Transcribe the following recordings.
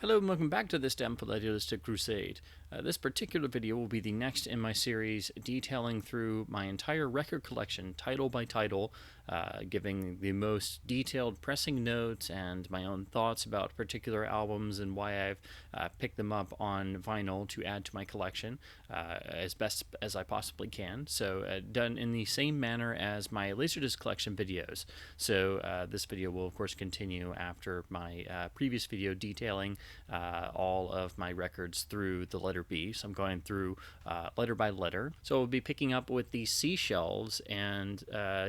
Hello and welcome back to this Damnful Idealistic Crusade. This particular video will be the next in my series detailing through my entire record collection, title by title, giving the most detailed pressing notes and my own thoughts about particular albums and why I've picked them up on vinyl to add to my collection as best as I possibly can. So done in the same manner as my Laserdisc collection videos. So this video will of course continue after my previous video detailing all of my records through the letter B. So I'm going through letter by letter. So we'll be picking up with the C shelves and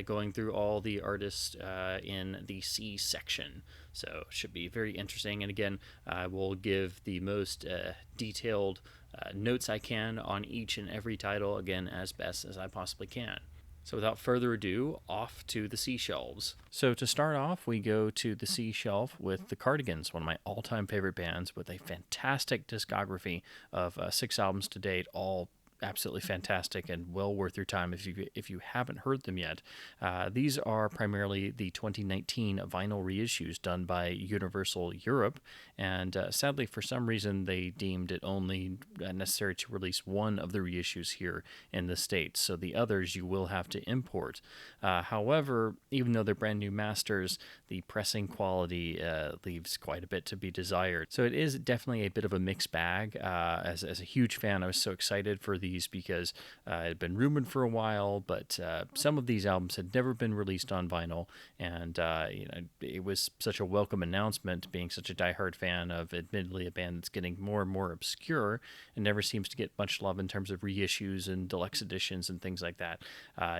going through all the artists in the C section. So it should be very interesting. And again, I will give the most detailed notes I can on each and every title, again, as best as I possibly can. So without further ado, off to the C shelves. So to start off, we go to the C shelf with the Cardigans, one of my all-time favorite bands with a fantastic discography of 6 albums to date, all absolutely fantastic and well worth your time if you haven't heard them yet. These are primarily the 2019 vinyl reissues done by Universal Europe, and sadly for some reason they deemed it only necessary to release one of the reissues here in the States, so the others you will have to import. However, even though they're brand new masters, the pressing quality leaves quite a bit to be desired. So it is definitely a bit of a mixed bag. As a huge fan, I was so excited for these because it had been rumored for a while, but some of these albums had never been released on vinyl, and it was such a welcome announcement, being such a diehard fan of admittedly a band that's getting more and more obscure and never seems to get much love in terms of reissues and deluxe editions and things like that.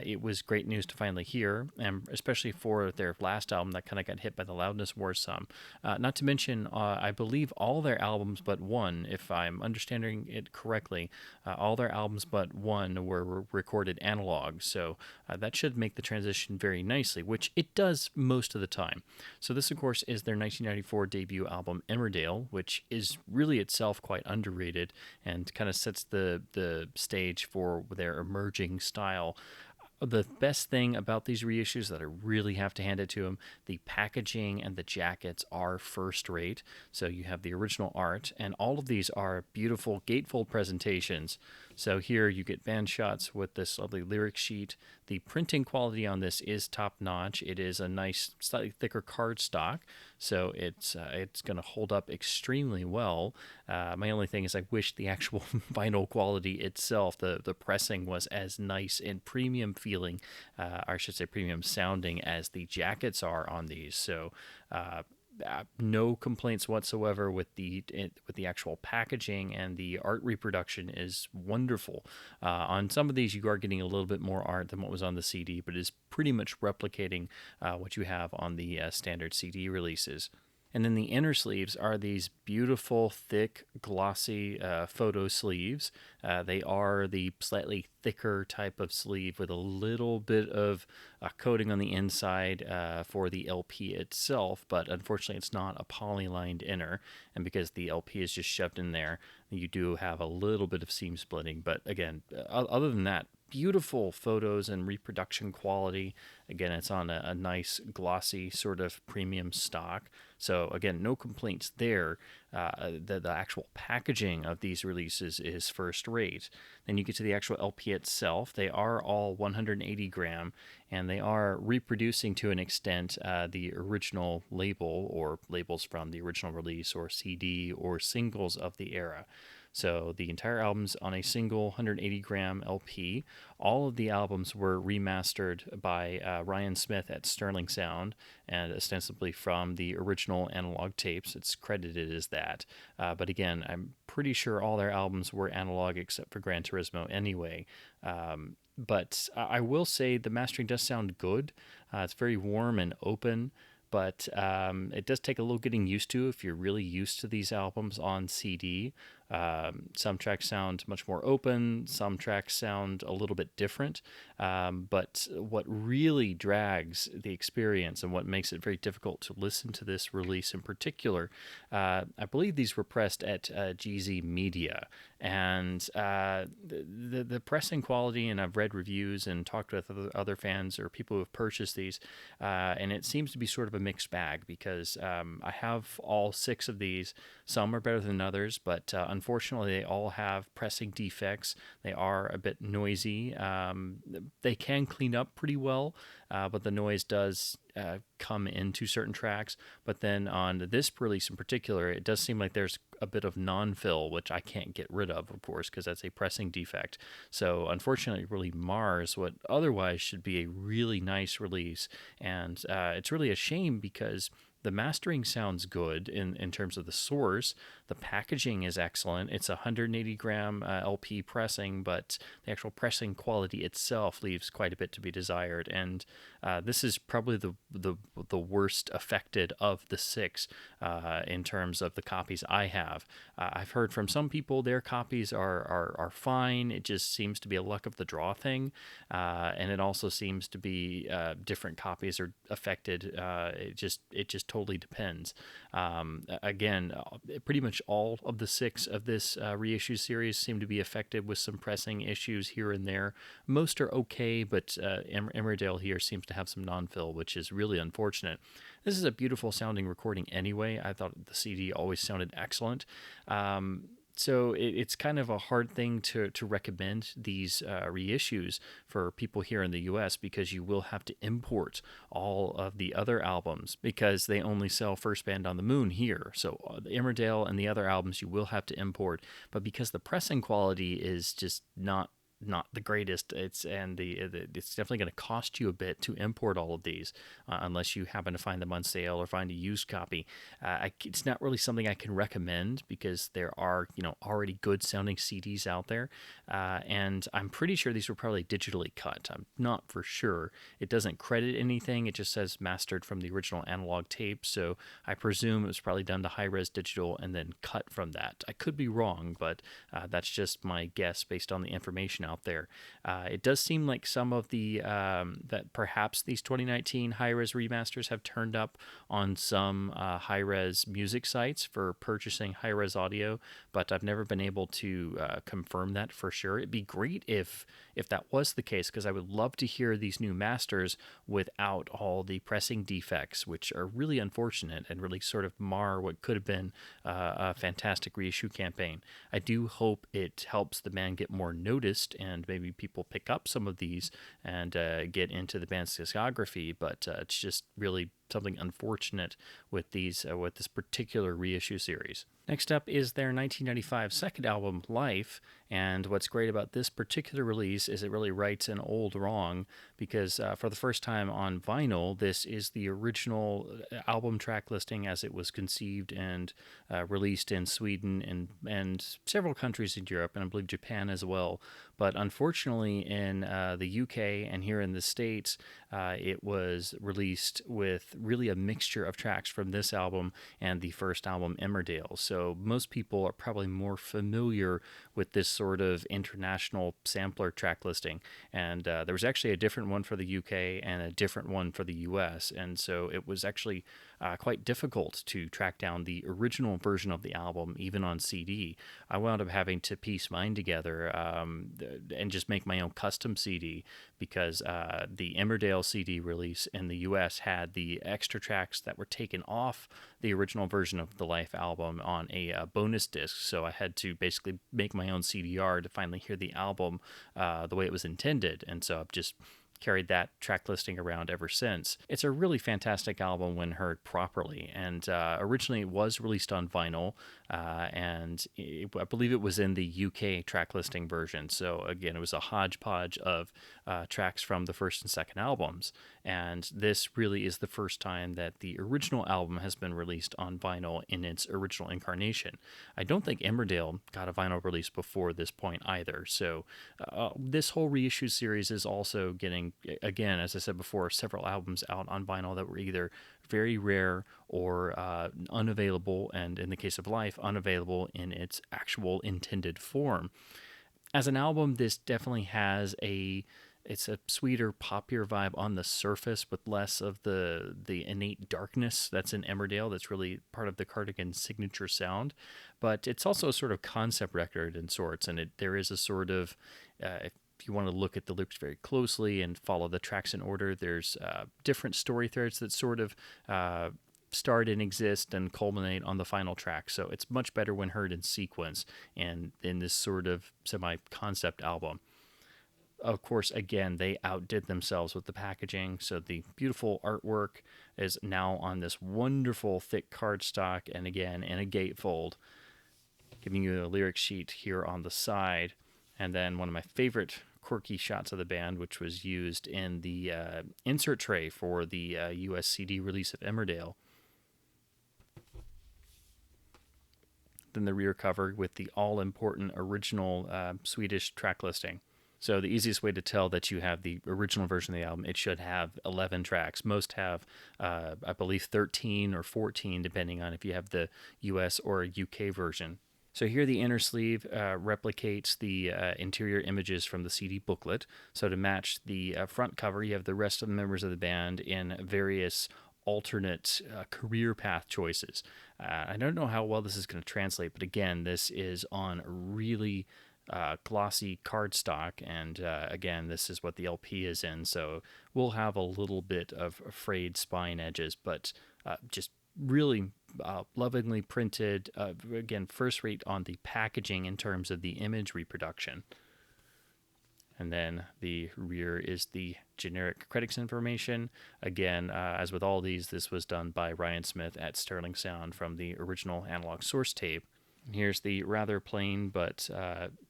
It was great news to finally hear, and especially for their last album that kind of got hit by the loudness war some. Not to mention, I believe all their albums but one, if I'm understanding it correctly, all their albums but one were recorded analog, so that should make the transition very nicely, which it does most of the time. So this, of course, is their 1994 debut album, Emmerdale, which is really itself quite underrated and kind of sets the stage for their emerging style. The best thing about these reissues that I really have to hand it to them, the packaging and the jackets are first rate. So you have the original art, and all of these are beautiful gatefold presentations. So here you get band shots with this lovely lyric sheet. The printing quality on this is top notch. It is a nice, slightly thicker cardstock, so it's going to hold up extremely well. My only thing is I wish the actual vinyl quality itself, the pressing, was as nice and premium feeling, or I should say premium sounding, as the jackets are on these. So no complaints whatsoever with the actual packaging, and the art reproduction is wonderful. On some of these you are getting a little bit more art than what was on the CD, but it is pretty much replicating what you have on the standard CD releases. And then the inner sleeves are these beautiful, thick, glossy photo sleeves. They are the slightly thicker type of sleeve with a little bit of coating on the inside for the LP itself, but unfortunately it's not a poly-lined inner, and because the LP is just shoved in there, you do have a little bit of seam splitting. But again, other than that, beautiful photos and reproduction quality. Again, it's on a nice glossy sort of premium stock. So again, no complaints there. The actual packaging of these releases is first rate. Then you get to the actual LP itself. They are all 180 gram, and they are reproducing to an extent the original label, or labels from the original release, or CD, or singles of the era. So the entire album's on a single 180 gram LP. All of the albums were remastered by Ryan Smith at Sterling Sound, and ostensibly from the original analog tapes. It's credited as that. But again, I'm pretty sure all their albums were analog except for Gran Turismo anyway. But I will say the mastering does sound good. It's very warm and open, but it does take a little getting used to if you're really used to these albums on CD. Some tracks sound much more open, some tracks sound a little bit different. But what really drags the experience and what makes it very difficult to listen to this release in particular, I believe these were pressed at GZ Media. And the pressing quality, and I've read reviews and talked with other fans or people who have purchased these, and it seems to be sort of a mixed bag because I have all 6 of these. Some are better than others, but unfortunately they all have pressing defects. They are a bit noisy. They can clean up pretty well, but the noise does come into certain tracks. But then on this release in particular, it does seem like there's a bit of non-fill, which I can't get rid of course, because that's a pressing defect. So unfortunately, it really mars what otherwise should be a really nice release. And it's really a shame because the mastering sounds good in terms of the source. The packaging is excellent. It's a 180 gram LP pressing, but the actual pressing quality itself leaves quite a bit to be desired. And this is probably the worst affected of the 6 in terms of the copies I have. I've heard from some people their copies are fine. It just seems to be a luck of the draw thing. And it also seems to be different copies are affected. It just totally depends. Again, pretty much all of the 6 of this reissue series seem to be affected with some pressing issues here and there. Most are okay, but Emmerdale here seems to have some non-fill, which is really unfortunate. This is a beautiful sounding recording anyway. I thought the CD always sounded excellent. So it's kind of a hard thing to recommend these reissues for people here in the U.S. because you will have to import all of the other albums because they only sell First Band on the Moon here. So the Emmerdale and the other albums you will have to import, but because the pressing quality is just not the greatest, it's definitely going to cost you a bit to import all of these unless you happen to find them on sale or find a used copy. It's not really something I can recommend because there are already good sounding CDs out there, and I'm pretty sure these were probably digitally cut. I'm not for sure. It doesn't credit anything. It just says mastered from the original analog tape, so I presume it was probably done to high-res digital and then cut from that. I could be wrong, but that's just my guess based on the information out there. It does seem like some of the that perhaps these 2019 high-res remasters have turned up on some high-res music sites for purchasing high-res audio, but I've never been able to confirm that for sure. It'd be great if that was the case, because I would love to hear these new masters without all the pressing defects, which are really unfortunate and really sort of mar what could have been a fantastic reissue campaign. I do hope it helps the band get more noticed and maybe people pick up some of these and get into the band's discography, but it's just really something unfortunate with these with this particular reissue series. Next up is their 1995 second album, Life, and what's great about this particular release is it really rights an old wrong, because for the first time on vinyl, this is the original album track listing as it was conceived and released in Sweden and several countries in Europe, and I believe Japan as well. But unfortunately in the UK and here in the States, it was released with really a mixture of tracks from this album and the first album, Emmerdale. So most people are probably more familiar with this sort of international sampler track listing. And there was actually a different one for the UK and a different one for the US. And so it was actually quite difficult to track down the original version of the album, even on CD. I wound up having to piece mine together and just make my own custom CD, because the Emmerdale CD release in the US had the extra tracks that were taken off the original version of the Life album on a bonus disc. So I had to basically make my own CDR to finally hear the album the way it was intended. And so I've just carried that track listing around ever since. It's a really fantastic album when heard properly, and originally it was released on vinyl, and I believe it was in the UK track listing version. So again, it was a hodgepodge of tracks from the first and second albums, and this really is the first time that the original album has been released on vinyl in its original incarnation. I don't think Emmerdale got a vinyl release before this point either, so this whole reissue series is also getting, again, as I said before, several albums out on vinyl that were either very rare or unavailable, and in the case of Life, unavailable in its actual intended form. As an album, this definitely has it's a sweeter, poppier vibe on the surface with less of the innate darkness that's in Emmerdale. That's really part of the Cardigans' signature sound. But it's also a sort of concept record in sorts, and there is a sort of if you want to look at the lyrics very closely and follow the tracks in order, there's different story threads that sort of start and exist and culminate on the final track. So it's much better when heard in sequence and in this sort of semi-concept album. Of course, again, they outdid themselves with the packaging. So the beautiful artwork is now on this wonderful thick cardstock, and again, in a gatefold, giving you a lyric sheet here on the side. And then one of my favorite quirky shots of the band, which was used in the insert tray for the US CD release of Emmerdale. Then the rear cover with the all-important original Swedish track listing. So the easiest way to tell that you have the original version of the album, it should have 11 tracks. Most have, I believe, 13 or 14, depending on if you have the US or UK version. So here the inner sleeve replicates the interior images from the CD booklet. So to match the front cover, you have the rest of the members of the band in various alternate career path choices. I don't know how well this is going to translate, but again, this is on really glossy cardstock, and again, this is what the LP is in, so we'll have a little bit of frayed spine edges, but just really lovingly printed. Again, first rate on the packaging in terms of the image reproduction. And then the rear is the generic credits information. Again, as with all these, this was done by Ryan Smith at Sterling Sound from the original analog source tape. And here's the rather plain but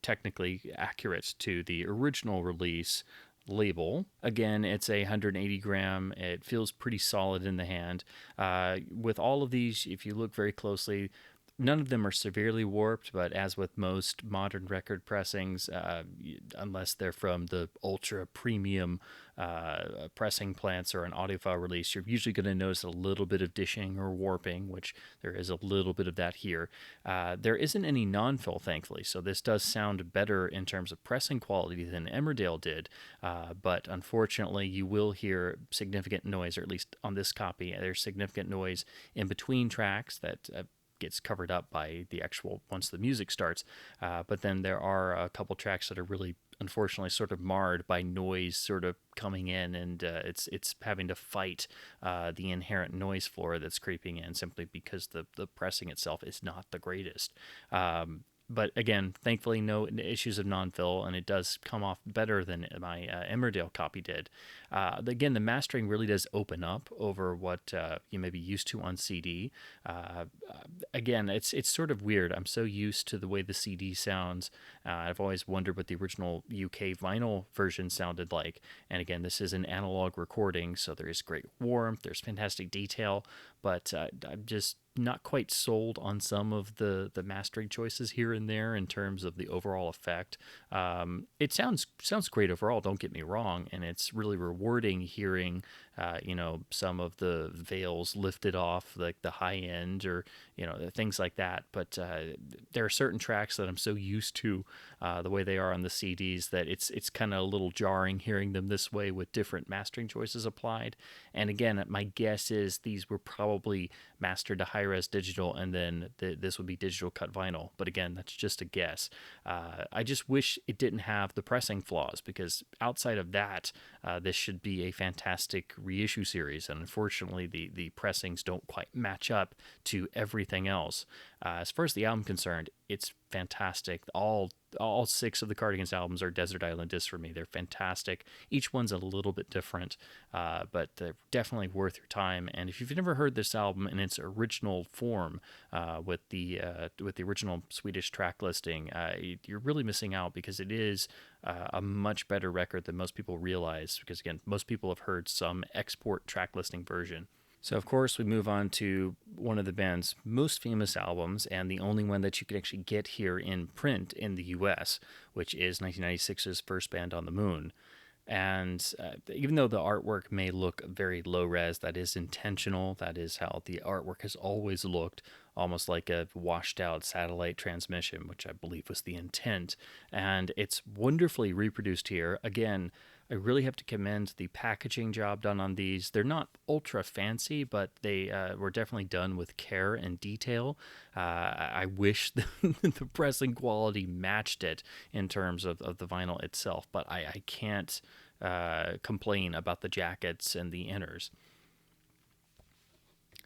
technically accurate to the original release label. Again, it's a 180 gram. It feels pretty solid in the hand. With all of these, if you look very closely, none of them are severely warped, but as with most modern record pressings, unless they're from the ultra premium pressing plants or an audiophile release, you're usually going to notice a little bit of dishing or warping, which there is a little bit of that here. There isn't any non-fill, thankfully, so this does sound better in terms of pressing quality than Emmerdale did, but unfortunately you will hear significant noise, or at least on this copy, there's significant noise in between tracks that gets covered up by the actual once the music starts, but then there are a couple tracks that are really unfortunately sort of marred by noise sort of coming in, and it's having to fight the inherent noise floor that's creeping in simply because the pressing itself is not the greatest. But again, thankfully, no issues of non-fill, and it does come off better than my Emmerdale copy did. Again, the mastering really does open up over what you may be used to on CD. Again, it's sort of weird. I'm so used to the way the CD sounds. I've always wondered what the original UK vinyl version sounded like. And again, this is an analog recording, so there is great warmth, there's fantastic detail, but I'm just not quite sold on some of the mastering choices here and there in terms of the overall effect. It sounds great overall, don't get me wrong, and it's really rewarding hearing some of the veils lifted off, like the high end, or things like that. But there are certain tracks that I'm so used to the way they are on the CDs that it's kind of a little jarring hearing them this way with different mastering choices applied. And again, my guess is these were probably mastered to high-res digital, and then this would be digital cut vinyl. But again, that's just a guess. I just wish it didn't have the pressing flaws, because outside of that, this should be a fantastic reissue series, and unfortunately the pressings don't quite match up to everything else. As far as the album concerned, it's fantastic. All 6 of the Cardigans albums are Desert Island discs for me. They're fantastic. Each one's a little bit different, but they're definitely worth your time. And if you've never heard this album in its original form, with the original Swedish track listing, you're really missing out, because it is a much better record than most people realize. Because again, most people have heard some export track listing version. So, of course, we move on to one of the band's most famous albums, and the only one that you can actually get here in print in the US, which is 1996's First Band on the Moon. And even though the artwork may look very low res, that is intentional. That is how the artwork has always looked, almost like a washed out satellite transmission, which I believe was the intent. And it's wonderfully reproduced here. Again, I really have to commend the packaging job done on these. They're not ultra fancy, but they were definitely done with care and detail. I wish the pressing quality matched it in terms of the vinyl itself, but I can't complain about the jackets and the inners.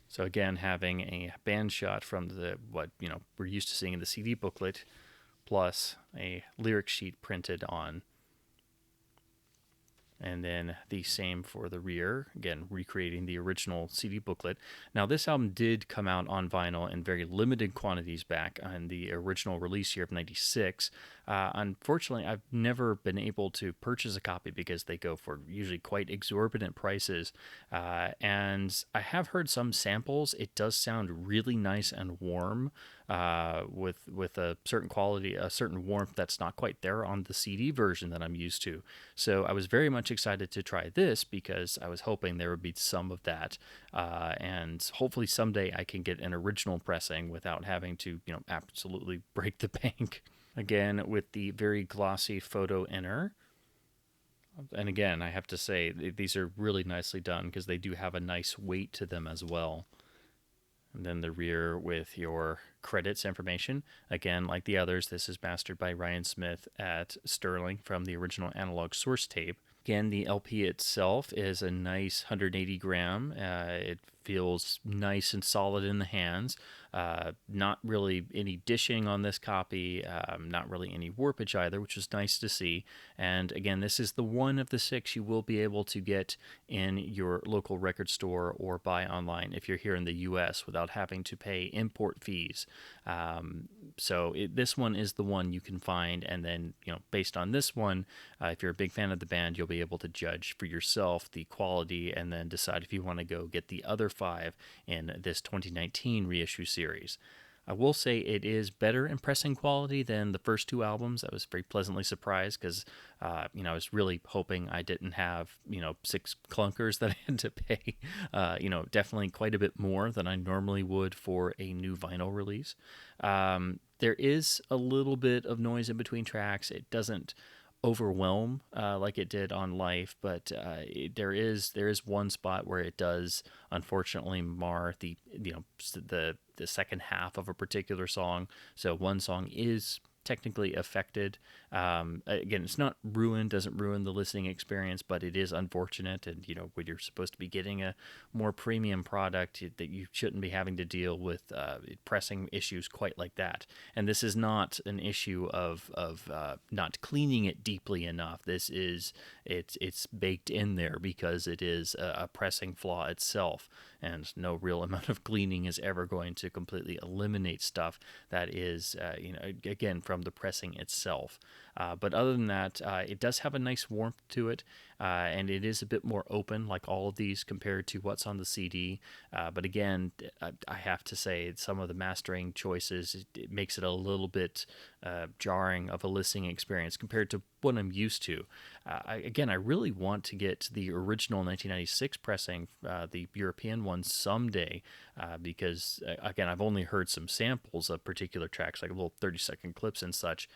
So again, having a band shot from the what we're used to seeing in the CD booklet, plus a lyric sheet printed on, and then the same for the rear, again recreating the original CD booklet. Now this album did come out on vinyl in very limited quantities back on the original release year of 96. Unfortunately, I've never been able to purchase a copy because they go for usually quite exorbitant prices, and I have heard some samples. It does sound really nice and warm, with a certain quality, a certain warmth that's not quite there on the CD version that I'm used to. So I was very much excited to try this because I was hoping there would be some of that, and hopefully someday I can get an original pressing without having to, absolutely break the bank. Again, with the very glossy photo inner. And again, I have to say, these are really nicely done because they do have a nice weight to them as well. And then the rear with your credits information. Again, like the others, this is mastered by Ryan Smith at Sterling from the original analog source tape. Again, the LP itself is a nice 180 gram. It feels nice and solid in the hands. Not really any dishing on this copy, not really any warpage either, which is nice to see. And again, this is the one of the 6 you will be able to get in your local record store or buy online if you're here in the US without having to pay import fees. This one is the one you can find, and then based on this one, if you're a big fan of the band, you'll be able to judge for yourself the quality and then decide if you want to go get the other 5 in this 2019 reissue series. I will say it is better in pressing quality than the first 2 albums. I was very pleasantly surprised because, I was really hoping I didn't have, 6 clunkers that I had to pay, definitely quite a bit more than I normally would for a new vinyl release. There is a little bit of noise in between tracks. It doesn't overwhelm like it did on Life, but there is one spot where it does unfortunately mar the second half of a particular song. So one song is technically affected. Again, it's not ruined, doesn't ruin the listening experience, but it is unfortunate. And, when you're supposed to be getting a more premium product, that you shouldn't be having to deal with pressing issues quite like that. And this is not an issue of not cleaning it deeply enough. This is, it's baked in there because it is a pressing flaw itself. And no real amount of cleaning is ever going to completely eliminate stuff that is, again, from the pressing itself. But other than that, it does have a nice warmth to it, and it is a bit more open, like all of these, compared to what's on the CD. But again, I have to say, some of the mastering choices, it makes it a little bit jarring of a listening experience compared to what I'm used to. I really want to get the original 1996 pressing, the European one, someday, because, again, I've only heard some samples of particular tracks, like little 30-second clips and such,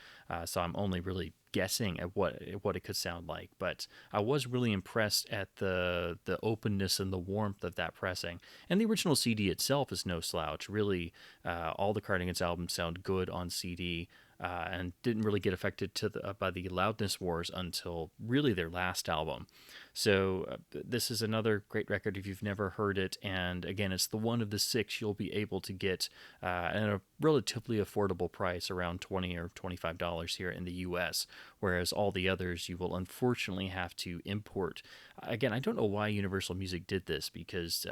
so I'm only really guessing at what it could sound like. But I was really impressed at the openness and the warmth of that pressing. And the original CD itself is no slouch. Really, all the Cardigans albums sound good on CD. And didn't really get affected by the loudness wars until really their last album. So this is another great record if you've never heard it. And again, it's the one of the 6 you'll be able to get at a relatively affordable price, around $20 or $25 here in the US, whereas all the others you will unfortunately have to import. Again, I don't know why Universal Music did this, because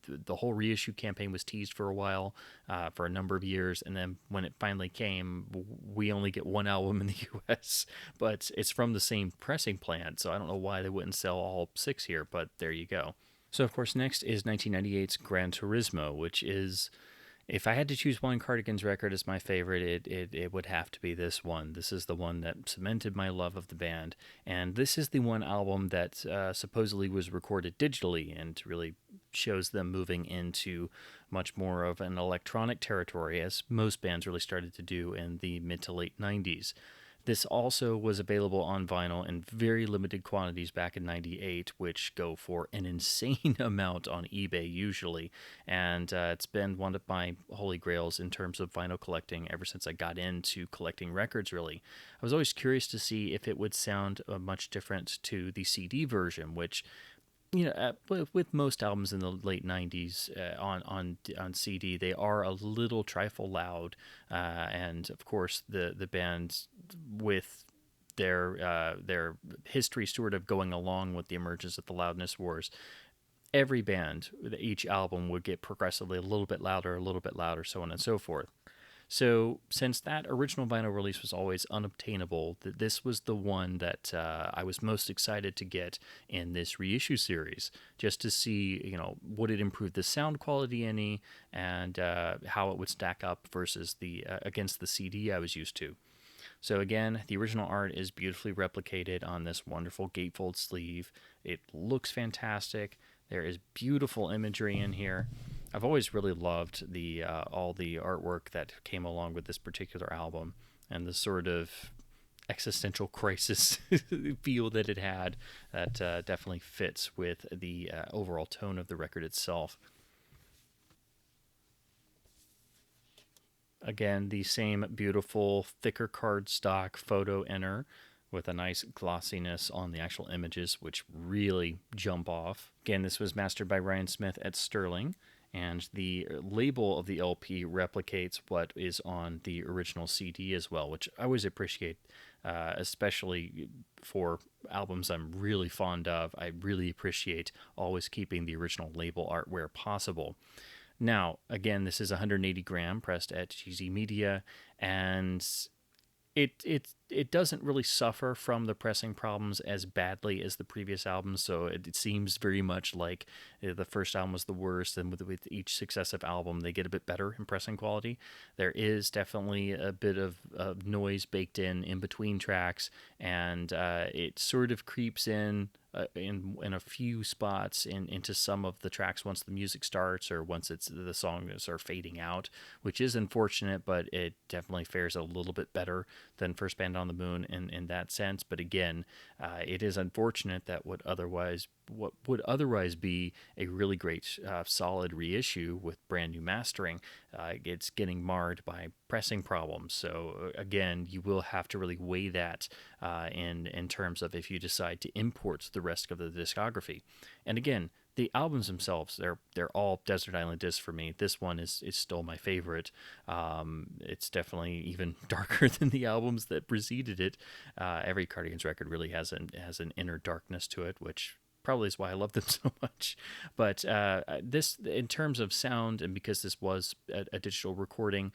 the whole reissue campaign was teased for a while, for a number of years, and then when it finally came, we only get one album in the US, but it's from the same pressing plant, so I don't know why they wouldn't sell all 6 here, but there you go. So of course next is 1998's Gran Turismo, which is If I had to choose one Cardigans record as my favorite, it would have to be this one. This is the one that cemented my love of the band. And this is the one album that supposedly was recorded digitally and really shows them moving into much more of an electronic territory, as most bands really started to do in the mid to late 90s. This also was available on vinyl in very limited quantities back in '98, which go for an insane amount on eBay usually. And it's been one of my holy grails in terms of vinyl collecting ever since I got into collecting records, really. I was always curious to see if it would sound much different to the CD version, which with most albums in the late '90s on CD, they are a little trifle loud, and of course the band with their history sort of going along with the emergence of the loudness wars. Every band, each album would get progressively a little bit louder, so on and so forth. So, since that original vinyl release was always unobtainable, this was the one that I was most excited to get in this reissue series, just to see, would it improve the sound quality any, and how it would stack up versus the against the CD I was used to. So again, the original art is beautifully replicated on this wonderful gatefold sleeve. It looks fantastic. There is beautiful imagery in here. I've always really loved the all the artwork that came along with this particular album, and the sort of existential crisis feel that it had that definitely fits with the overall tone of the record itself. Again, the same beautiful, thicker cardstock photo inner with a nice glossiness on the actual images, which really jump off. Again, this was mastered by Ryan Smith at Sterling, and the label of the LP replicates what is on the original CD as well, which I always appreciate, especially for albums I'm really fond of. I really appreciate always keeping the original label art where possible. Now, again, this is 180 gram pressed at GZ Media, and it doesn't really suffer from the pressing problems as badly as the previous album, so it seems very much like the first album was the worst, and with each successive album they get a bit better in pressing quality. There is definitely a bit of noise baked in between tracks, and it sort of creeps in a few spots into some of the tracks once the music starts or once the songs are fading out, which is unfortunate, but it definitely fares a little bit better than First Band on the Moon in that sense. But again, it is unfortunate that what would otherwise be a really great solid reissue with brand new mastering, it's getting marred by pressing problems. So again, you will have to really weigh that in terms of if you decide to import the rest of the discography. And again, the albums themselves, they're all Desert Island discs for me. This one is still my favorite. It's definitely even darker than the albums that preceded it. Every Cardigans record really has an inner darkness to it, which probably is why I love them so much. But this, in terms of sound, and because this was a digital recording,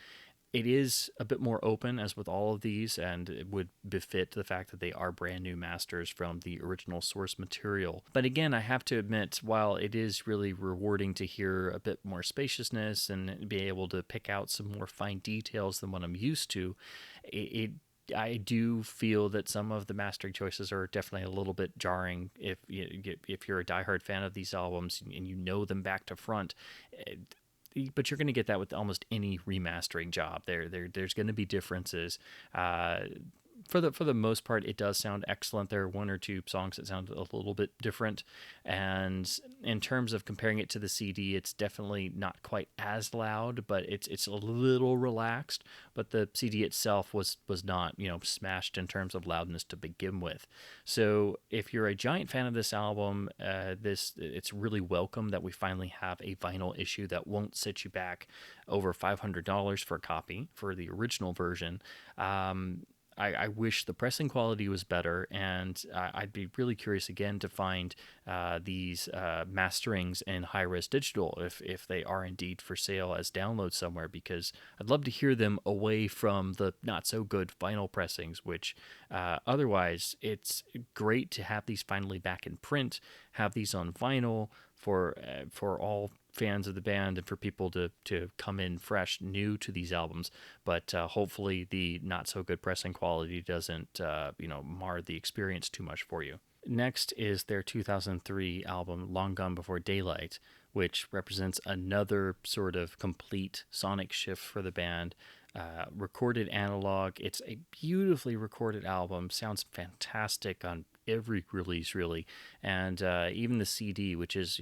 it is a bit more open, as with all of these, and it would befit the fact that they are brand new masters from the original source material. But again, I have to admit, while it is really rewarding to hear a bit more spaciousness and be able to pick out some more fine details than what I'm used to, I do feel that some of the mastering choices are definitely a little bit jarring if you're a diehard fan of these albums and you know them back to front. But you're going to get that with almost any remastering job. There's going to be differences. For the most part, it does sound excellent. There are one or two songs that sound a little bit different, and in terms of comparing it to the CD, it's definitely not quite as loud, but it's a little relaxed. But the CD itself was not smashed in terms of loudness to begin with. So if you're a giant fan of this album, it's really welcome that we finally have a vinyl issue that won't set you back over $500 for a copy for the original version. I wish the pressing quality was better, and I'd be really curious again to find these masterings in high-res digital if they are indeed for sale as downloads somewhere, because I'd love to hear them away from the not-so-good vinyl pressings, which otherwise it's great to have these finally back in print, have these on vinyl for all fans of the band and for people to come in fresh, new to these albums. But hopefully the not so good pressing quality doesn't mar the experience too much for you. Next is their 2003 album Long Gone Before Daylight, which represents another sort of complete sonic shift for the band. Recorded analog. It's a beautifully recorded album. Sounds fantastic on every release, really, and even the CD, which is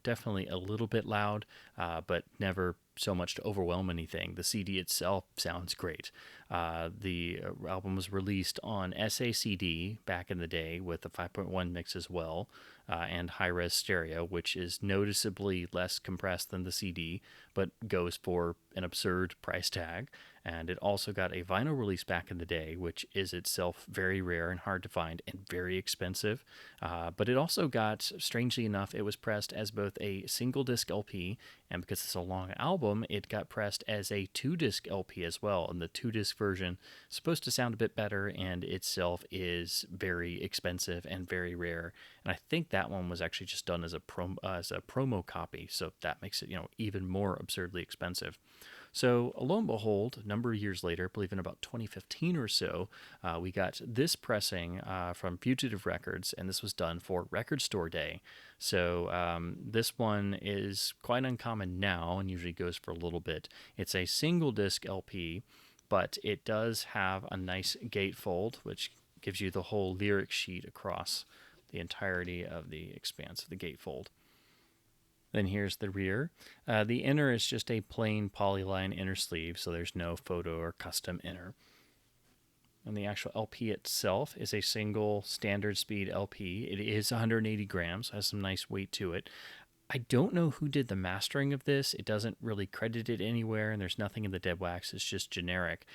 definitely a little bit loud, but never so much to overwhelm anything. The CD itself sounds great. The album was released on SACD back in the day with a 5.1 mix as well, and high-res stereo, which is noticeably less compressed than the CD, but goes for an absurd price tag. And it also got a vinyl release back in the day, which is itself very rare and hard to find and very expensive. But it also got, strangely enough, it was pressed as both a single disc LP, and because it's a long album, it got pressed as a 2-disc LP as well. And the 2-disc version is supposed to sound a bit better, and itself is very expensive and very rare. And I think that one was actually just done as a promo copy, so that makes it even more absurdly expensive. So lo and behold, a number of years later, I believe in about 2015 or so, we got this pressing from Fugitive Records, and this was done for Record Store Day. So this one is quite uncommon now and usually goes for a little bit. It's a single disc LP, but it does have a nice gatefold, which gives you the whole lyric sheet across the entirety of the expanse of the gatefold. Then here's the rear. The inner is just a plain polyline inner sleeve, so there's no photo or custom inner. And the actual LP itself is a single standard speed LP. It is 180 grams, has some nice weight to it. I don't know who did the mastering of this. It doesn't really credit it anywhere, and there's nothing in the dead wax. It's just generic.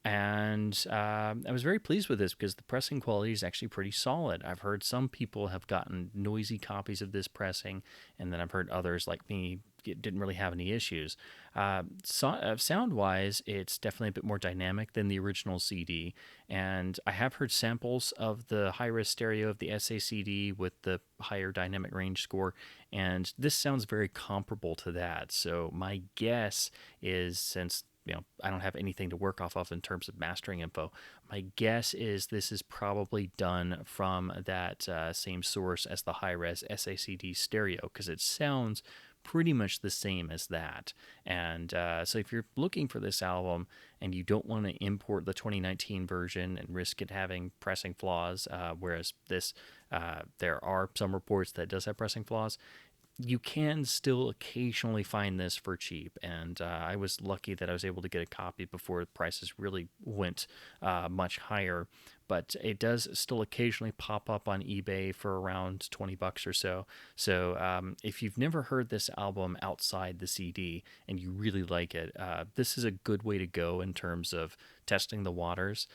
And I was very pleased with this because the pressing quality is actually pretty solid. I've heard some people have gotten noisy copies of this pressing, and then I've heard others like me didn't really have any issues. Sound-wise, it's definitely a bit more dynamic than the original CD, and I have heard samples of the high-res stereo of the SACD with the higher dynamic range score, and this sounds very comparable to that. So my guess is, since I don't have anything to work off of in terms of mastering info, my guess is this is probably done from that same source as the high-res SACD stereo, because it sounds pretty much the same as that. And so if you're looking for this album and you don't want to import the 2019 version and risk it having pressing flaws, whereas this, there are some reports that it does have pressing flaws, you can still occasionally find this for cheap, and I was lucky that I was able to get a copy before the prices really went much higher. But it does still occasionally pop up on eBay for around $20 or so. So if you've never heard this album outside the CD and you really like it, this is a good way to go in terms of testing the waters,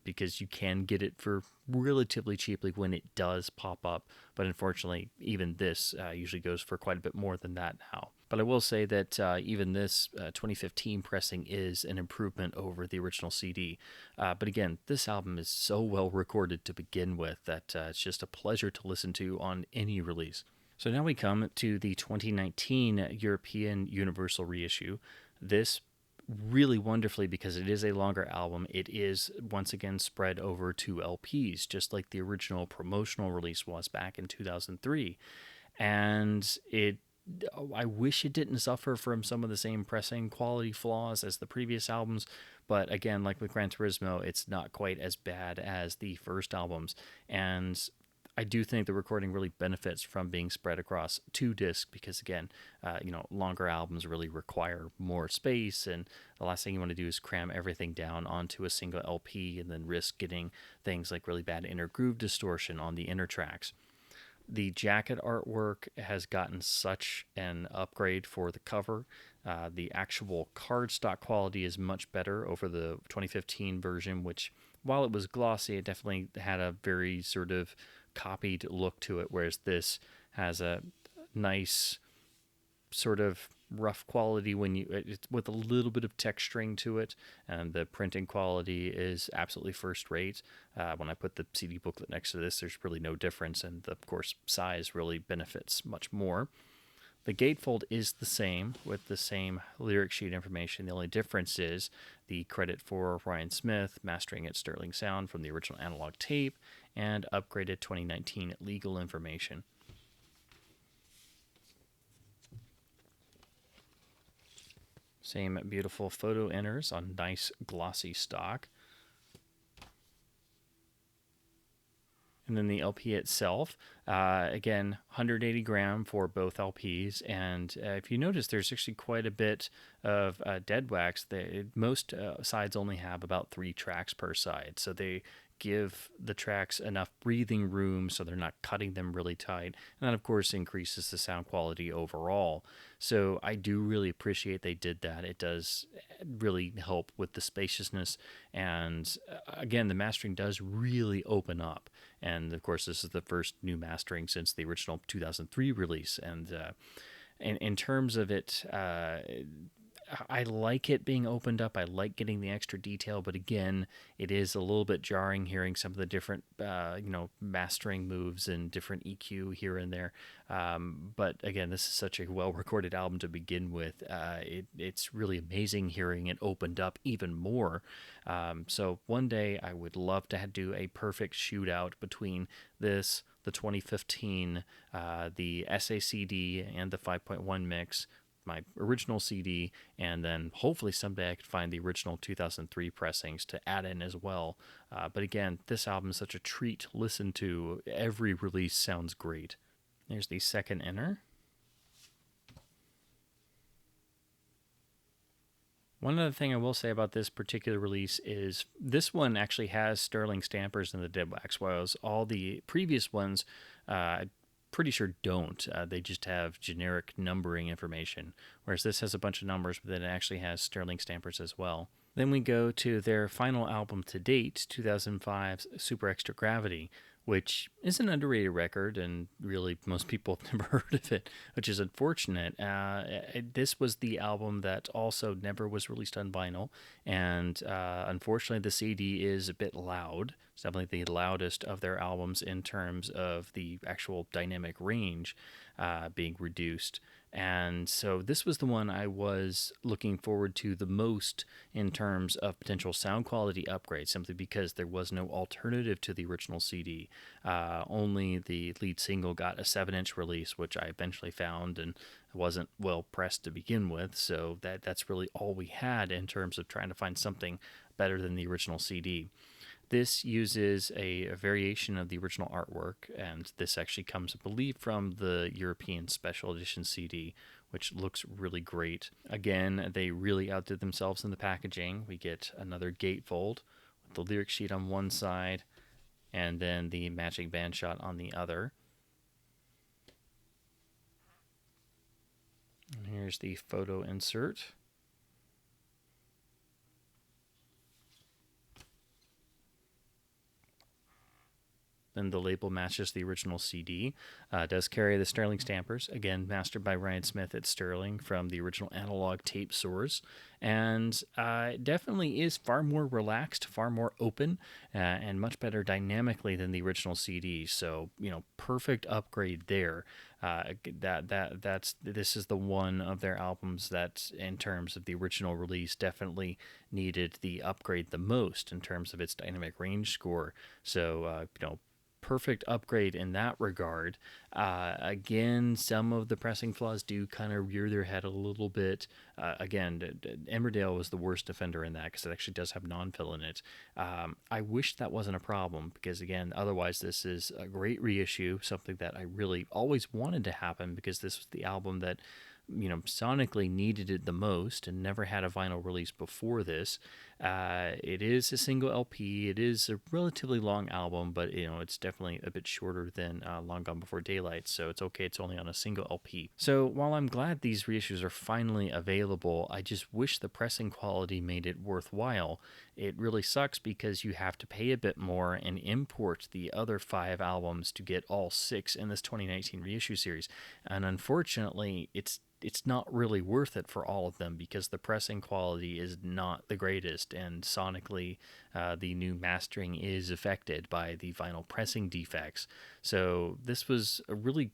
because you can get it for relatively cheaply when it does pop up. But unfortunately, even this usually goes for quite a bit more than that now. But I will say that even this 2015 pressing is an improvement over the original CD. But again, this album is so well recorded to begin with that it's just a pleasure to listen to on any release. So now we come to the 2019 European Universal reissue. This really wonderfully, because it is a longer album, it is once again spread over 2 LPs, just like the original promotional release was back in 2003. And I wish it didn't suffer from some of the same pressing quality flaws as the previous albums, but again, like with Gran Turismo, it's not quite as bad as the first albums. And I do think the recording really benefits from being spread across 2 discs because, again, longer albums really require more space, and the last thing you want to do is cram everything down onto a single LP and then risk getting things like really bad inner groove distortion on the inner tracks. The jacket artwork has gotten such an upgrade for the cover. The actual cardstock quality is much better over the 2015 version, which, while it was glossy, it definitely had a very sort of copied look to it, whereas this has a nice sort of rough quality it's with a little bit of texturing to it, and the printing quality is absolutely first rate. When I put the CD booklet next to this, there's really no difference, and of course size really benefits much more. The gatefold is the same with the same lyric sheet information. The only difference is the credit for Ryan Smith mastering at Sterling Sound from the original analog tape and upgraded 2019 legal information. Same beautiful photo enters on nice glossy stock. And then the LP itself, again, 180 gram for both LPs. And if you notice, there's actually quite a bit of dead wax. Most sides only have about 3 tracks per side. So they give the tracks enough breathing room so they're not cutting them really tight. And that, of course, increases the sound quality overall. So I do really appreciate they did that. It does really help with the spaciousness. And again, the mastering does really open up. And of course, this is the first new mastering since the original 2003 release. And in terms of it, I like it being opened up. I like getting the extra detail, but again, it is a little bit jarring hearing some of the different, mastering moves and different EQ here and there. But again, this is such a well-recorded album to begin with. It's really amazing hearing it opened up even more. So one day I would love to do a perfect shootout between this, the 2015, the SACD, and the 5.1 mix, my original CD, and then hopefully someday I could find the original 2003 pressings to add in as well. But again, this album is such a treat to listen to. Every release sounds great. There's the second inner. One other thing I will say about this particular release is this one actually has Sterling stampers in the dead wax, whereas all the previous ones, pretty sure don't. They just have generic numbering information, whereas this has a bunch of numbers, but then it actually has Sterling stampers as well. Then we go to their final album to date, 2005's Super Extra Gravity, which is an underrated record, and really most people have never heard of it, which is unfortunate. This was the album that also never was released on vinyl, and unfortunately the CD is a bit loud. It's definitely the loudest of their albums in terms of the actual dynamic range being reduced. And so this was the one I was looking forward to the most in terms of potential sound quality upgrades, simply because there was no alternative to the original CD. Only the lead single got a 7-inch release, which I eventually found, and wasn't well pressed to begin with. So that's really all we had in terms of trying to find something better than the original CD. This uses a variation of the original artwork, and this actually comes, I believe, from the European Special Edition CD, which looks really great. Again, they really outdid themselves in the packaging. We get another gatefold with the lyric sheet on one side, and then the matching band shot on the other. And here's the photo insert. Then the label matches the original CD. Does carry the Sterling stampers, again mastered by Ryan Smith at Sterling from the original analog tape source, and definitely is far more relaxed, far more open, and much better dynamically than the original CD. So perfect upgrade there. This is the one of their albums that, in terms of the original release, definitely needed the upgrade the most in terms of its dynamic range score. So perfect upgrade in that regard. Again, some of the pressing flaws do kind of rear their head a little bit. Again, Emmerdale was the worst offender in that because it actually does have non-fill in it. I wish that wasn't a problem because, again, otherwise this is a great reissue, something that I really always wanted to happen because this was the album that sonically needed it the most and never had a vinyl release before this. It is a single LP. It is a relatively long album, but it's definitely a bit shorter than Long Gone Before Daylight, so it's okay. It's only on a single LP. So while I'm glad these reissues are finally available, I just wish the pressing quality made it worthwhile. It really sucks because you have to pay a bit more and import the other 5 albums to get all 6 in this 2019 reissue series, and unfortunately it's not really worth it for all of them because the pressing quality is not the greatest, and sonically the new mastering is affected by the vinyl pressing defects. So this was a really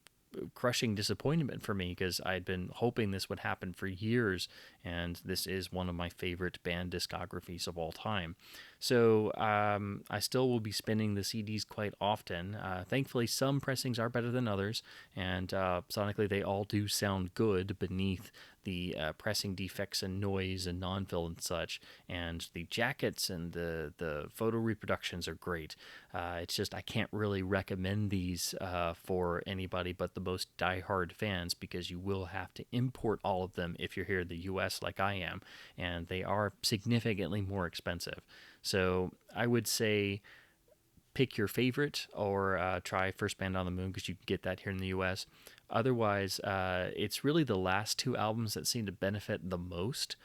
crushing disappointment for me because I'd been hoping this would happen for years, and this is one of my favorite band discographies of all time. So I still will be spinning the CDs quite often. Thankfully, some pressings are better than others, and sonically they all do sound good beneath the pressing defects and noise and non-fill and such. And the jackets and the photo reproductions are great. It's just I can't really recommend these for anybody but the most diehard fans, because you will have to import all of them if you're here in the US like I am, and they are significantly more expensive. So I would say pick your favorite, or try First Band on the Moon, because you can get that here in the US. Otherwise, it's really the last two albums that seem to benefit the most,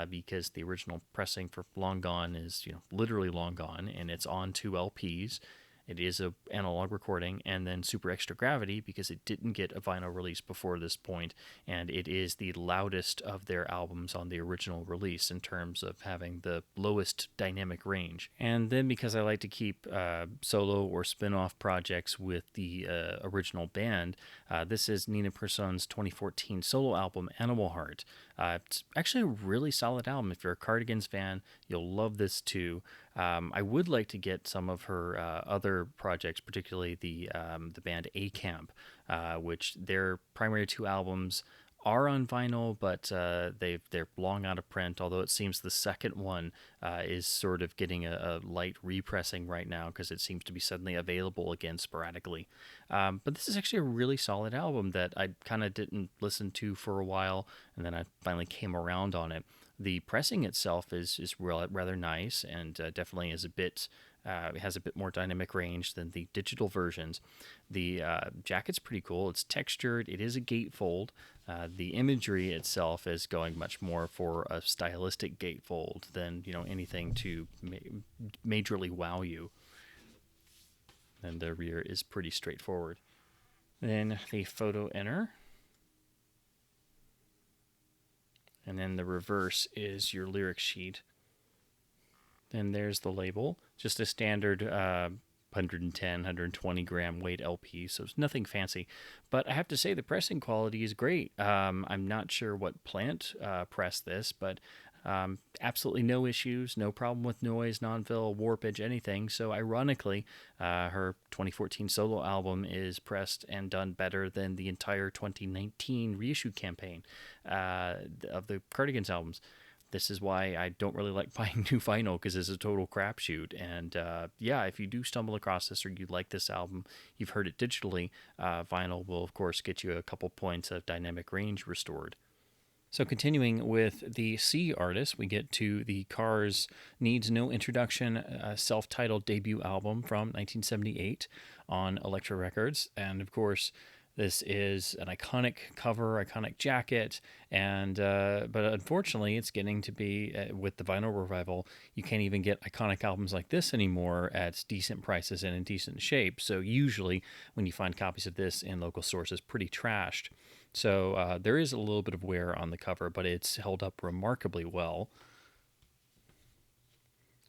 because the original pressing for Long Gone is, literally long gone, and it's on two LPs. It is a analog recording, and then Super Extra Gravity, because it didn't get a vinyl release before this point, and it is the loudest of their albums on the original release in terms of having the lowest dynamic range. And then because I like to keep solo or spin-off projects with the original band, this is Nina Person's 2014 solo album, Animal Heart. It's actually a really solid album. If you're a Cardigans fan, you'll love this too. I would like to get some of her other projects, particularly the band A Camp, which their primary two albums are on vinyl, but they're long out of print, although it seems the second one is sort of getting a light repressing right now, because it seems to be suddenly available again sporadically. But this is actually a really solid album that I kind of didn't listen to for a while, and then I finally came around on it. The pressing itself is rather nice, and definitely is a bit has a bit more dynamic range than the digital versions. The jacket's pretty cool. It's textured. It is a gatefold. The imagery itself is going much more for a stylistic gatefold than anything to majorly wow you. And the rear is pretty straightforward. Then the photo inner. And then the reverse is your lyric sheet. Then there's the label, just a standard 110, 120 gram weight LP, so it's nothing fancy. But I have to say the pressing quality is great. I'm not sure what plant pressed this, but absolutely no issues, no problem with noise, non-fill, warpage, anything. So ironically, her 2014 solo album is pressed and done better than the entire 2019 reissue campaign of the Cardigans albums. This is why I don't really like buying new vinyl, because it's a total crapshoot. And if you do stumble across this, or you like this album, you've heard it digitally, vinyl will, of course, get you a couple points of dynamic range restored. So continuing with the C artist, we get to the Cars Needs No Introduction self-titled debut album from 1978 on Elektra Records. And of course, this is an iconic cover, iconic jacket, and but unfortunately, it's getting to be, with the vinyl revival, you can't even get iconic albums like this anymore at decent prices and in decent shape. So usually, when you find copies of this in local stores, it's pretty trashed. So there is a little bit of wear on the cover, but it's held up remarkably well.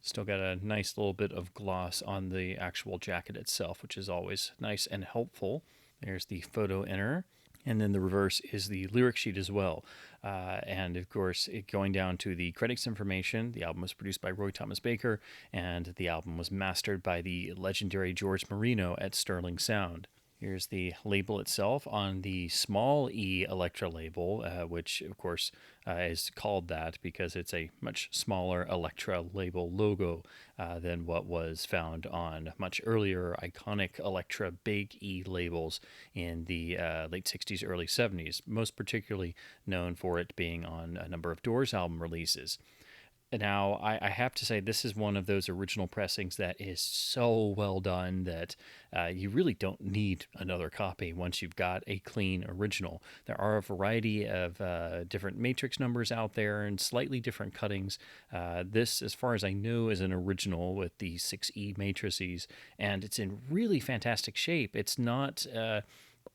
Still got a nice little bit of gloss on the actual jacket itself, which is always nice and helpful. There's the photo inner, and then the reverse is the lyric sheet as well. And of course, going down to the critics information, the album was produced by Roy Thomas Baker, and the album was mastered by the legendary George Marino at Sterling Sound. Here's the label itself on the small E Elektra label, which, of course, is called that because it's a much smaller Elektra label logo than what was found on much earlier iconic Elektra big E labels in the late 60s, early 70s, most particularly known for it being on a number of Doors album releases. Now, I have to say, this is one of those original pressings that is so well done that you really don't need another copy once you've got a clean original. There are a variety of different matrix numbers out there and slightly different cuttings. This, as far as I know, is an original with the 6E matrices, and it's in really fantastic shape. It's not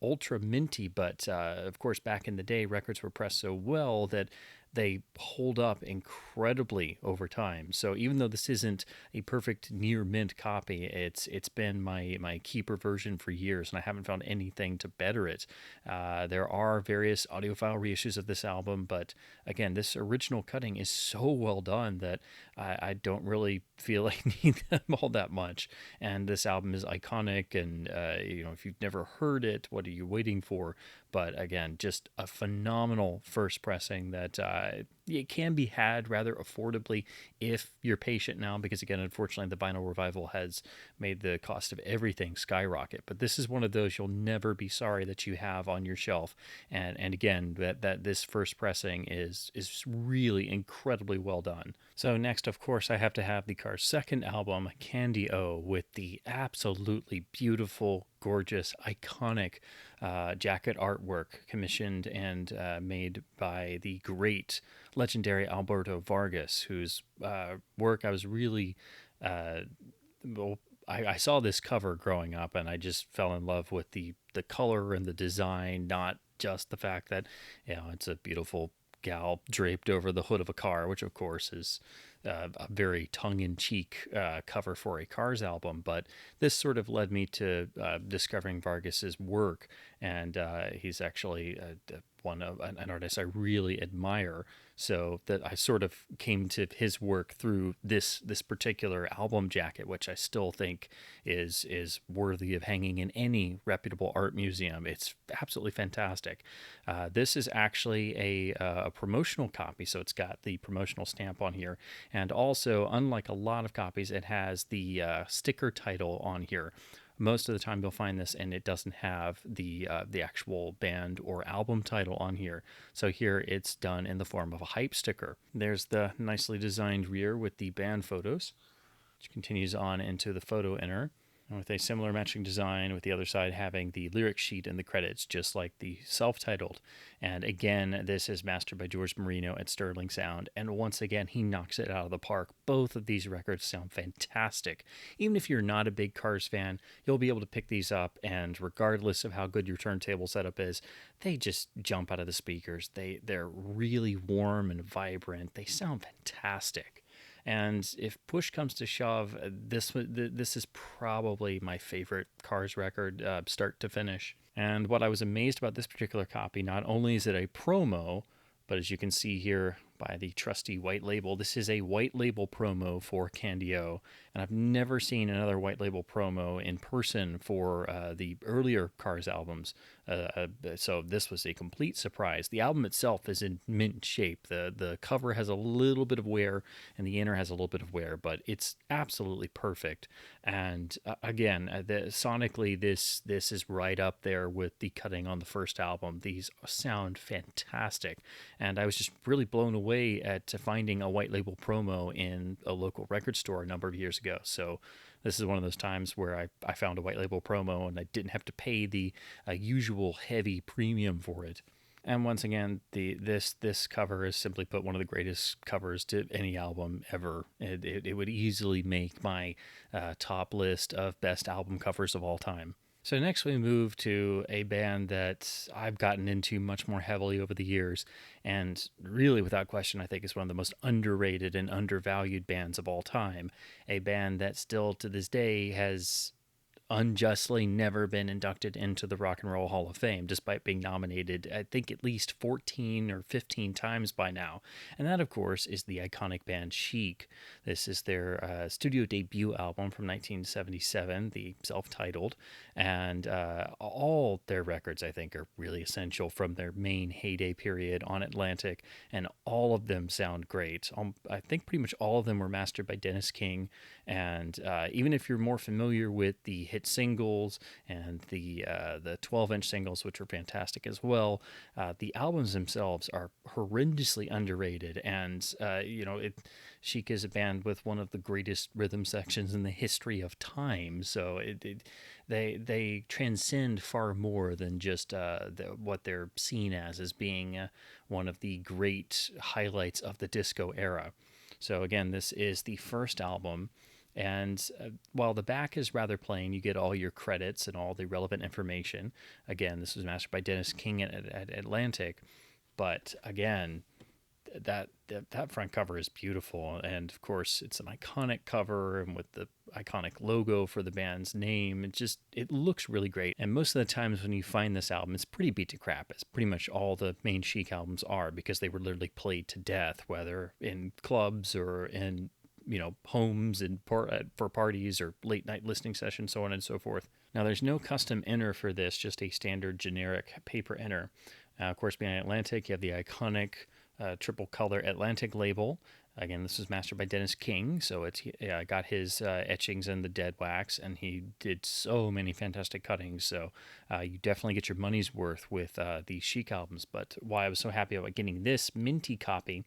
ultra minty, but of course back in the day records were pressed so well that they hold up incredibly over time. So even though this isn't a perfect near mint copy, it's been my keeper version for years, and I haven't found anything to better it. There are various audiophile reissues of this album, but again, this original cutting is so well done that I don't really feel I need them all that much. And this album is iconic, and if you've never heard it, what are you waiting for? But again, just a phenomenal first pressing that it can be had rather affordably if you're patient now, because again, unfortunately, the vinyl revival has made the cost of everything skyrocket. But this is one of those you'll never be sorry that you have on your shelf. And again, that this first pressing is really incredibly well done. So next, of course, I have to have the Cars' second album, Candy O, with the absolutely beautiful, gorgeous, iconic jacket artwork commissioned and made by the great, legendary Alberto Vargas, whose work I was really well, I saw this cover growing up, and I just fell in love with the color and the design, not just the fact that it's a beautiful gal draped over the hood of a car, which of course is a very tongue-in-cheek cover for a Cars album. But this sort of led me to discovering Vargas's work, and he's actually an artist I really admire. So that I sort of came to his work through this particular album jacket, which I still think is worthy of hanging in any reputable art museum. It's absolutely fantastic. This is actually a promotional copy, so it's got the promotional stamp on here, and also, unlike a lot of copies, it has the sticker title on here. Most of the time you'll find this and it doesn't have the actual band or album title on here. So here it's done in the form of a hype sticker. There's the nicely designed rear with the band photos, which continues on into the photo inner, with a similar matching design, with the other side having the lyric sheet and the credits, just like the self-titled. And again, this is mastered by George Marino at Sterling Sound, and once again, he knocks it out of the park. Both of these records sound fantastic. Even if you're not a big Cars fan, you'll be able to pick these up, and regardless of how good your turntable setup is, they just jump out of the speakers. They're really warm and vibrant. They sound fantastic. And if push comes to shove, this is probably my favorite Cars record, start to finish. And what I was amazed about this particular copy, not only is it a promo, but as you can see here by the trusty white label, this is a white label promo for Candy O. And I've never seen another white label promo in person for the earlier Cars albums. So this was a complete surprise. The album itself is in mint shape. The cover has a little bit of wear, and the inner has a little bit of wear, but it's absolutely perfect. And again, sonically, this is right up there with the cutting on the first album. These sound fantastic, and I was just really blown away at finding a white label promo in a local record store a number of years ago. So this is one of those times where I found a white label promo and I didn't have to pay the usual heavy premium for it. And once again, this cover is simply put one of the greatest covers to any album ever. It would easily make my top list of best album covers of all time. So next we move to a band that I've gotten into much more heavily over the years, and really without question I think is one of the most underrated and undervalued bands of all time. A band that still to this day has unjustly never been inducted into the Rock and Roll Hall of Fame, despite being nominated, I think, at least 14 or 15 times by now. And that, of course, is the iconic band Chic. This is their studio debut album from 1977, the self-titled, and all their records, I think, are really essential from their main heyday period on Atlantic, and all of them sound great. I think pretty much all of them were mastered by Dennis King, and even if you're more familiar with the hit singles and the 12-inch singles, which are fantastic as well, the albums themselves are horrendously underrated. And Chic is a band with one of the greatest rhythm sections in the history of time, so they transcend far more than just what they're seen as being one of the great highlights of the disco era. So again, this is the first album. And while the back is rather plain, you get all your credits and all the relevant information. Again, this was mastered by Dennis King at Atlantic. But again, that front cover is beautiful, and of course it's an iconic cover, and with the iconic logo for the band's name, it looks really great. And most of the times when you find this album, it's pretty beat to crap, as pretty much all the main Chic albums are, because they were literally played to death, whether in clubs or in homes and for parties or late night listening sessions, so on and so forth. Now, there's no custom inner for this, just a standard generic paper inner. Of course, behind Atlantic, you have the iconic triple color Atlantic label. Again, this was mastered by Dennis King, so it's got his etchings in the dead wax, and he did so many fantastic cuttings. So you definitely get your money's worth with the Chic albums. But why I was so happy about getting this minty copy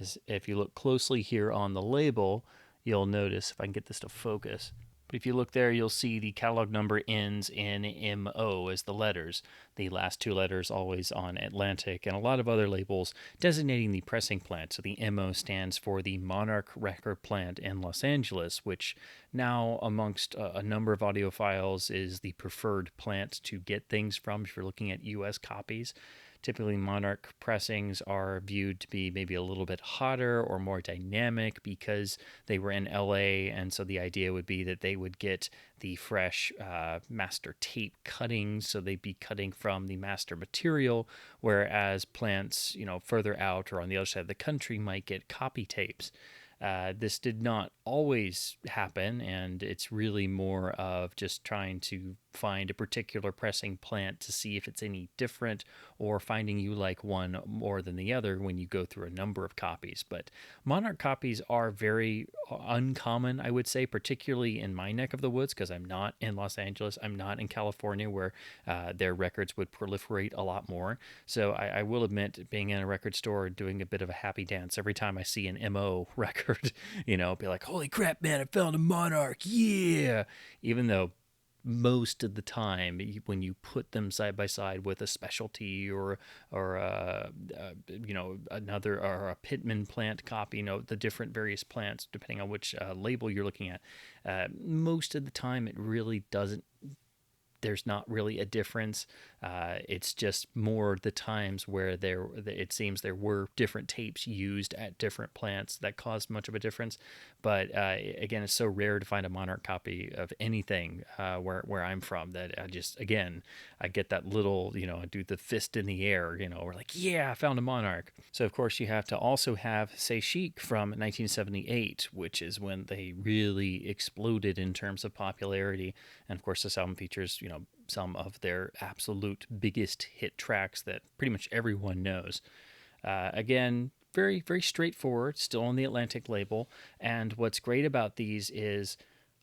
is if you look closely here on the label, you'll notice, if I can get this to focus, but if you look there, you'll see the catalog number ends in MO as the letters. The last two letters always on Atlantic, and a lot of other labels designating the pressing plant. So the MO stands for the Monarch Record Plant in Los Angeles, which now amongst a number of audiophiles is the preferred plant to get things from if you're looking at US copies. Typically, Monarch pressings are viewed to be maybe a little bit hotter or more dynamic because they were in LA, and so the idea would be that they would get the fresh master tape cuttings, so they'd be cutting from the master material, whereas plants, further out or on the other side of the country might get copy tapes. This did not always happen, and it's really more of just trying to find a particular pressing plant to see if it's any different, or finding you like one more than the other when you go through a number of copies. But Monarch copies are very uncommon, I would say, particularly in my neck of the woods, because I'm not in Los Angeles, I'm not in California, where their records would proliferate a lot more. So I will admit, being in a record store, doing a bit of a happy dance every time I see an MO record, be like, holy crap, man, I found a Monarch, yeah! Even though most of the time, when you put them side by side with a specialty or another, or a Pittman plant copy, the different various plants depending on which label you're looking at, most of the time it really doesn't. There's not really a difference. It's just more the times where it seems there were different tapes used at different plants that caused much of a difference. But again, it's so rare to find a Monarch copy of anything where I'm from that I get that little, I do the fist in the air, we're like, yeah, I found a Monarch. So of course you have to also have, say, Chic from 1978, which is when they really exploded in terms of popularity. And of course this album features, some of their absolute biggest hit tracks that pretty much everyone knows. Again, very, very straightforward, still on the Atlantic label. And what's great about these is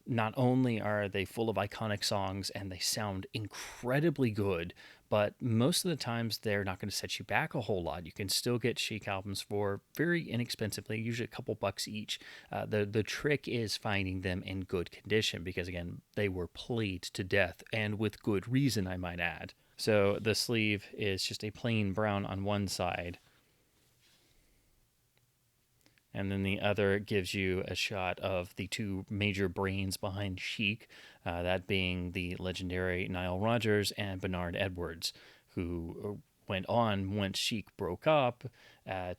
not only are they full of iconic songs and they sound incredibly good, but most of the times they're not going to set you back a whole lot. You can still get Chic albums for very inexpensively, usually a couple bucks each. The trick is finding them in good condition because, again, they were played to death, and with good reason, I might add. So the sleeve is just a plain brown on one side, and then the other gives you a shot of the two major brains behind Chic, that being the legendary Nile Rodgers and Bernard Edwards, who went on, once Chic broke up,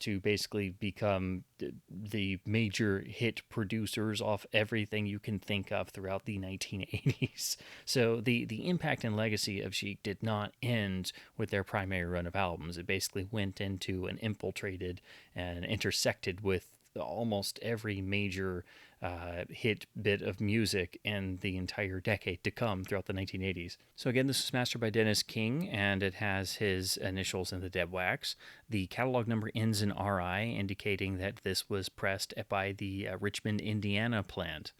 to basically become the major hit producers off everything you can think of throughout the 1980s. So the impact and legacy of Chic did not end with their primary run of albums. It basically went into and infiltrated and intersected with almost every major hit bit of music in the entire decade to come throughout the 1980s. So again, this was mastered by Dennis King, and it has his initials in the dead wax. The catalog number ends in RI, indicating that this was pressed by the Richmond, Indiana plant.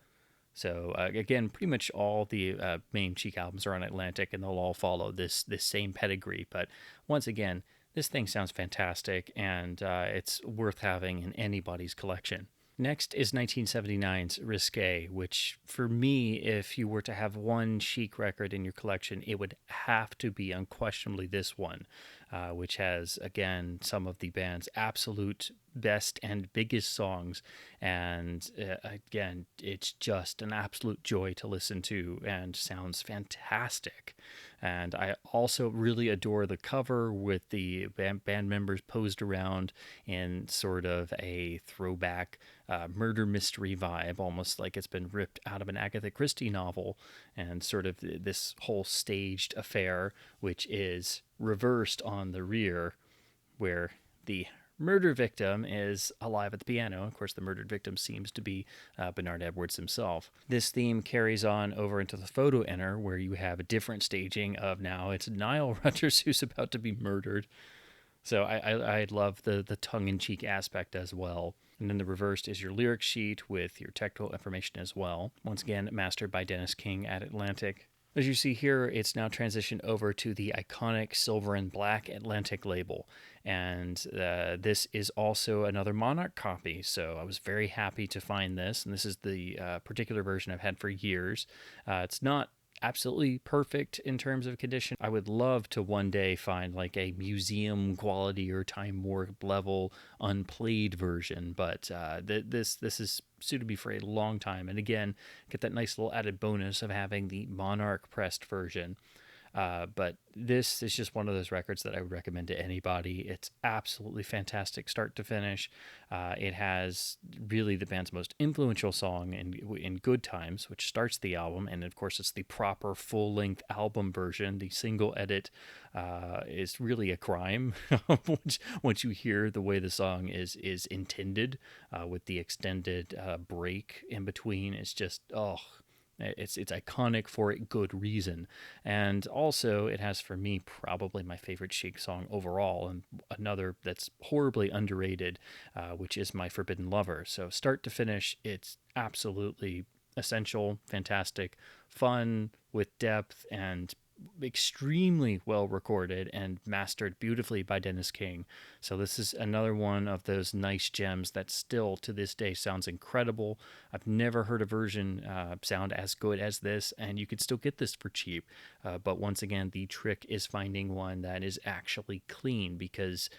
So again, pretty much all the main Chic albums are on Atlantic, and they'll all follow this same pedigree. But once again, this thing sounds fantastic, and it's worth having in anybody's collection. Next is 1979's Risque, which for me, if you were to have one Chic record in your collection, it would have to be unquestionably this one, which has, again, some of the band's absolute best and biggest songs. And again, it's just an absolute joy to listen to and sounds fantastic. And I also really adore the cover with the band members posed around in sort of a throwback murder mystery vibe, almost like it's been ripped out of an Agatha Christie novel, and sort of this whole staged affair, which is reversed on the rear, where the murder victim is alive at the piano. Of course, the murdered victim seems to be Bernard Edwards himself. This theme carries on over into the photo enter, where you have a different staging of now it's Nile Rodgers who's about to be murdered. So I love the tongue-in-cheek aspect as well. And then the reversed is your lyric sheet with your technical information as well. Once again, mastered by Dennis King at Atlantic. As you see here, it's now transitioned over to the iconic silver and black Atlantic label. And this is also another Monarch copy. So I was very happy to find this. And this is the particular version I've had for years. It's not absolutely perfect in terms of condition. I would love to one day find like a museum quality or Time Warp level unplayed version, but this is suited me for a long time. And again, get that nice little added bonus of having the Monarch pressed version. But this is just one of those records that I would recommend to anybody. It's absolutely fantastic start to finish. It has really the band's most influential song in Good Times, which starts the album. And of course, it's the proper full-length album version. The single edit is really a crime once you hear the way the song is intended, with the extended break in between. It's just, it's iconic for a good reason. And also, it has for me probably my favorite Chic song overall, and another that's horribly underrated, which is My Forbidden Lover. So start to finish, it's absolutely essential, fantastic, fun, with depth, and extremely well recorded and mastered beautifully by Dennis King. So this is another one of those nice gems that still to this day sounds incredible. I've never heard a version sound as good as this, and you could still get this for cheap. But once again, the trick is finding one that is actually clean, because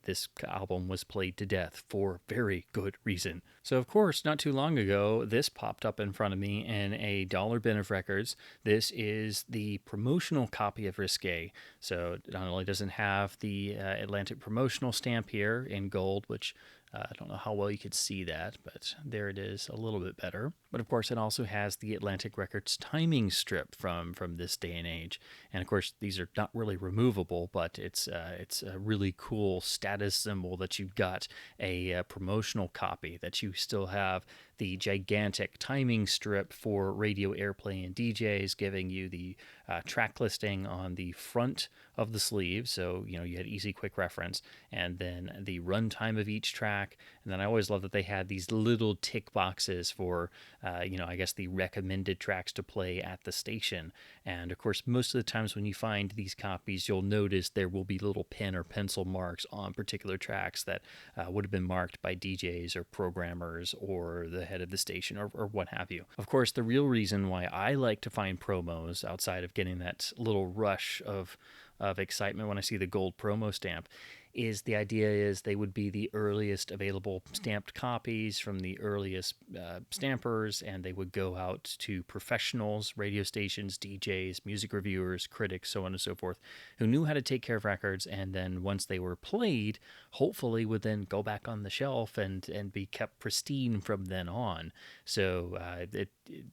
this album was played to death for very good reason. So of course, not too long ago, this popped up in front of me in a dollar bin of records. This is the promotional copy of Risque. So it not only doesn't have the Atlantic promotional stamp here in gold, which I don't know how well you could see that, but there it is, a little bit better. But of course, it also has the Atlantic Records timing strip from this day and age. And of course, these are not really removable, but it's a really cool status symbol that you've got a promotional copy, that you still have the gigantic timing strip for radio airplay and DJs, giving you the track listing on the front of the sleeve. So, you had easy, quick reference, and then the runtime of each track. And then I always love that they had these little tick boxes for, I guess the recommended tracks to play at the station. And of course, most of the times when you find these copies, you'll notice there will be little pen or pencil marks on particular tracks that would have been marked by DJs or programmers or the head of the station or what have you. Of course, the real reason why I like to find promos, outside of getting that little rush of excitement when I see the gold promo stamp, is the idea is they would be the earliest available stamped copies from the earliest stampers, and they would go out to professionals, radio stations, DJs, music reviewers, critics, so on and so forth, who knew how to take care of records, and then once they were played, hopefully would then go back on the shelf and be kept pristine from then on. So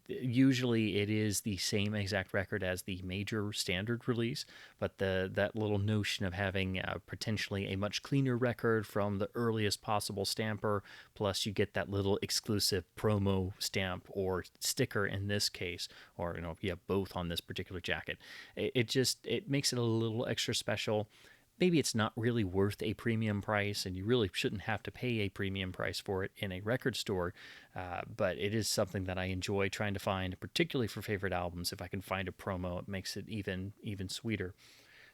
usually it is the same exact record as the major standard release, but that little notion of having potentially a much cleaner record from the earliest possible stamper, plus you get that little exclusive promo stamp or sticker in this case, or if you have both on this particular jacket, it makes it a little extra special. Maybe it's not really worth a premium price, and you really shouldn't have to pay a premium price for it in a record store, but it is something that I enjoy trying to find, particularly for favorite albums. If I can find a promo, it makes it even sweeter.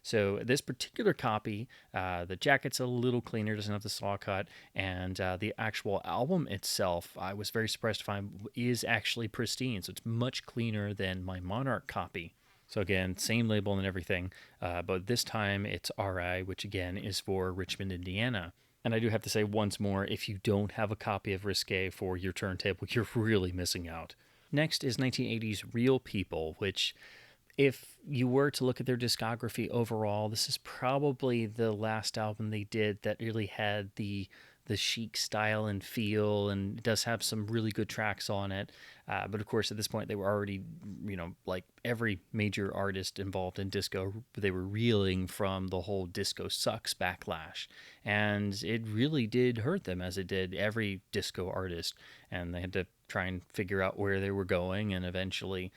So this particular copy, the jacket's a little cleaner, doesn't have the saw cut, and the actual album itself, I was very surprised to find, is actually pristine. So it's much cleaner than my Monarch copy. So again, same label and everything, but this time it's RI, which again is for Richmond, Indiana. And I do have to say once more, if you don't have a copy of Risque for your turntable, you're really missing out. Next is 1980's Real People, which, if you were to look at their discography overall, this is probably the last album they did that really had the Chic style and feel, and it does have some really good tracks on it. But of course, at this point, they were already, like every major artist involved in disco, they were reeling from the whole disco sucks backlash. And it really did hurt them, as it did every disco artist. And they had to try and figure out where they were going. And eventually,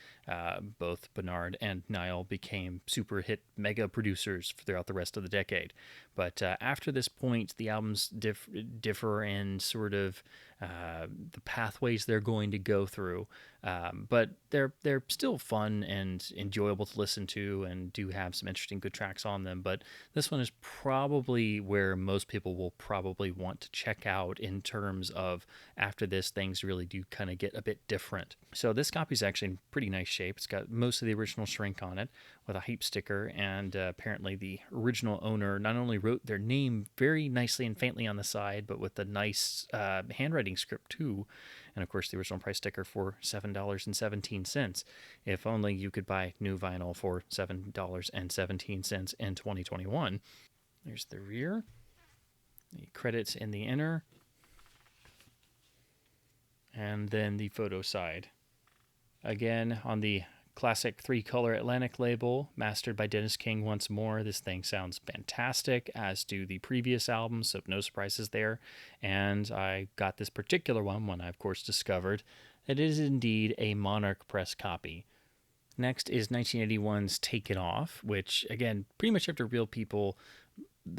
both Bernard and Niall became super hit mega producers throughout the rest of the decade. But after this point, the albums differ in sort of the pathways they're going to go through. But they're still fun and enjoyable to listen to, and do have some interesting good tracks on them. But this one is probably where most people will probably want to check out in terms of, after this, things really do kind of get a bit different. So this copy is actually in pretty nice shape. It's got most of the original shrink on it with a hype sticker, and apparently the original owner not only wrote their name very nicely and faintly on the side, but with a nice handwriting script too. And of course, the original price sticker for $7.17. If only you could buy new vinyl for $7.17 in 2021. There's the rear, the credits in the inner, and then the photo side. Again, on the classic 3-color Atlantic label, mastered by Dennis King once more. This thing sounds fantastic, as do the previous albums, so no surprises there. And I got this particular one when I, of course, discovered that it is indeed a Monarch press copy. Next is 1981's Take It Off, which, again, pretty much after Real People,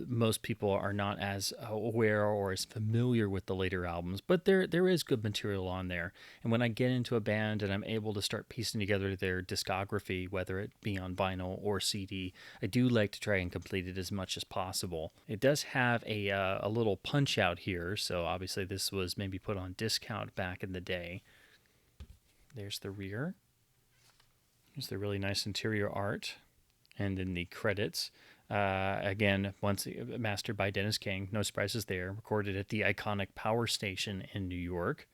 most people are not as aware or as familiar with the later albums, but there is good material on there. And when I get into a band and I'm able to start piecing together their discography, whether it be on vinyl or CD, I do like to try and complete it as much as possible. It does have a little punch out here, so obviously this was maybe put on discount back in the day. There's the rear. There's the really nice interior art. And in the credits, again, once mastered by Dennis King, no surprises there, recorded at the iconic Power Station in New York.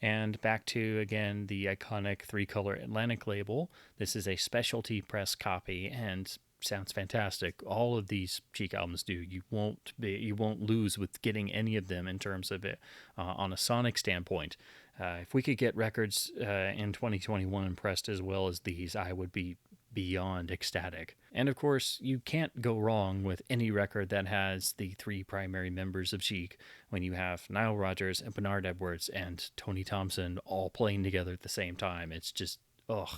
And back to, again, the iconic 3-color Atlantic label. This is a specialty press copy and sounds fantastic. All of these Chic albums do. You won't lose with getting any of them in terms of it on a sonic standpoint. If we could get records in 2021 pressed as well as these, I would be beyond ecstatic. And of course, you can't go wrong with any record that has the 3 primary members of Chic, when you have Nile Rodgers and Bernard Edwards and Tony Thompson all playing together at the same time. It's just, ugh.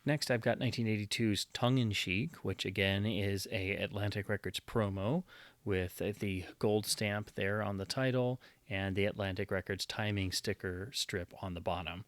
Next, I've got 1982's Tongue in Cheek, which again is a Atlantic Records promo with the gold stamp there on the title and the Atlantic Records timing sticker strip on the bottom.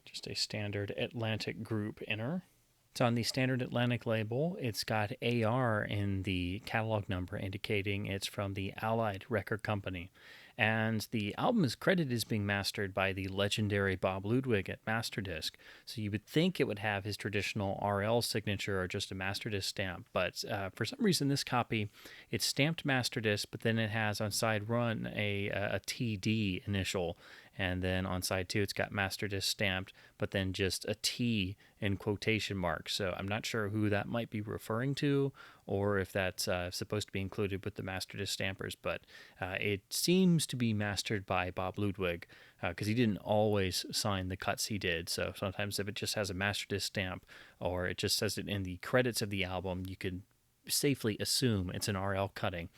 Just a standard Atlantic group inner. It's on the standard Atlantic label. It's got AR in the catalog number, indicating it's from the Allied Record Company. And the album is credited as being mastered by the legendary Bob Ludwig at Masterdisc. So you would think it would have his traditional RL signature or just a Masterdisc stamp. But for some reason, this copy, it's stamped Masterdisc, but then it has on side 1 a TD initial. And then on side 2, it's got Masterdisc stamped, but then just a T in quotation marks. So I'm not sure who that might be referring to, or if that's supposed to be included with the Masterdisc stampers. But it seems to be mastered by Bob Ludwig, because he didn't always sign the cuts he did. So sometimes if it just has a Masterdisc stamp, or it just says it in the credits of the album, you can safely assume it's an RL cutting.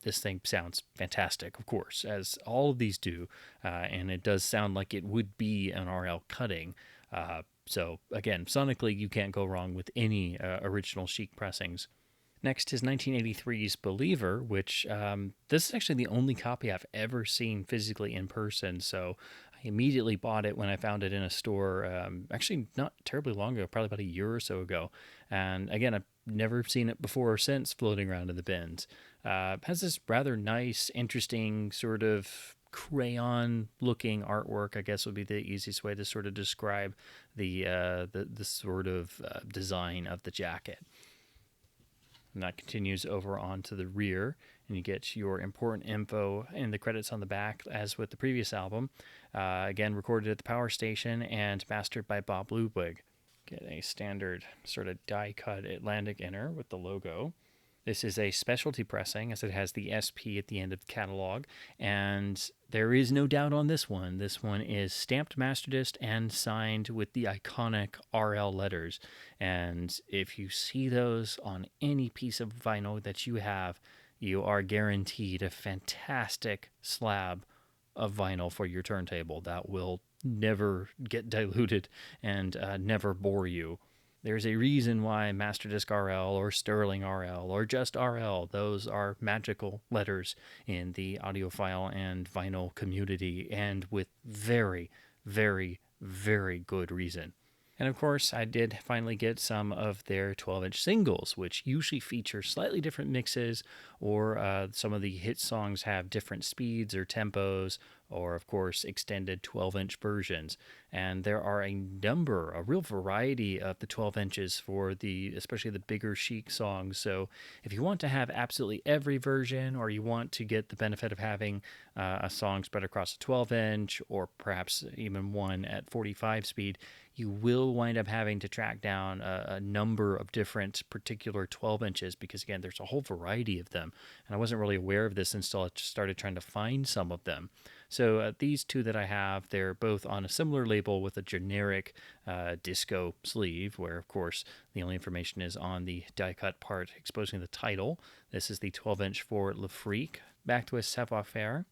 This thing sounds fantastic, of course, as all of these do, and it does sound like it would be an RL cutting. So again, sonically, you can't go wrong with any original Chic pressings. Next is 1983's Believer, which this is actually the only copy I've ever seen physically in person, so I immediately bought it when I found it in a store, actually not terribly long ago, probably about a year or so ago. And again, I've never seen it before or since floating around in the bins. Has this rather nice, interesting sort of crayon-looking artwork, I guess would be the easiest way to sort of describe the sort of design of the jacket. And that continues over onto the rear, and you get your important info in the credits on the back, as with the previous album. Again, recorded at the Power Station and mastered by Bob Ludwig. Get a standard sort of die-cut Atlantic inner with the logo. This is a specialty pressing, as it has the SP at the end of the catalog, and there is no doubt on this one. This one is stamped master disc and signed with the iconic RL letters, and if you see those on any piece of vinyl that you have, you are guaranteed a fantastic slab of vinyl for your turntable that will never get diluted and never bore you. There's a reason why Masterdisc RL or Sterling RL or just RL, those are magical letters in the audiophile and vinyl community, and with very, very, very good reason. And of course, I did finally get some of their 12-inch singles, which usually feature slightly different mixes, or some of the hit songs have different speeds or tempos, or of course, extended 12-inch versions. And there are a real variety of the 12 inches for especially the bigger Chic songs. So if you want to have absolutely every version, or you want to get the benefit of having a song spread across a 12-inch, or perhaps even one at 45 speed, you will wind up having to track down a number of different particular 12 inches because, again, there's a whole variety of them. And I wasn't really aware of this until I started trying to find some of them. So these two that I have, they're both on a similar label with a generic disco sleeve, where, of course, the only information is on the die-cut part exposing the title. This is the 12-inch for Le Freak, back to a savoir-faire.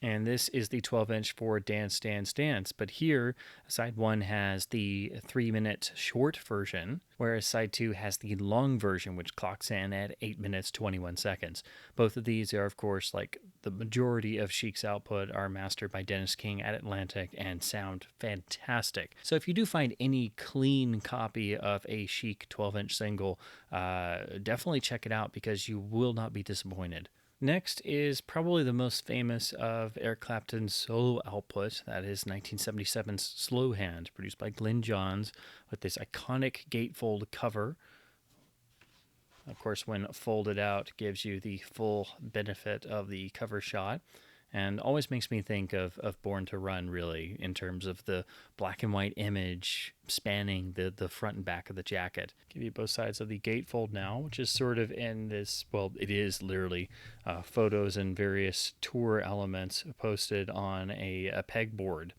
And this is the 12-inch for Dance, Dance, Dance. But here, side 1 has the 3-minute short version, whereas side 2 has the long version, which clocks in at 8 minutes, 21 seconds. Both of these are, of course, like the majority of Chic's output, are mastered by Dennis King at Atlantic and sound fantastic. So if you do find any clean copy of a Chic 12-inch single, definitely check it out because you will not be disappointed. Next is probably the most famous of Eric Clapton's solo output. That is 1977's Slow Hand, produced by Glyn Johns, with this iconic gatefold cover. Of course, when folded out, gives you the full benefit of the cover shot. And always makes me think of Born to Run, really, in terms of the black and white image spanning the front and back of the jacket. Give you both sides of the gatefold now, which is sort of in this, well, it is literally photos and various tour elements posted on a pegboard.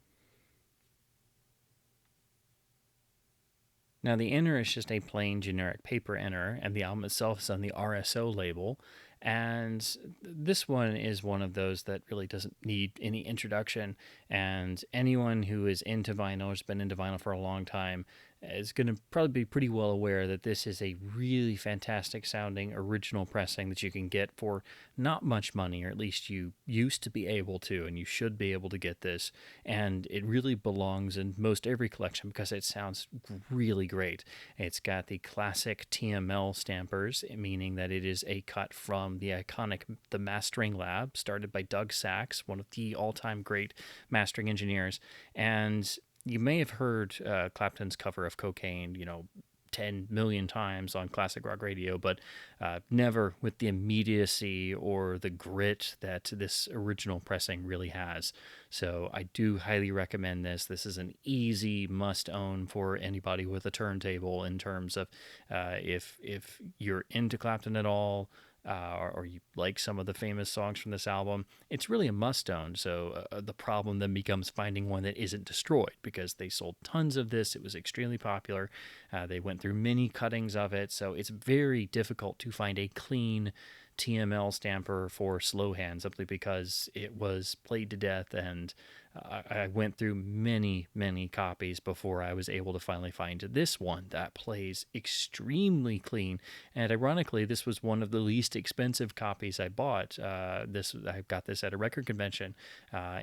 Now, the inner is just a plain generic paper inner, and the album itself is on the RSO label. And this one is one of those that really doesn't need any introduction. And anyone who is into vinyl, has been into vinyl for a long time, is going to probably be pretty well aware that this is a really fantastic sounding original pressing that you can get for not much money, or at least you used to be able to, and you should be able to get this. And it really belongs in most every collection because it sounds really great. It's got the classic TML stampers, meaning that it is a cut from the iconic The Mastering Lab, started by Doug Sachs, one of the all-time great mastering engineers. And you may have heard Clapton's cover of Cocaine, 10 million times on classic rock radio, but never with the immediacy or the grit that this original pressing really has. So I do highly recommend this. This is an easy must-own for anybody with a turntable in terms of if you're into Clapton at all, or you like some of the famous songs from this album, it's really a must-own. So the problem then becomes finding one that isn't destroyed, because they sold tons of this. It was extremely popular. They went through many cuttings of it, so it's very difficult to find a clean TML stamper for Slow Hand, simply because it was played to death, and I went through many, many copies before I was able to finally find this one that plays extremely clean. And ironically, this was one of the least expensive copies I bought. I got this at a record convention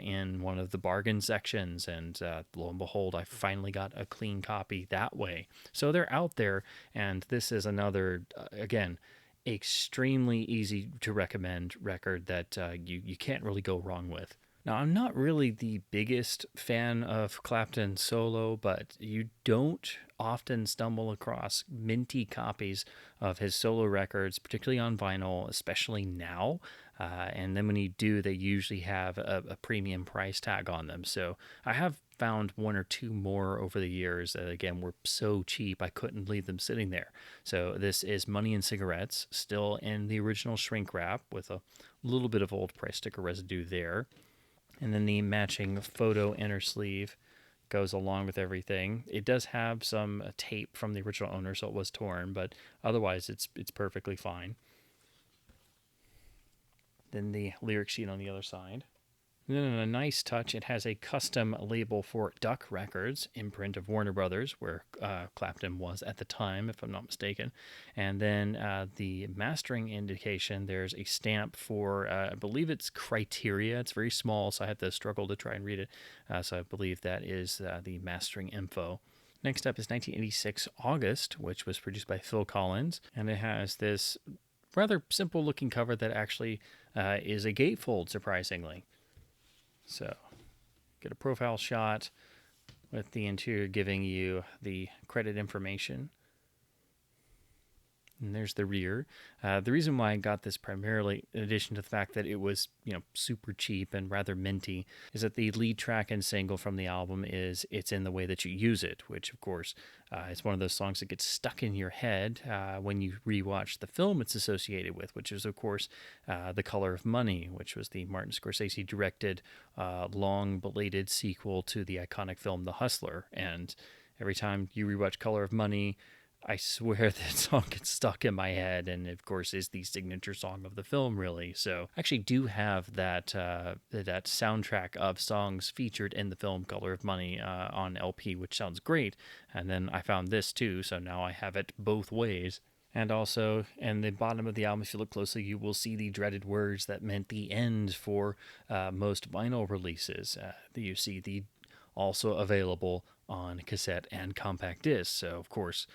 in one of the bargain sections, and lo and behold, I finally got a clean copy that way. So they're out there, and this is another, again, extremely easy to recommend record that you can't really go wrong with. Now, I'm not really the biggest fan of Clapton solo, but you don't often stumble across minty copies of his solo records, particularly on vinyl, especially now. And then when you do, they usually have a premium price tag on them. So I have found one or two more over the years that, again, were so cheap I couldn't leave them sitting there. So this is Money and Cigarettes, still in the original shrink wrap with a little bit of old price sticker residue there. And then the matching photo inner sleeve goes along with everything. It does have some tape from the original owner, so it was torn, but otherwise it's perfectly fine. Then the lyric sheet on the other side. And then a nice touch, it has a custom label for Duck Records, imprint of Warner Brothers, where Clapton was at the time, if I'm not mistaken. And then the mastering indication, there's a stamp for, I believe it's Criteria. It's very small, so I had to struggle to try and read it. So I believe that is the mastering info. Next up is 1986 August, which was produced by Phil Collins. And it has this rather simple looking cover that actually is a gatefold, surprisingly. So, get a profile shot with the interior giving you the credit information. And there's the rear. The reason why I got this primarily, in addition to the fact that it was, super cheap and rather minty, is that the lead track and single from the album is It's in the Way That You Use It, which, of course, is one of those songs that gets stuck in your head when you rewatch the film it's associated with, which is, of course, The Color of Money, which was the Martin Scorsese directed, long-belated sequel to the iconic film The Hustler. And every time you rewatch Color of Money, I swear that song gets stuck in my head, and of course is the signature song of the film, really. So I actually do have that that soundtrack of songs featured in the film Color of Money on LP, which sounds great. And then I found this too, so now I have it both ways. And also, in the bottom of the album, if you look closely, you will see the dreaded words that meant the end for most vinyl releases. You see the also available on cassette and compact disc. So, of course,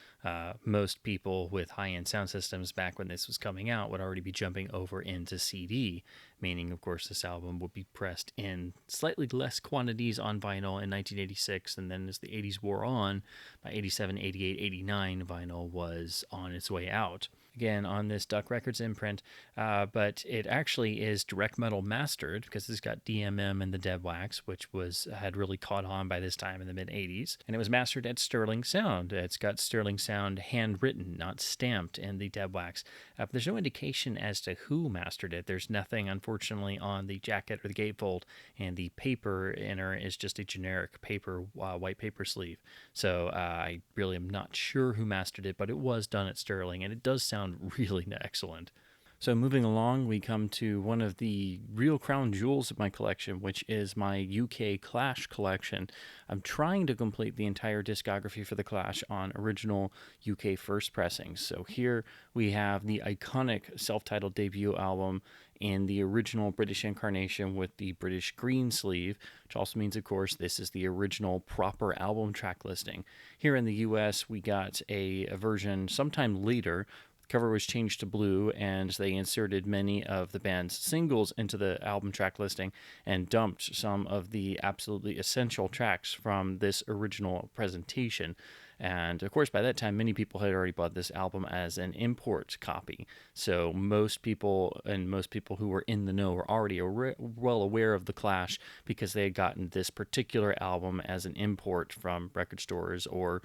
most people with high-end sound systems back when this was coming out would already be jumping over into CD, meaning, of course, this album would be pressed in slightly less quantities on vinyl in 1986, and then as the 80s wore on, by 87, 88, 89, vinyl was on its way out. Again, on this Duck Records imprint, but it actually is direct metal mastered because it's got DMM and the dead wax, which had really caught on by this time in the mid-80s, and it was mastered at Sterling Sound. It's got Sterling Sound handwritten, not stamped, in the dead wax. But there's no indication as to who mastered it. There's nothing, unfortunately, on the jacket or the gatefold, and the paper inner is just a generic paper, white paper sleeve. So I really am not sure who mastered it, but it was done at Sterling, and it does sound really excellent. So moving along, we come to one of the real crown jewels of my collection, which is my UK Clash collection. I'm trying to complete the entire discography for the Clash on original UK first pressings. So here we have the iconic self-titled debut album in the original British incarnation with the British green sleeve, which also means, of course, this is the original proper album track listing. Here in the US, we got a version sometime later. The cover was changed to blue, and they inserted many of the band's singles into the album track listing and dumped some of the absolutely essential tracks from this original presentation. And of course, by that time, many people had already bought this album as an import copy. So most people who were in the know were already well aware of the Clash because they had gotten this particular album as an import from record stores or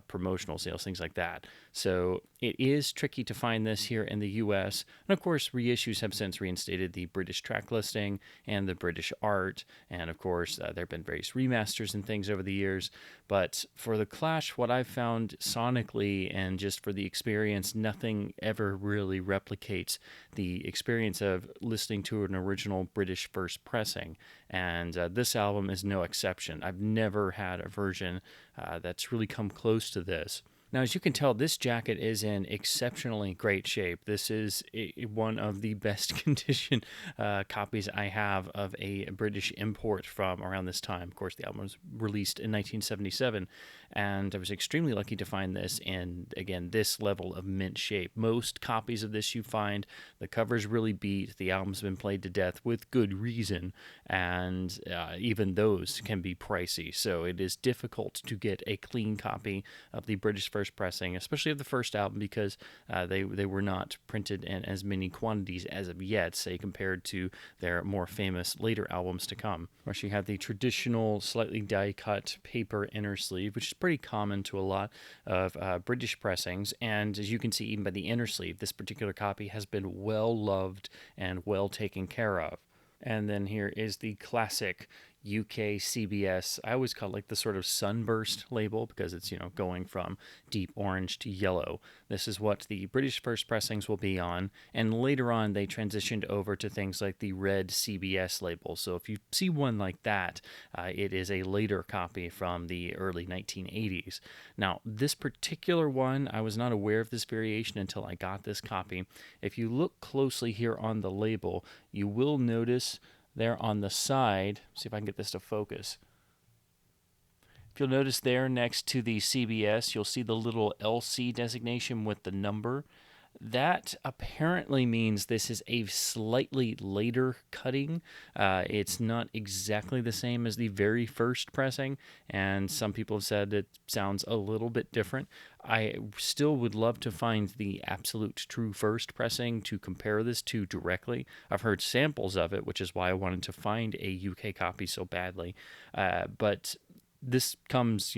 promotional sales, things like that. So it is tricky to find this here in the US. And of course, reissues have since reinstated the British track listing and the British art. And of course, there have been various remasters and things over the years. But for the Clash, what I've found sonically and just for the experience, nothing ever really replicates the experience of listening to an original British first pressing. And this album is no exception. I've never had a version that's really come close to this. Now, as you can tell, this jacket is in exceptionally great shape. This is one of the best condition copies I have of a British import from around this time. Of course, the album was released in 1977, and I was extremely lucky to find this in, again, this level of mint shape. Most copies of this you find, the cover's really beat, the album's been played to death with good reason, and even those can be pricey. So it is difficult to get a clean copy of the British first pressing, especially of the first album, because they were not printed in as many quantities as of yet, say, compared to their more famous later albums to come. Where she had the traditional, slightly die-cut paper inner sleeve, which is pretty common to a lot of British pressings, and as you can see, even by the inner sleeve, this particular copy has been well loved and well taken care of. And then here is the classic UK CBS. I always call it like the sort of sunburst label because it's, going from deep orange to yellow. This is what the British first pressings will be on, and later on they transitioned over to things like the red CBS label. So if you see one like that, it is a later copy from the early 1980s. Now, this particular one, I was not aware of this variation until I got this copy. If you look closely here on the label, you will notice there on the side, see if I can get this to focus. If you'll notice there next to the CBS, you'll see the little LC designation with the number. That apparently means this is a slightly later cutting. It's not exactly the same as the very first pressing, and some people have said it sounds a little bit different. I still would love to find the absolute true first pressing to compare this to directly. I've heard samples of it, which is why I wanted to find a UK copy so badly. But this comes,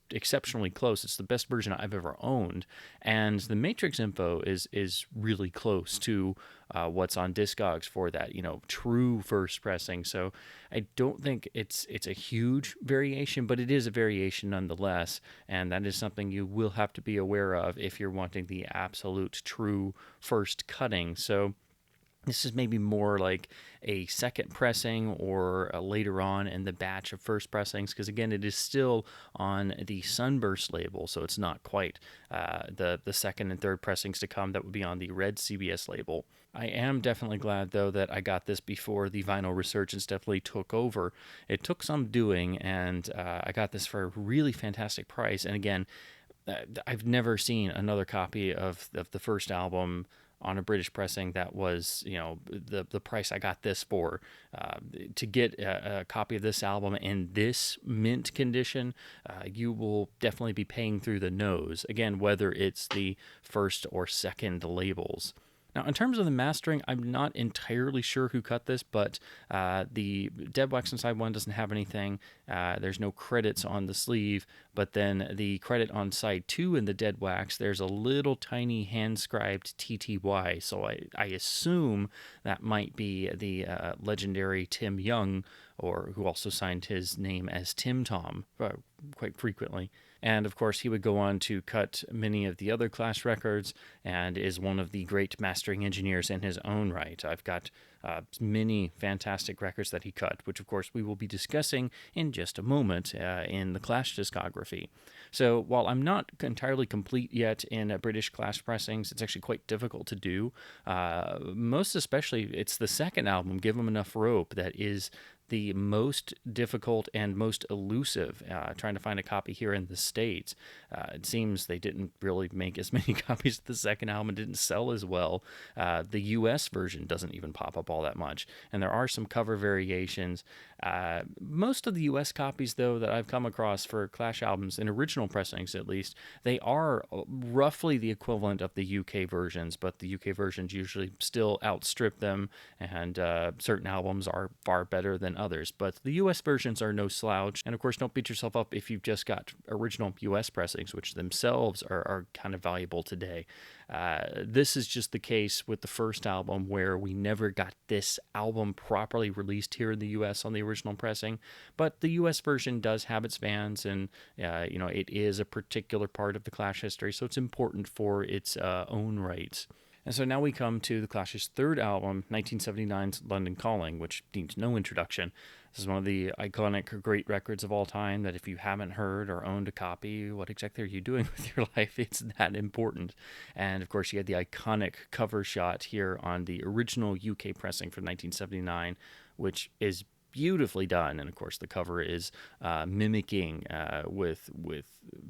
exceptionally close. It's the best version I've ever owned, and the matrix info is really close to what's on Discogs for that, true first pressing. So I don't think it's a huge variation, but it is a variation nonetheless, and that is something you will have to be aware of if you're wanting the absolute true first cutting. So this is maybe more like a second pressing or later on in the batch of first pressings, because again, it is still on the Sunburst label, so it's not quite the second and third pressings to come that would be on the red CBS label. I am definitely glad, though, that I got this before the vinyl resurgence definitely took over. It took some doing, and I got this for a really fantastic price. And again, I've never seen another copy of the first album on a British pressing that was, the price I got this for. To get a copy of this album in this mint condition, you will definitely be paying through the nose. Again, whether it's the first or second labels. Now, in terms of the mastering, I'm not entirely sure who cut this, but the dead wax on side one doesn't have anything. There's no credits on the sleeve, but then the credit on side two in the dead wax, there's a little tiny hand-scribed TTY, so I assume that might be the legendary Tim Young, or who also signed his name as Tim Tom quite frequently. And of course, he would go on to cut many of the other Clash records and is one of the great mastering engineers in his own right. I've got many fantastic records that he cut, which of course we will be discussing in just a moment in the Clash discography. So while I'm not entirely complete yet in British Clash pressings, it's actually quite difficult to do. Most especially, it's the second album, Give 'Em Enough Rope, that is the most difficult and most elusive, trying to find a copy here in the States. It seems they didn't really make as many copies of the second album. It didn't sell as well. The US version doesn't even pop up all that much. And there are some cover variations. Most of the US copies, though, that I've come across for Clash albums, in original pressings at least, they are roughly the equivalent of the UK versions, but the UK versions usually still outstrip them, and certain albums are far better than others, but the US versions are no slouch. And of course, don't beat yourself up if you've just got original US pressings, which themselves are kind of valuable today. This is just the case with the first album, where we never got this album properly released here in the US on the original pressing, but the US version does have its fans, and it is a particular part of the Clash history, so it's important for its own rights. And so now we come to the Clash's third album, 1979's London Calling, which needs no introduction. This is one of the iconic great records of all time that if you haven't heard or owned a copy, what exactly are you doing with your life? It's that important. And of course, you had the iconic cover shot here on the original UK pressing from 1979, which is beautifully done. And of course, the cover is mimicking with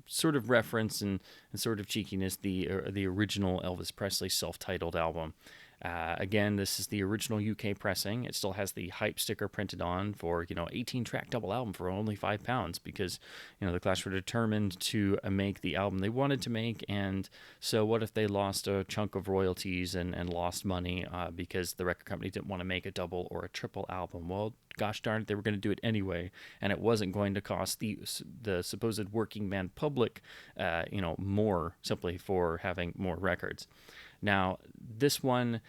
sort of reference and sort of cheekiness the original Elvis Presley self-titled album. Again, this is the original UK pressing. It still has the hype sticker printed on for 18-track double album for only £5 because the Clash were determined to make the album they wanted to make, and so what if they lost a chunk of royalties and lost money because the record company didn't want to make a double or a triple album? Well, gosh darn it, they were going to do it anyway, and it wasn't going to cost the supposed working man public more simply for having more records. Now, this one,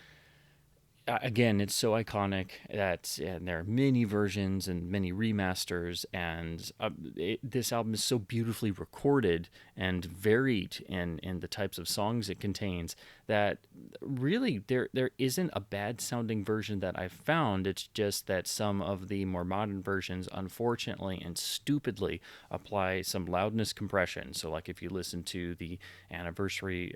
again, it's so iconic that there are many versions and many remasters, and this album is so beautifully recorded and varied in the types of songs it contains that really there isn't a bad sounding version that I've found. It's just that some of the more modern versions, unfortunately and stupidly, apply some loudness compression. So like if you listen to the anniversary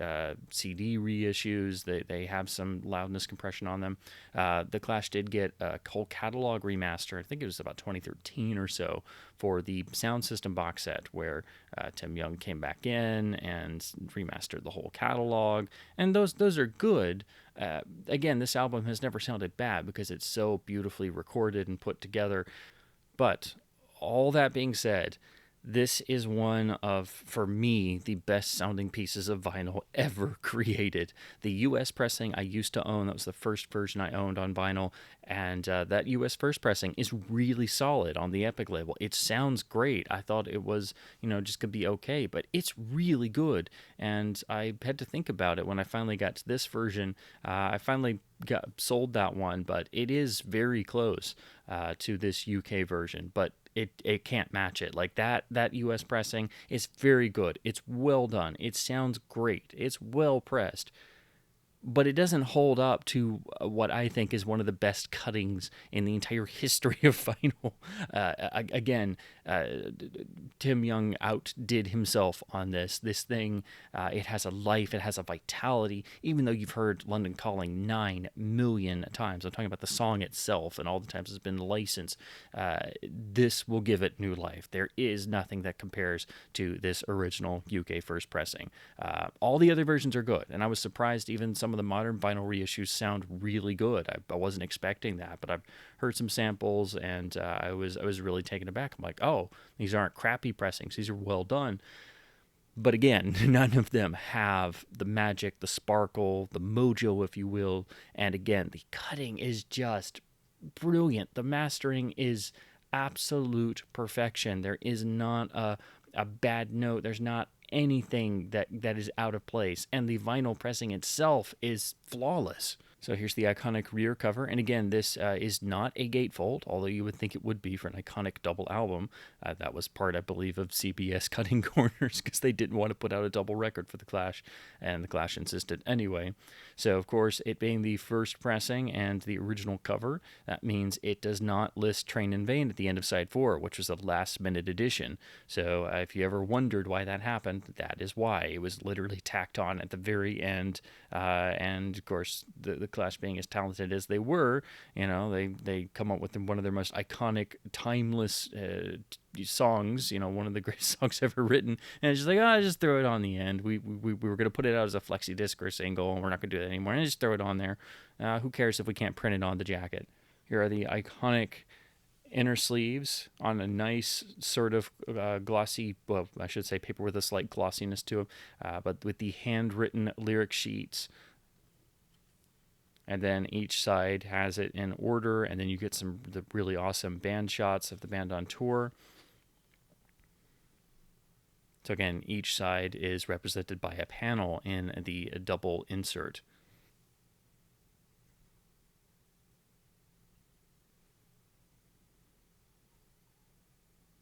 CD reissues, they have some loudness compression on them. The Clash did get a whole catalog remaster, I think it was about 2013 or so, for the sound system box set, where Tim Young came back in and remastered the whole catalog, and those are good. Again, this album has never sounded bad because it's so beautifully recorded and put together. But all that being said, this is one of, for me, the best sounding pieces of vinyl ever created. The US pressing I used to own, that was the first version I owned on vinyl, and that US first pressing is really solid on the Epic label. It sounds great. I thought it was, just gonna be okay, but it's really good, and I had to think about it when I finally got to this version. I finally got sold that one, but it is very close to this UK version, but it can't match it. Like that US pressing is very good. It's well done. It sounds great. It's well pressed. But it doesn't hold up to what I think is one of the best cuttings in the entire history of vinyl. Again, Tim Young outdid himself on this. This thing, it has a life, it has a vitality, even though you've heard London Calling 9 million times. I'm talking about the song itself and all the times it's been licensed. This will give it new life. There is nothing that compares to this original UK first pressing. All the other versions are good, and I was surprised even some of the modern vinyl reissues sound really good. I wasn't expecting that, but I've heard some samples, and I was really taken aback. I'm like, oh, these aren't crappy pressings. These are well done. But again, none of them have the magic, the sparkle, the mojo, if you will. And again, the cutting is just brilliant. The mastering is absolute perfection. There is not a bad note. There's not anything that is out of place, and the vinyl pressing itself is flawless. So here's the iconic rear cover, and again, this is not a gatefold, although you would think it would be for an iconic double album. That was part, I believe, of CBS cutting corners because they didn't want to put out a double record for the Clash, and the Clash insisted anyway. So, of course, it being the first pressing and the original cover, that means it does not list Train in Vain at the end of side 4, which was a last-minute addition. So if you ever wondered why that happened, that is why. It was literally tacked on at the very end, and, of course, the Clash being as talented as they were, they come up with one of their most iconic, timeless songs, one of the greatest songs ever written, and it's just like, just throw it on the end. We were going to put it out as a flexi disc or single, and we're not going to do that anymore, and just throw it on there. Who cares if we can't print it on the jacket? Here are the iconic inner sleeves on a nice sort of glossy, well, I should say paper with a slight glossiness to them, but with the handwritten lyric sheets. And then each side has it in order, and then you get the really awesome band shots of the band on tour. So again, each side is represented by a panel in the double insert.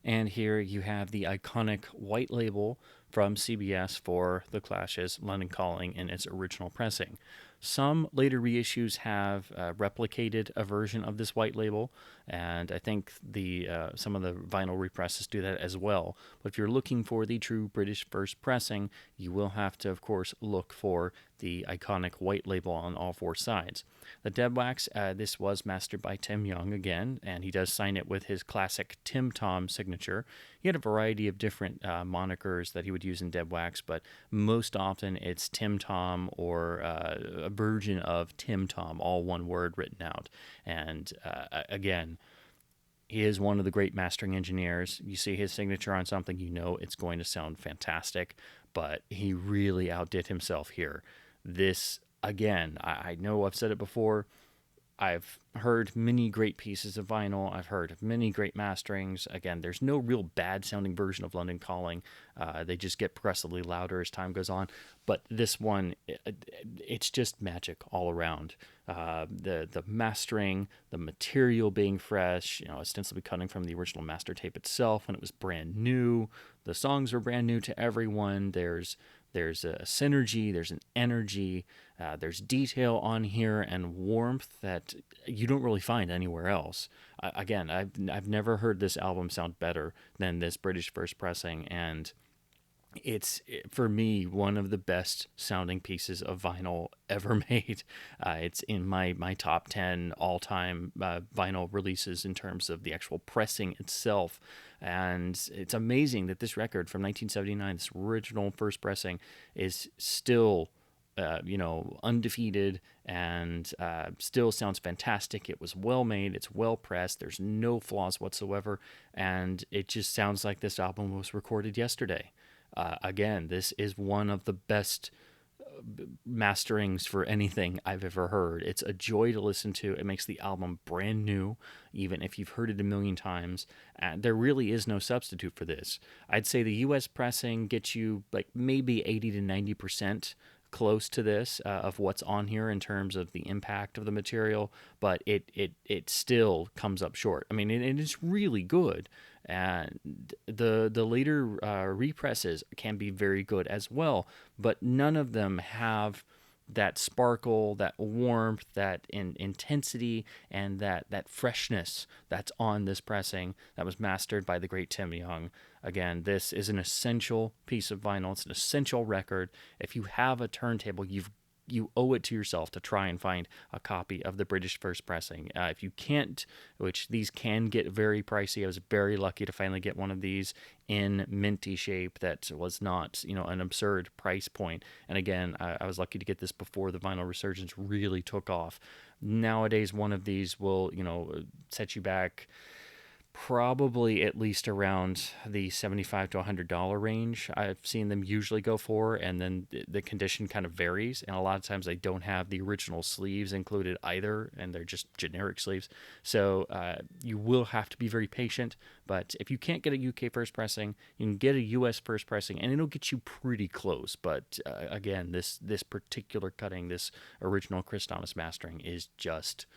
And here you have the iconic white label from CBS for The Clash's London Calling in its original pressing. Some later reissues have replicated a version of this white label, and I think some of the vinyl represses do that as well. But if you're looking for the true British first pressing, you will have to, of course, look for the iconic white label on all four sides. The Dead Wax, this was mastered by Tim Young again, and he does sign it with his classic Tim Tom signature. He had a variety of different monikers that he would use in Dead Wax, but most often it's Tim Tom or a version of Tim Tom, all one word written out. And again, he is one of the great mastering engineers. You see his signature on something, you know it's going to sound fantastic, but he really outdid himself here. This, again, I know I've said it before. I've heard many great pieces of vinyl. I've heard of many great masterings. Again, there's no real bad sounding version of London Calling. They just get progressively louder as time goes on. But this one, it's just magic all around. The mastering, the material being fresh, ostensibly cutting from the original master tape itself when it was brand new. The songs were brand new to everyone. There's a synergy, there's an energy, there's detail on here and warmth that you don't really find anywhere else. Again, I've never heard this album sound better than this British first pressing, and it's, for me, one of the best sounding pieces of vinyl ever made. It's in my top 10 all-time vinyl releases in terms of the actual pressing itself. And it's amazing that this record from 1979, this original first pressing, is still undefeated and still sounds fantastic. It was well made, it's well pressed, there's no flaws whatsoever, and it just sounds like this album was recorded yesterday. Again, this is one of the best masterings for anything I've ever heard. It's a joy to listen to. It makes the album brand new, even if you've heard it a million times. There really is no substitute for this. I'd say the US pressing gets you like maybe 80 to 90% close to this of what's on here in terms of the impact of the material, but it still comes up short. I mean, it is really good. And the later represses can be very good as well, but none of them have that sparkle, that warmth, that intensity, and that freshness that's on this pressing that was mastered by the great Tim Young. Again, this is an essential piece of vinyl. It's an essential record. If you have a turntable, you owe it to yourself to try and find a copy of the British first pressing. If you can't, which these can get very pricey, I was very lucky to finally get one of these in minty shape that was not, an absurd price point. And again, I was lucky to get this before the vinyl resurgence really took off. Nowadays, one of these will, set you back probably at least around the $75 to $100 range. I've seen them usually go for, and then the condition kind of varies, and a lot of times they don't have the original sleeves included either, and they're just generic sleeves. So you will have to be very patient, but if you can't get a UK first pressing, you can get a US first pressing, and it'll get you pretty close. But again, this particular cutting, this original Chris Thomas mastering is just...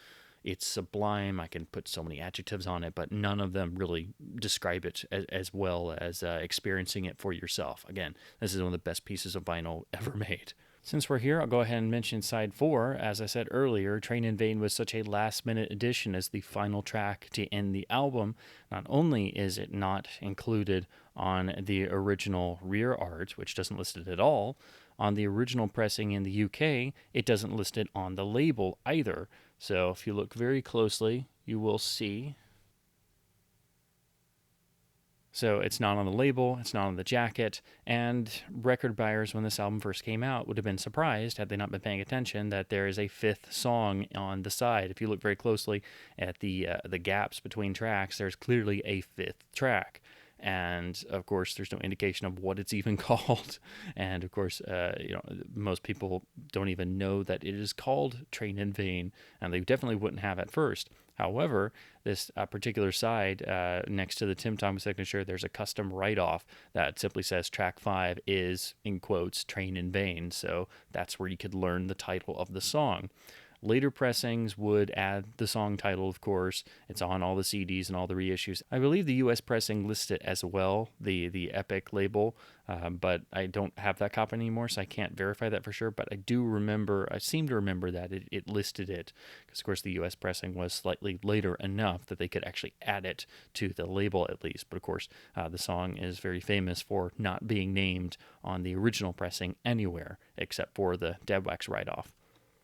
it's sublime. I can put so many adjectives on it, but none of them really describe it as well as experiencing it for yourself. Again, this is one of the best pieces of vinyl ever made. Since we're here, I'll go ahead and mention side 4. As I said earlier, Train in Vain was such a last-minute addition as the final track to end the album. Not only is it not included on the original rear art, which doesn't list it at all, on the original pressing in the UK, it doesn't list it on the label either. So if you look very closely, you will see. So it's not on the label, it's not on the jacket, and record buyers, when this album first came out, would have been surprised, had they not been paying attention, that there is a 5th song on the side. If you look very closely at the gaps between tracks, there's clearly a 5th track. And of course, there's no indication of what it's even called. And of course, most people don't even know that it is called Train in Vain, and they definitely wouldn't have at first. However, this particular side next to the Tim Thomas signature, there's a custom write-off that simply says track 5 is, in quotes, Train in Vain. So that's where you could learn the title of the song. Later pressings would add the song title, of course. It's on all the CDs and all the reissues. I believe the US pressing lists it as well, the Epic label, but I don't have that copy anymore, so I can't verify that for sure. But I seem to remember that it listed it, because of course the US pressing was slightly later enough that they could actually add it to the label at least. But of course, the song is very famous for not being named on the original pressing anywhere except for the Dead Wax write-off.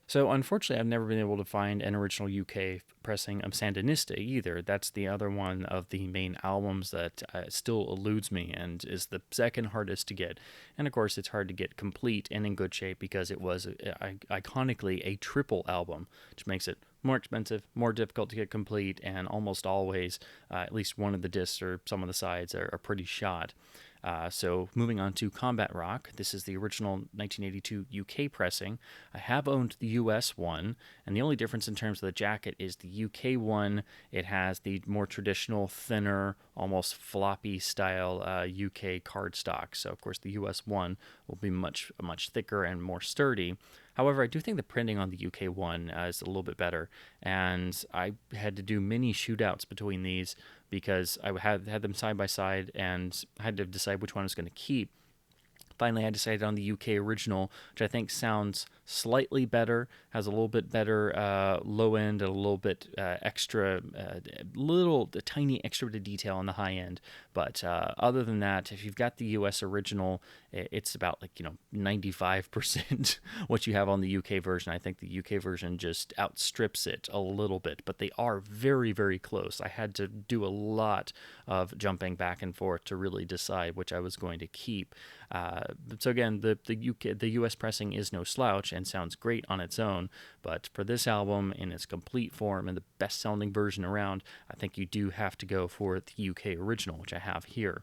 So unfortunately, I've never been able to find an original UK pressing of Sandinista either. That's the other one of the main albums that still eludes me and is the second hardest to get. And of course, it's hard to get complete and in good shape because it was iconically a triple album, which makes it more expensive, more difficult to get complete, and almost always at least one of the discs or some of the sides are pretty shot. So moving on to Combat Rock, this is the original 1982 UK pressing. I have owned the US one, and the only difference in terms of the jacket is the UK one, it has the more traditional, thinner, almost floppy style UK cardstock. So of course the US one will be much thicker and more sturdy. However, I do think the printing on the UK one is a little bit better, and I had to do many shootouts between these because I had them side by side and I had to decide which one I was going to keep. Finally, I decided on the UK original, which I think sounds slightly better, has a little bit better low end, and a little bit extra, a tiny extra bit of detail on the high end. But other than that, if you've got the US original, it's about 95% what you have on the UK version. I think the UK version just outstrips it a little bit, but they are very, very close. I had to do a lot of jumping back and forth to really decide which I was going to keep. So again, the US pressing is no slouch and sounds great on its own, but for this album in its complete form and the best sounding version around, I think you do have to go for the UK original, which I have here.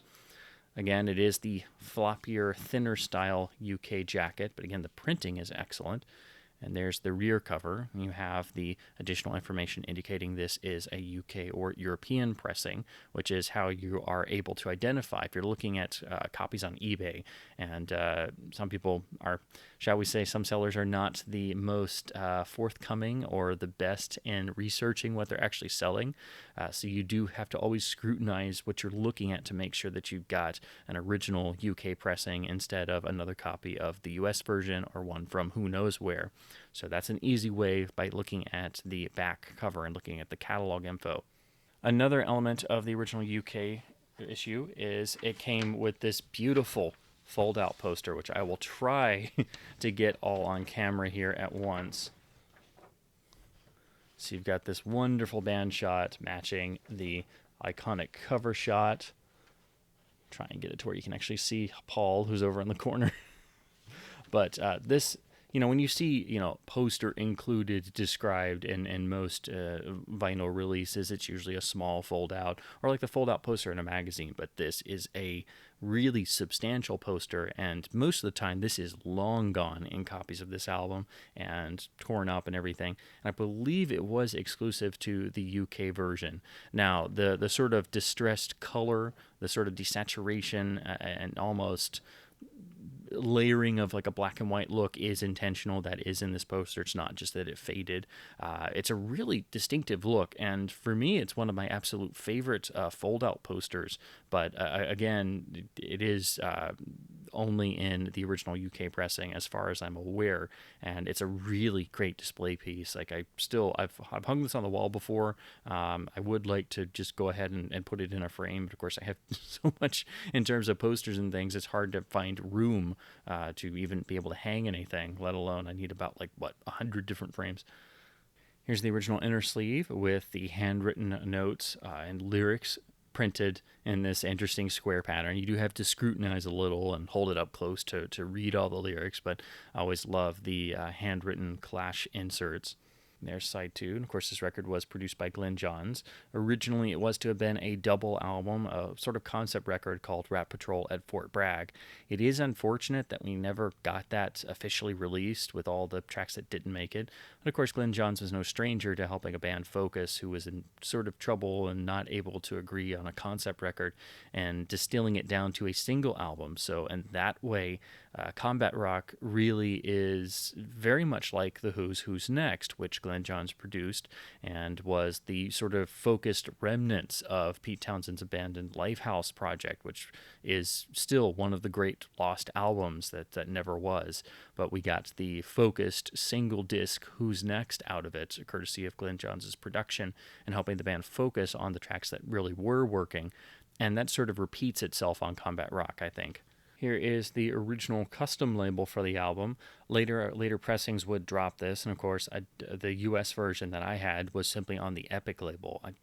Again, it is the floppier, thinner style UK jacket, but again, the printing is excellent. And there's the rear cover. You have the additional information indicating this is a UK or European pressing, which is how you are able to identify if you're looking at copies on eBay. And some people are, shall we say, some sellers are not the most forthcoming or the best in researching what they're actually selling. So you do have to always scrutinize what you're looking at to make sure that you've got an original UK pressing instead of another copy of the US version or one from who knows where. So that's an easy way by looking at the back cover and looking at the catalog info. Another element of the original UK issue is it came with this beautiful fold-out poster, which I will try to get all on camera here at once. So you've got this wonderful band shot matching the iconic cover shot. Try and get it to where you can actually see Paul, who's over in the corner. But this, when you see, poster included described in most vinyl releases, it's usually a small fold out or like the fold out poster in a magazine. But this is a really substantial poster, and most of the time this is long gone in copies of this album and torn up and everything. And I believe it was exclusive to the UK version. Now, the sort of distressed color, the sort of desaturation and almost layering of like a black and white look is intentional. That is in this poster. It's not just that it faded. It's a really distinctive look, and for me it's one of my absolute favorite fold out posters. But again, it is only in the original UK pressing as far as I'm aware, and it's a really great display piece. Like I've hung this on the wall before. I would like to just go ahead and put it in a frame, but of course I have so much in terms of posters and things, it's hard to find room to even be able to hang anything, let alone I need about 100 different frames. Here's the original inner sleeve with the handwritten notes and lyrics printed in this interesting square pattern. You do have to scrutinize a little and hold it up close to read all the lyrics, but I always love the handwritten Clash inserts. There's side 2. And of course, this record was produced by Glenn Johns. Originally, it was to have been a double album, a sort of concept record called Rat Patrol at Fort Bragg. It is unfortunate that we never got that officially released with all the tracks that didn't make it. But of course, Glenn Johns was no stranger to helping a band focus who was in sort of trouble and not able to agree on a concept record and distilling it down to a single album. So in that way, Combat Rock really is very much like The Who's Next, which Glenn Johns produced, and was the sort of focused remnants of Pete Townshend's abandoned Lifehouse project, which is still one of the great lost albums that never was. But we got the focused single disc Who's Next out of it, courtesy of Glenn Johns' production, and helping the band focus on the tracks that really were working. And that sort of repeats itself on Combat Rock, I think. Here is the original custom label for the album. Later pressings would drop this, and of course, the US version that I had was simply on the Epic label. I'm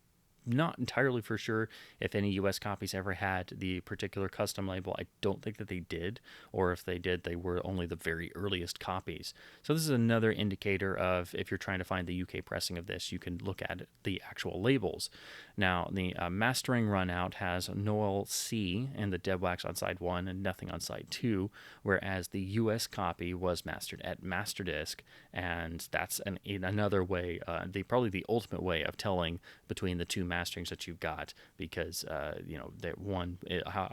not entirely for sure if any US copies ever had the particular custom label. I don't think that they did, or if they did, they were only the very earliest copies. So this is another indicator of, if you're trying to find the UK pressing of this, you can look at the actual labels. Now, the mastering run out has Noel C and the Dead Wax on side 1 and nothing on side 2, whereas the US copy was mastered at Masterdisc, and that's another way, probably the ultimate way of telling between the two masterings that you've got, because that one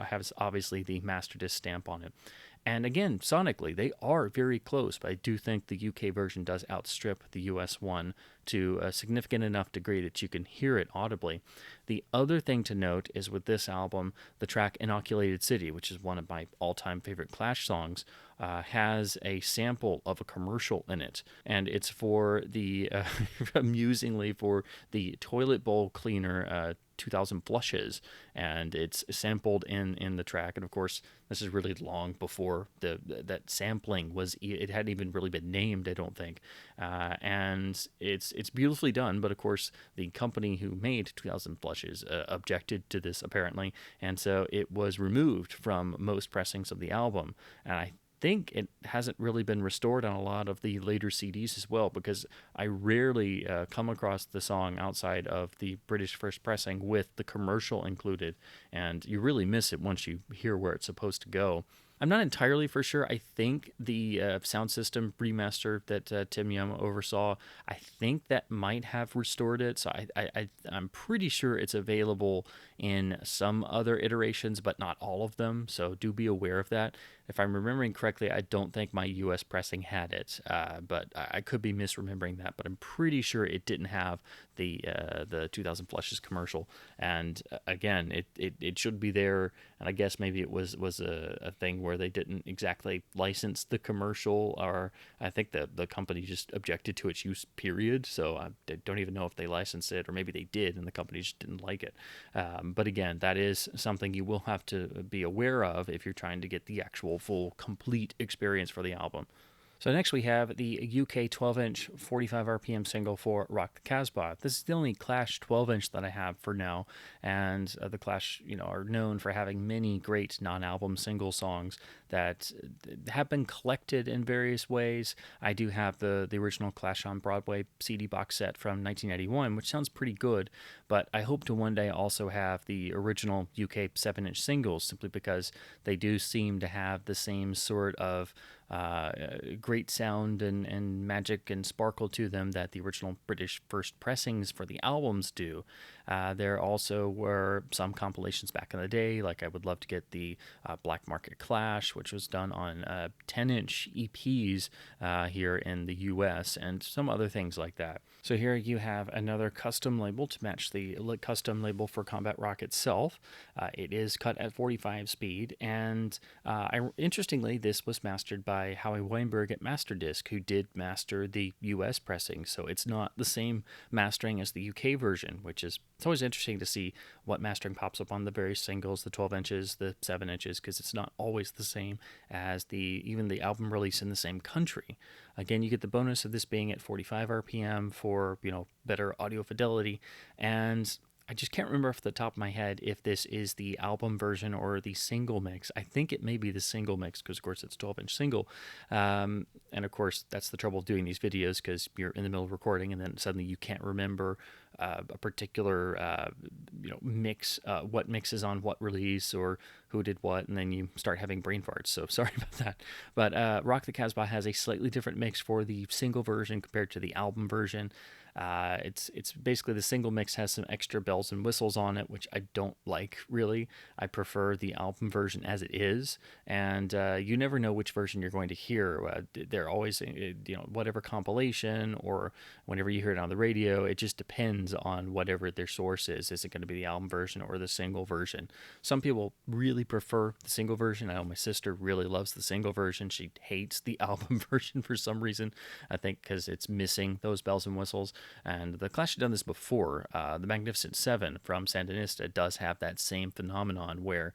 has obviously the Masterdisc stamp on it. And again, sonically, they are very close, but I do think the UK version does outstrip the US one to a significant enough degree that you can hear it audibly. The other thing to note is with this album, the track Inoculated City, which is one of my all-time favorite Clash songs, has a sample of a commercial in it, and it's for the, amusingly, for the toilet bowl cleaner 2000 flushes, and it's sampled in the track. And of course, this is really long before that sampling was, it hadn't even really been named, I don't think. And it's beautifully done, but of course the company who made 2000 flushes objected to this apparently, and so it was removed from most pressings of the album. And I think it hasn't really been restored on a lot of the later CDs as well, because I rarely come across the song outside of the British first pressing with the commercial included, and you really miss it once you hear where it's supposed to go. I'm not entirely for sure. I think the sound system remaster that Tim Yum oversaw, I think that might have restored it. So I'm pretty sure it's available in some other iterations, but not all of them. So do be aware of that. If I'm remembering correctly, I don't think my US pressing had it, but I could be misremembering that. But I'm pretty sure it didn't have the 2000 Flushes commercial. And again, it should be there. And I guess maybe it was a thing where they didn't exactly license the commercial, or I think the company just objected to its use, period. So I don't even know if they licensed it, or maybe they did and the company just didn't like it. But again, that is something you will have to be aware of if you're trying to get the actual full complete experience for the album. So next we have the UK 12-inch 45 RPM single for Rock the Casbah. This is the only Clash 12-inch that I have for now, and the Clash, are known for having many great non-album single songs that have been collected in various ways. I do have the original Clash on Broadway CD box set from 1991, which sounds pretty good, but I hope to one day also have the original UK 7-inch singles, simply because they do seem to have the same sort of great sound and magic and sparkle to them that the original British first pressings for the albums do. There also were some compilations back in the day, like I would love to get the Black Market Clash, which was done on 10-inch EPs here in the US, and some other things like that. So here you have another custom label to match the custom label for Combat Rock itself. It is cut at 45 speed, and interestingly, this was mastered by Howie Weinberg at Masterdisc, who did master the US pressing, so it's not the same mastering as the UK version, which is, it's always interesting to see what mastering pops up on the various singles, the 12 inches, the 7 inches, because it's not always the same as even the album release in the same country. Again, you get the bonus of this being at 45 RPM for, better audio fidelity, and I just can't remember off the top of my head if this is the album version or the single mix. I think it may be the single mix because, of course, it's a 12-inch single. And, of course, that's the trouble of doing these videos, because you're in the middle of recording and then suddenly you can't remember a particular, mix, what mixes on what release or who did what, and then you start having brain farts. So sorry about that. But Rock the Casbah has a slightly different mix for the single version compared to the album version. It's basically the single mix has some extra bells and whistles on it, which I don't like really. I prefer the album version as it is, and you never know which version you're going to hear. They're always, whatever compilation or whenever you hear it on the radio, it just depends on whatever their source is. Is it going to be the album version or the single version? Some people really prefer the single version. I know my sister really loves the single version. She hates the album version for some reason. I think because it's missing those bells and whistles. And the Clash had done this before. The Magnificent Seven from Sandinista does have that same phenomenon where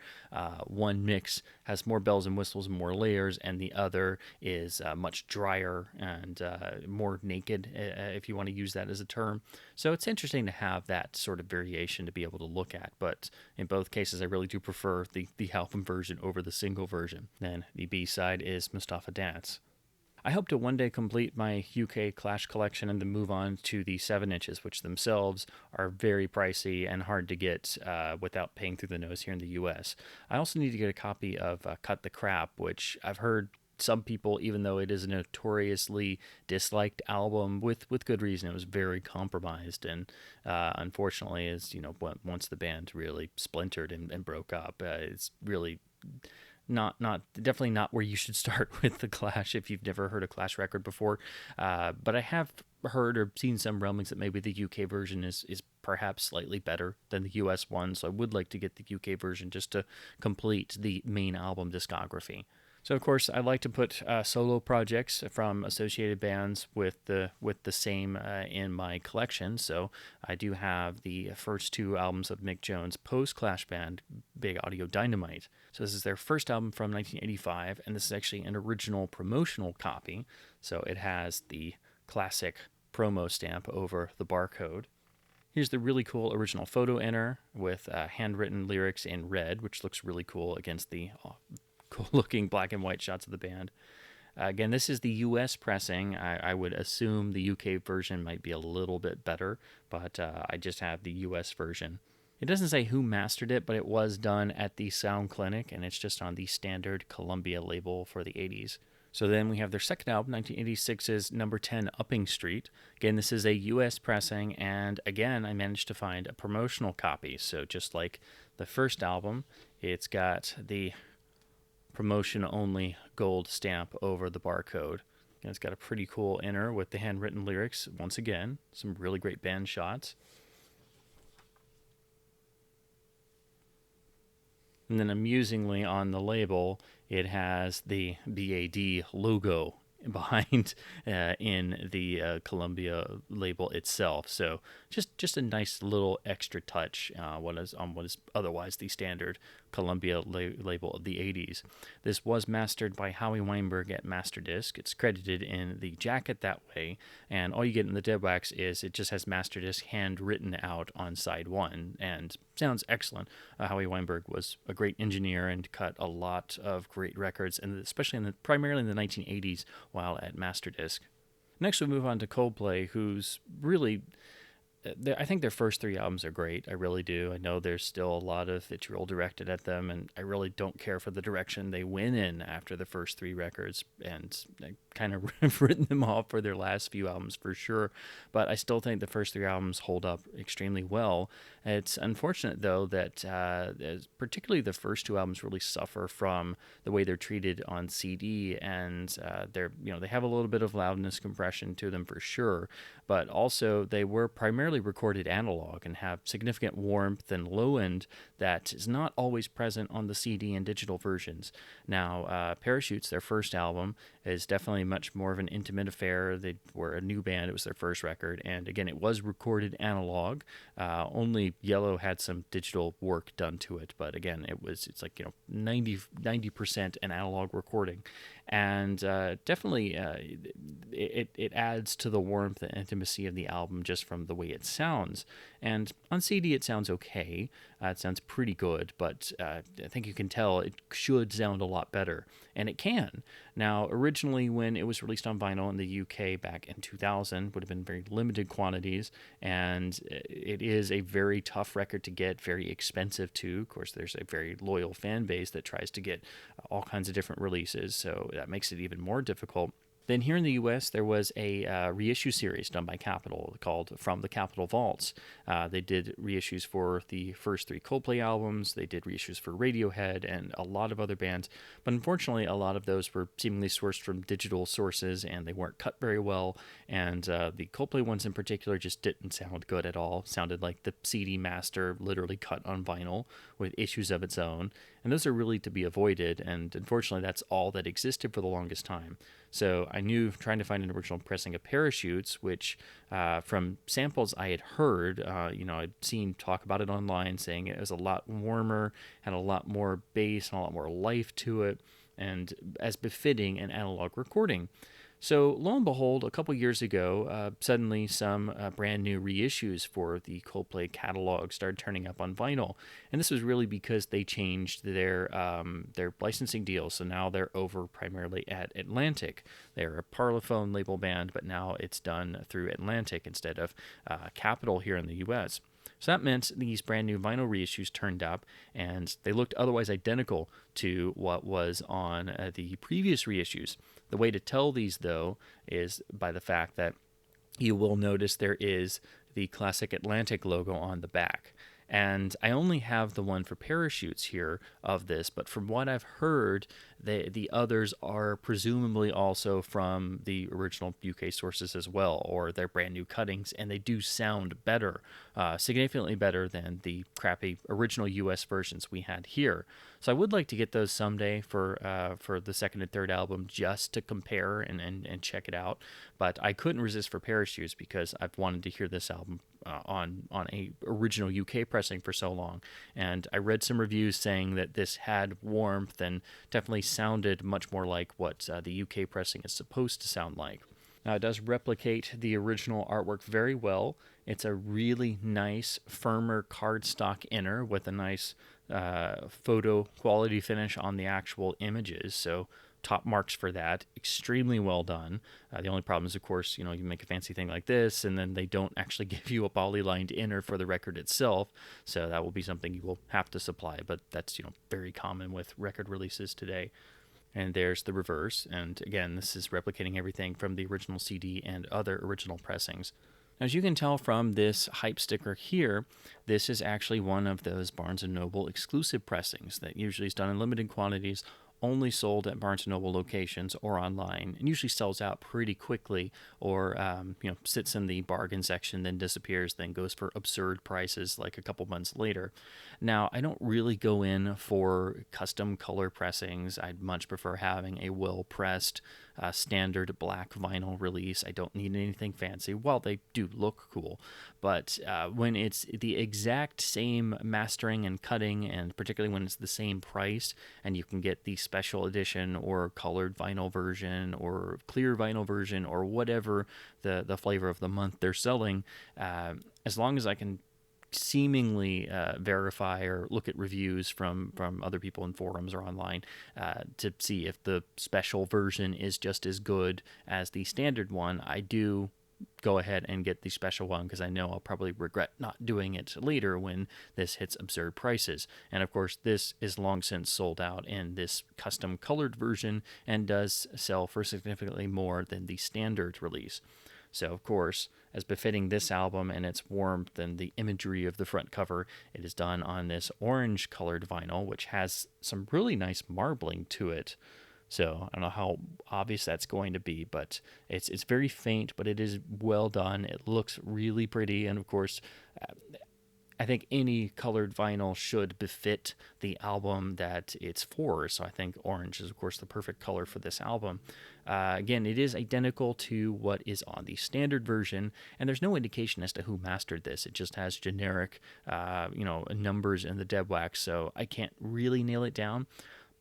one mix has more bells and whistles and more layers, and the other is much drier and more naked, if you want to use that as a term. So it's interesting to have that sort of variation to be able to look at. But in both cases, I really do prefer the album version over the single version. Then the B-side is Mustafa Dance. I hope to one day complete my UK Clash collection and then move on to the 7 inches, which themselves are very pricey and hard to get without paying through the nose here in the US. I also need to get a copy of Cut the Crap, which I've heard some people, even though it is a notoriously disliked album, with good reason. It was very compromised, and unfortunately, once the band really splintered and broke up, it's really not definitely not where you should start with the Clash if you've never heard a Clash record before. But I have heard or seen some rumblings that maybe the UK version is perhaps slightly better than the US one, so I would like to get the UK version just to complete the main album discography. So of course, I like to put solo projects from associated bands with the same in my collection. So I do have the first 2 albums of Mick Jones' post-Clash band, Big Audio Dynamite. So this is their first album from 1985, and this is actually an original promotional copy. So it has the classic promo stamp over the barcode. Here's the really cool original photo inner with handwritten lyrics in red, which looks really cool against the cool-looking black and white shots of the band. Again, this is the U.S. pressing. I would assume the UK version might be a little bit better, but I just have the U.S. version. It doesn't say who mastered it, but it was done at the Sound Clinic, and it's just on the standard Columbia label for the 80s. So then we have their second album, 1986's Number 10 Upping Street. Again, this is a U.S. pressing, and again, I managed to find a promotional copy. So just like the first album, it's got the promotion-only gold stamp over the barcode. And it's got a pretty cool inner with the handwritten lyrics. Once again, some really great band shots. And then amusingly on the label, it has the BAD logo behind in the Columbia label itself. So just a nice little extra touch what is otherwise the standard Columbia label of the 80s. This was mastered by Howie Weinberg at Masterdisc. It's credited in the jacket that way, and all you get in the dead wax is it just has Masterdisc handwritten out on side 1, and sounds excellent. Howie Weinberg was a great engineer and cut a lot of great records, and especially primarily in the 1980s while at Masterdisc. Next, we move on to Coldplay, who's really I think their first 3 albums are great. I really do. I know there's still a lot of vitriol directed at them, and I really don't care for the direction they went in after the first 3 records, and I kind of have written them off for their last few albums for sure. But I still think the first 3 albums hold up extremely well. It's unfortunate, though, that particularly the first 2 albums really suffer from the way they're treated on CD, and they have a little bit of loudness compression to them for sure, but also they were primarily recorded analog and have significant warmth and low end that is not always present on the CD and digital versions. Now, Parachutes, their first album, is definitely much more of an intimate affair. They were a new band. It was their first record, and again, it was recorded analog. Only Yellow had some digital work done to it, but again, it's like 90% an analog recording, and definitely it adds to the warmth and intimacy of the album just from the way it sounds. And on CD, it sounds okay. It sounds pretty good, but I think you can tell it should sound a lot better, and it can. Now, originally, when it was released on vinyl in the UK back in 2000, would have been very limited quantities, and it is a very tough record to get, very expensive too. Of course, there's a very loyal fan base that tries to get all kinds of different releases, so that makes it even more difficult. Then here in the U.S., there was a reissue series done by Capitol called From the Capitol Vaults. They did reissues for the first three Coldplay albums. They did reissues for Radiohead and a lot of other bands. But unfortunately, a lot of those were seemingly sourced from digital sources, and they weren't cut very well. And the Coldplay ones in particular just didn't sound good at all. Sounded like the CD master literally cut on vinyl with issues of its own. And those are really to be avoided. And unfortunately, that's all that existed for the longest time. So I knew trying to find an original pressing of Parachutes, which from samples I had heard, I'd seen talk about it online, saying it was a lot warmer, had a lot more bass and a lot more life to it, and as befitting an analog recording. So lo and behold, a couple years ago, suddenly some brand new reissues for the Coldplay catalog started turning up on vinyl, and this was really because they changed their licensing deal. So now they're over primarily at Atlantic. They're a Parlophone label band, but now it's done through Atlantic instead of Capitol here in the U.S. So that meant these brand new vinyl reissues turned up, and they looked otherwise identical to what was on the previous reissues. The way to tell these, though, is by the fact that you will notice there is the classic Atlantic logo on the back. And I only have the one for Parachutes here of this, but from what I've heard, the others are presumably also from the original UK sources as well, or they're brand new cuttings, and they do sound better, significantly better than the crappy original US versions we had here. So I would like to get those someday for the second and third album, just to compare and check it out. But I couldn't resist for Parachutes because I've wanted to hear this album on a original UK pressing for so long. And I read some reviews saying that this had warmth and definitely sounded much more like what the UK pressing is supposed to sound like. Now, it does replicate the original artwork very well. It's a really nice, firmer cardstock inner with a nice photo quality finish on the actual images. So top marks for that. Extremely well done. The only problem is, of course, you make a fancy thing like this, and then they don't actually give you a polylined inner for the record itself. So that will be something you will have to supply. But that's very common with record releases today. And there's the reverse. And again, this is replicating everything from the original CD and other original pressings. As you can tell from this hype sticker here, this is actually one of those Barnes & Noble exclusive pressings that usually is done in limited quantities, only sold at Barnes & Noble locations or online, and usually sells out pretty quickly, or sits in the bargain section, then disappears, then goes for absurd prices like a couple months later. Now, I don't really go in for custom color pressings. I'd much prefer having a well-pressed standard black vinyl release. I don't need anything fancy. Well, they do look cool, but when it's the exact same mastering and cutting, and particularly when it's the same price, and you can get the special edition or colored vinyl version or clear vinyl version or whatever the flavor of the month they're selling, as long as I can seemingly verify or look at reviews from other people in forums or online to see if the special version is just as good as the standard one, I do go ahead and get the special one, because I know I'll probably regret not doing it later when this hits absurd prices. And of course, this is long since sold out in this custom colored version and does sell for significantly more than the standard release. So, of course, as befitting this album and its warmth and the imagery of the front cover, it is done on this orange-colored vinyl, which has some really nice marbling to it. So, I don't know how obvious that's going to be, but it's very faint, but it is well done. It looks really pretty, and of course, I think any colored vinyl should befit the album that it's for. So I think orange is, of course, the perfect color for this album. Again, it is identical to what is on the standard version, and there's no indication as to who mastered this. It just has generic, numbers in the dead wax, so I can't really nail it down.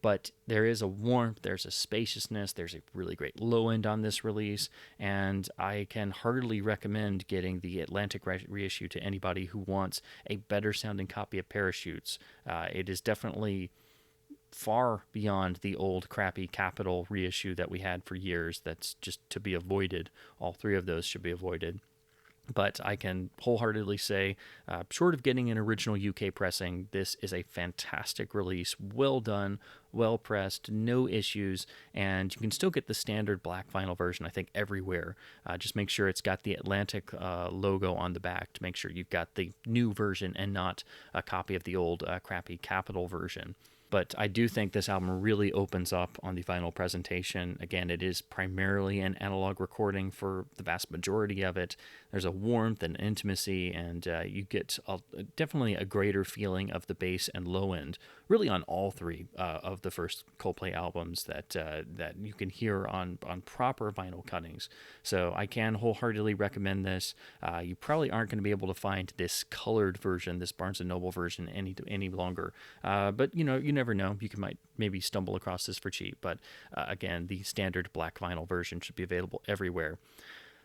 But there is a warmth, there's a spaciousness, there's a really great low end on this release, and I can heartily recommend getting the Atlantic reissue to anybody who wants a better sounding copy of Parachutes. It is definitely far beyond the old crappy Capitol reissue that we had for years. That's just to be avoided. All three of those should be avoided. But I can wholeheartedly say, short of getting an original UK pressing, this is a fantastic release. Well done, well pressed, no issues, and you can still get the standard black vinyl version, I think, everywhere. Just make sure it's got the Atlantic logo on the back to make sure you've got the new version and not a copy of the old crappy Capitol version. But I do think this album really opens up on the vinyl presentation. Again, it is primarily an analog recording for the vast majority of it. There's a warmth and intimacy, and you get definitely a greater feeling of the bass and low end, really on all three of the first Coldplay albums that you can hear on proper vinyl cuttings. So I can wholeheartedly recommend this. You probably aren't going to be able to find this colored version, this Barnes & Noble version, any longer. But, you never know. You might maybe stumble across this for cheap. But again, the standard black vinyl version should be available everywhere.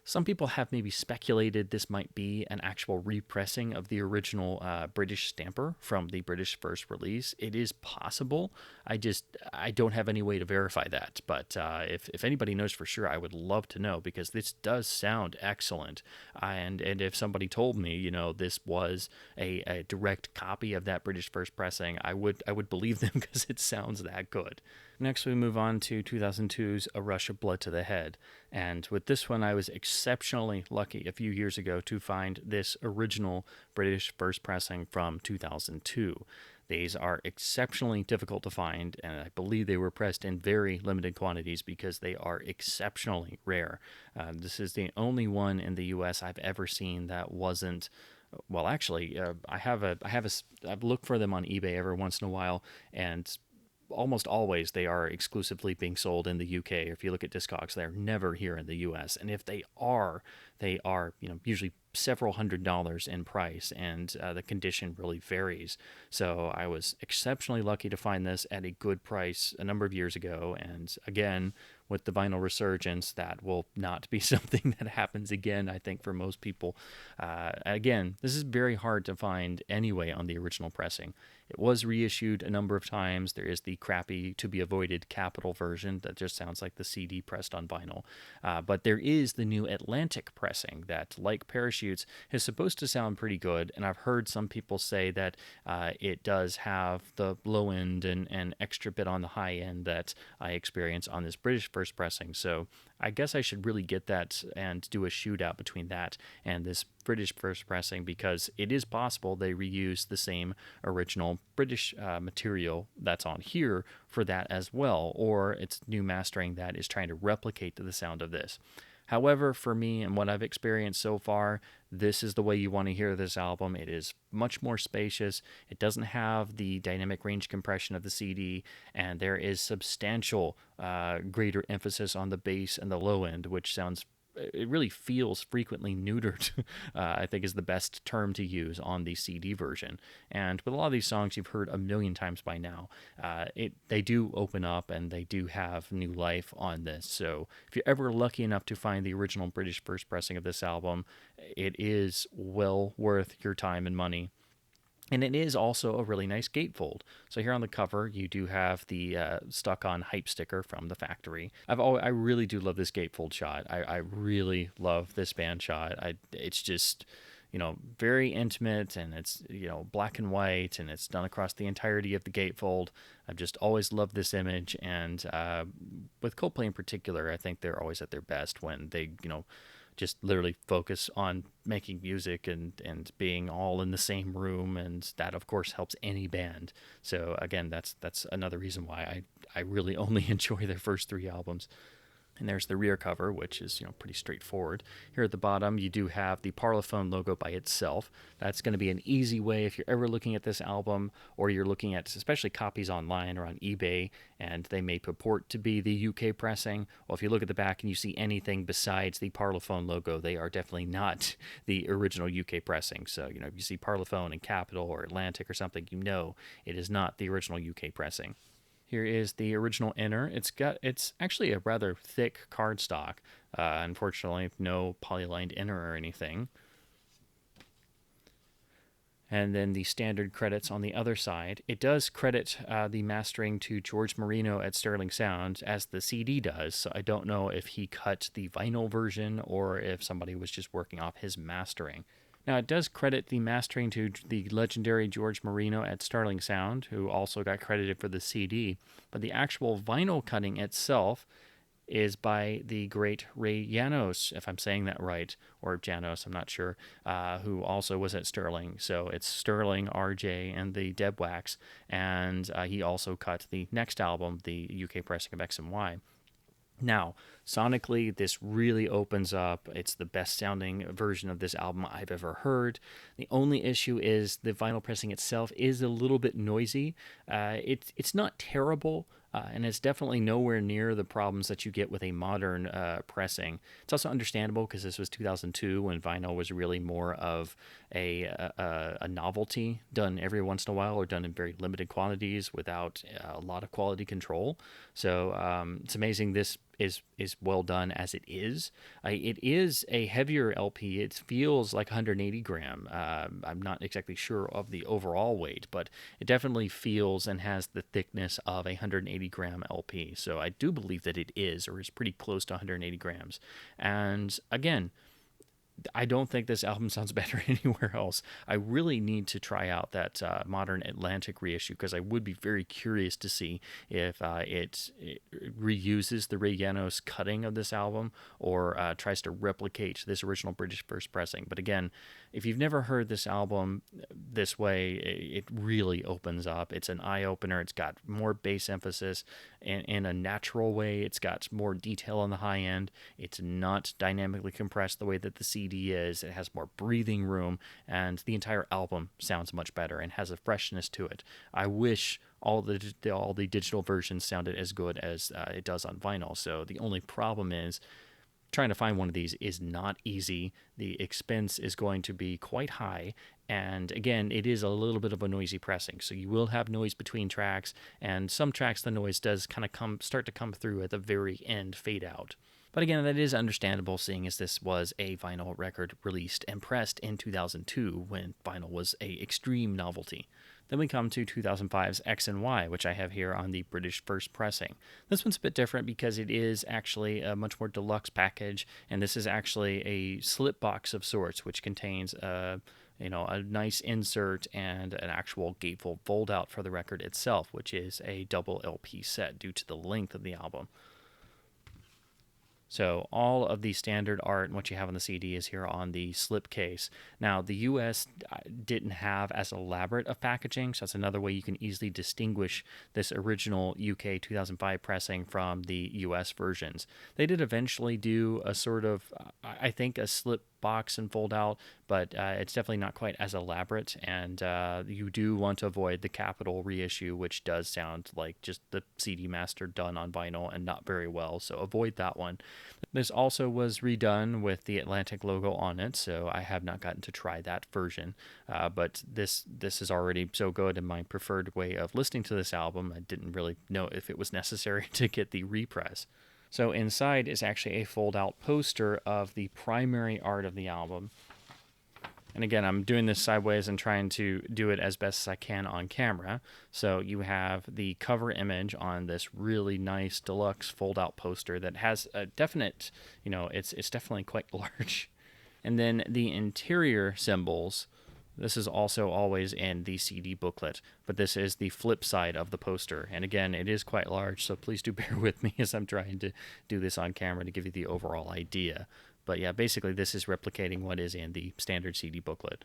Some people have maybe speculated this might be an actual repressing of the original British stamper from the British first release. It is possible. I don't have any way to verify that. But if anybody knows for sure, I would love to know, because this does sound excellent. And if somebody told me, this was a direct copy of that British first pressing, I would believe them, because it sounds that good. Next, we move on to 2002's A Rush of Blood to the Head. And with this one, I was exceptionally lucky a few years ago to find this original British first pressing from 2002. These are exceptionally difficult to find, and I believe they were pressed in very limited quantities because they are exceptionally rare. This is the only one in the U.S. I've ever seen that wasn't. Well, actually, I've looked for them on eBay every once in a while, and almost always they are exclusively being sold in the UK. Or if you look at Discogs, they're never here in the US. And if they are usually several $100s in price, and the condition really varies. So I was exceptionally lucky to find this at a good price a number of years ago. And again, with the vinyl resurgence, that will not be something that happens again, I think, for most people. Again, this is very hard to find anyway on the original pressing. It was reissued a number of times. There is the crappy, to be avoided Capitol version that just sounds like the CD pressed on vinyl. But there is the new Atlantic pressing that, like Parachutes, is supposed to sound pretty good. And I've heard some people say that it does have the low end and extra bit on the high end that I experience on this British first pressing. So I guess I should really get that and do a shootout between that and this British first pressing, because it is possible they reuse the same original British material that's on here for that as well, or it's new mastering that is trying to replicate the sound of this. However, for me and what I've experienced so far, this is the way you want to hear this album. It is much more spacious. It doesn't have the dynamic range compression of the CD, and there is substantial greater emphasis on the bass and the low end, which sounds, it really feels frequently neutered, I think is the best term to use on the CD version. And with a lot of these songs you've heard a million times by now, they do open up and they do have new life on this. So if you're ever lucky enough to find the original British first pressing of this album, it is well worth your time and money. And it is also a really nice gatefold. So here on the cover, you do have the stuck-on hype sticker from the factory. I really do love this gatefold shot. I really love this band shot. It's just, very intimate, and it's, black and white, and it's done across the entirety of the gatefold. I've just always loved this image, and with Coldplay in particular, I think they're always at their best when they, just literally focus on making music and being all in the same room, and that of course helps any band. So again, that's another reason why I really only enjoy their first three albums. And there's the rear cover, which is pretty straightforward. Here at the bottom, you do have the Parlophone logo by itself. That's going to be an easy way if you're ever looking at this album, or you're looking at especially copies online or on eBay, and they may purport to be the UK pressing. Well, if you look at the back and you see anything besides the Parlophone logo, they are definitely not the original UK pressing. So, if you see Parlophone and Capitol or Atlantic or something, it is not the original UK pressing. Here is the original inner. It's actually a rather thick cardstock. Unfortunately, no polylined inner or anything. and then the standard credits on the other side. It does credit the mastering to George Marino at Sterling Sound, as the CD does, so I don't know if he cut the vinyl version or if somebody was just working off his mastering. Now, it does credit the mastering to the legendary George Marino at Sterling Sound, who also got credited for the CD, but the actual vinyl cutting itself is by the great Ray Janos, if I'm saying that right, or Janos, I'm not sure, who also was at Sterling. So it's Sterling, RJ, and the Deb Wax, and he also cut the next album, the UK pressing of X and Y. Now, sonically, this really opens up. It's the best sounding version of this album I've ever heard. The only issue is the vinyl pressing itself is a little bit noisy. It's not terrible, and it's definitely nowhere near the problems that you get with a modern pressing. It's also understandable because this was 2002 when vinyl was really more of a novelty done every once in a while or done in very limited quantities without a lot of quality control. So it's amazing this is well done as it is. It is a heavier LP. It feels like 180 gram. I'm not exactly sure of the overall weight, but it definitely feels and has the thickness of a 180 gram LP. So I do believe that it is, or is pretty close to 180 grams. And again, I don't think this album sounds better anywhere else. I really need to try out that modern Atlantic reissue because I would be very curious to see if it reuses the Ray Janos cutting of this album or tries to replicate this original British first pressing. But again, if you've never heard this album this way, it really opens up. It's an eye-opener. It's got more bass emphasis in a natural way. It's got more detail on the high end. It's not dynamically compressed the way that the CD is. It has more breathing room, and the entire album sounds much better and has a freshness to it. I wish all the digital versions sounded as good as it does on vinyl. So the only problem is trying to find one of these is not easy. The expense is going to be quite high. And again, it is a little bit of a noisy pressing. So you will have noise between tracks, and some tracks the noise does kind of start to come through at the very end, fade out. But again, that is understandable, seeing as this was a vinyl record released and pressed in 2002 when vinyl was a extreme novelty. Then we come to 2005's X and Y, which I have here on the British first pressing. This one's a bit different because it is actually a much more deluxe package, and this is actually a slip box of sorts, which contains a nice insert and an actual gatefold fold out for the record itself, which is a double LP set due to the length of the album. So all of the standard art and what you have on the CD is here on the slip case. Now, the US didn't have as elaborate of packaging, so that's another way you can easily distinguish this original UK 2005 pressing from the US versions. They did eventually do a sort of, I think, a slip box and fold out, but it's definitely not quite as elaborate, and you do want to avoid the Capitol reissue, which does sound like just the CD master done on vinyl and not very well, so avoid that one. This also was redone with the Atlantic logo on it, so I have not gotten to try that version, but this is already so good in my preferred way of listening to this album. I didn't really know if it was necessary to get the repress. So inside is actually a fold-out poster of the primary art of the album. And again, I'm doing this sideways and trying to do it as best as I can on camera. So you have the cover image on this really nice deluxe fold-out poster that has a definite, it's definitely quite large. And then the interior symbols. This is also always in the CD booklet, but this is the flip side of the poster. And again, it is quite large, so please do bear with me as I'm trying to do this on camera to give you the overall idea. But yeah, basically this is replicating what is in the standard CD booklet.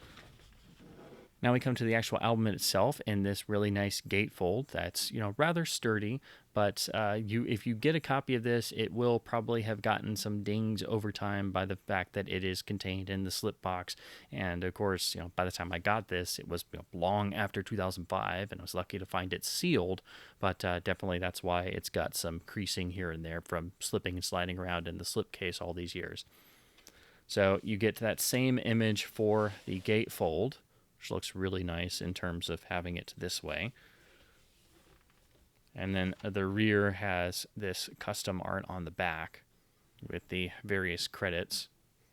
Now we come to the actual album itself in this really nice gatefold that's, rather sturdy, but if you get a copy of this, it will probably have gotten some dings over time by the fact that it is contained in the slip box. And of course, by the time I got this, it was long after 2005, and I was lucky to find it sealed, but definitely that's why it's got some creasing here and there from slipping and sliding around in the slip case all these years. So you get that same image for the gatefold, which looks really nice in terms of having it this way. And then the rear has this custom art on the back with the various credits.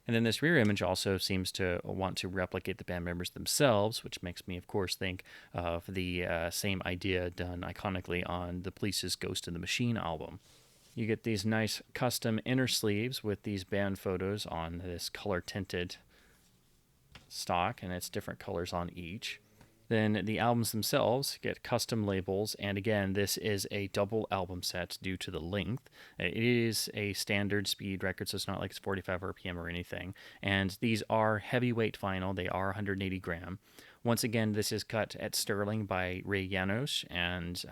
And then this rear image also seems to want to replicate the band members themselves, which makes me, of course, think of the same idea done iconically on the Police's Ghost in the Machine album. You get these nice custom inner sleeves with these band photos on this color tinted stock, and it's different colors on each. Then the albums themselves get custom labels, and again, this is a double album set due to the length. It is a standard speed record, so it's not like it's 45 RPM or anything. And these are heavyweight vinyl, they are 180 gram. Once again, this is cut at Sterling by Ray Janos, and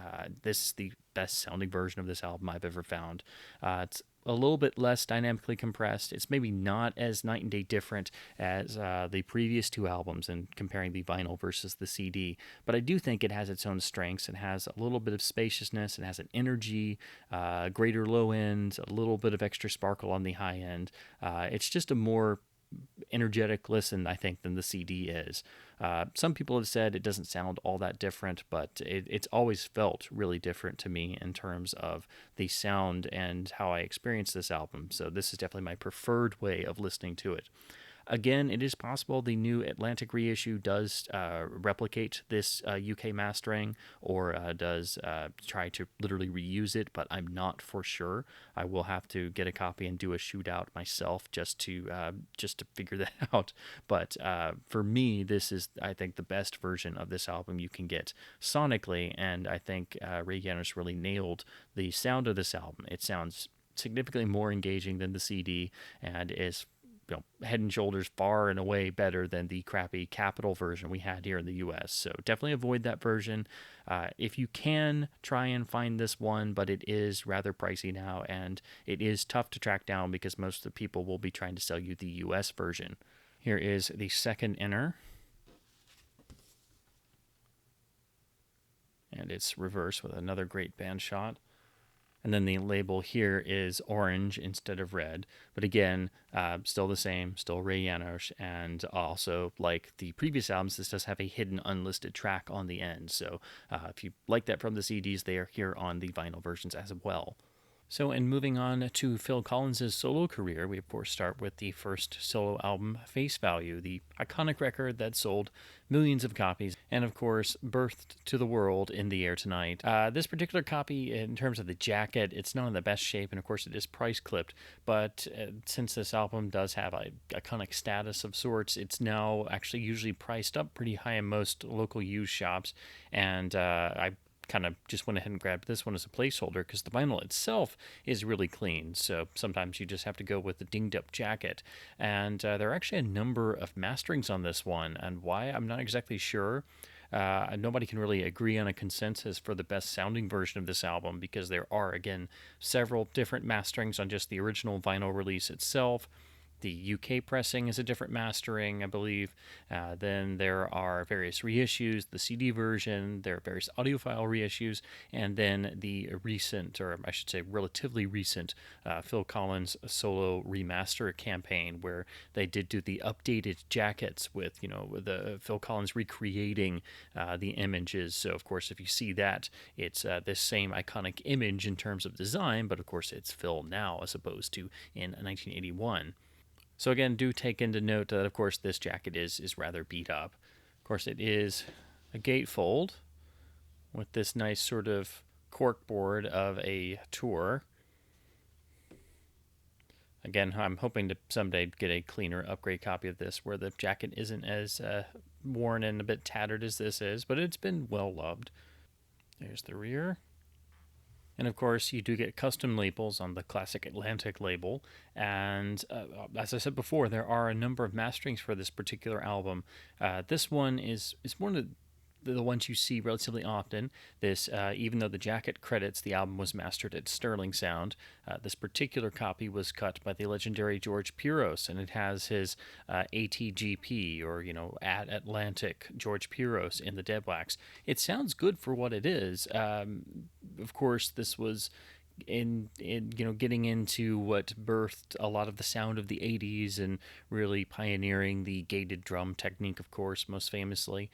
this is the best sounding version of this album I've ever found. It's a little bit less dynamically compressed. It's maybe not as night and day different as the previous two albums and comparing the vinyl versus the CD, but I do think it has its own strengths. It has a little bit of spaciousness, it has an energy, greater low end, a little bit of extra sparkle on the high end. It's just a more energetic listen, I think, than the CD is. Some people have said it doesn't sound all that different, but it's always felt really different to me in terms of the sound and how I experience this album. So this is definitely my preferred way of listening to it. Again, it is possible the new Atlantic reissue does replicate this UK mastering, or does try to literally reuse it, but I'm not for sure. I will have to get a copy and do a shootout myself just to figure that out. But for me, this is, I think, the best version of this album you can get sonically, and I think Ray Janos really nailed the sound of this album. It sounds significantly more engaging than the CD, and is head and shoulders far and away better than the crappy Capitol version we had here in the US. So definitely avoid that version. If you can, try and find this one, but it is rather pricey now, and it is tough to track down because most of the people will be trying to sell you the US version. Here is the second inner, and it's reversed with another great band shot. And then the label here is orange instead of red. But again, still the same, still Ray Janos. And also, like the previous albums, this does have a hidden unlisted track on the end. So if you like that from the CDs, they are here on the vinyl versions as well. So, in moving on to Phil Collins' solo career, we of course start with the first solo album, Face Value, the iconic record that sold millions of copies, and of course, birthed to the world In the Air Tonight. This particular copy, in terms of the jacket, it's not in the best shape, and of course it is price clipped, but since this album does have a iconic status of sorts, it's now actually usually priced up pretty high in most local used shops, and I kind of just went ahead and grabbed this one as a placeholder because the vinyl itself is really clean. So sometimes you just have to go with the dinged up jacket. And there are actually a number of masterings on this one, and why, I'm not exactly sure. Nobody can really agree on a consensus for the best sounding version of this album because there are, again, several different masterings on just the original vinyl release itself. The UK pressing is a different mastering, I believe. Then there are various reissues, the CD version, there are various audiophile reissues, and then the recent, or I should say relatively recent, Phil Collins solo remaster campaign where they did do the updated jackets with, with the Phil Collins recreating the images. So, of course, if you see that, it's this same iconic image in terms of design, but of course it's Phil now as opposed to in 1981. So again, do take into note that, of course, this jacket is rather beat up. Of course, it is a gatefold with this nice sort of corkboard of a tour. Again, I'm hoping to someday get a cleaner upgrade copy of this where the jacket isn't as worn and a bit tattered as this is, but it's been well loved. There's the rear. And of course, you do get custom labels on the classic Atlantic label. And as I said before, there are a number of masterings for this particular album. This one is one of the ones you see relatively often. This, even though the jacket credits the album was mastered at Sterling Sound, this particular copy was cut by the legendary George Piros, and it has his ATGP, or at Atlantic George Piros in the dead wax. It sounds good for what it is. Of course, this was in getting into what birthed a lot of the sound of the 80s and really pioneering the gated drum technique, of course, most famously,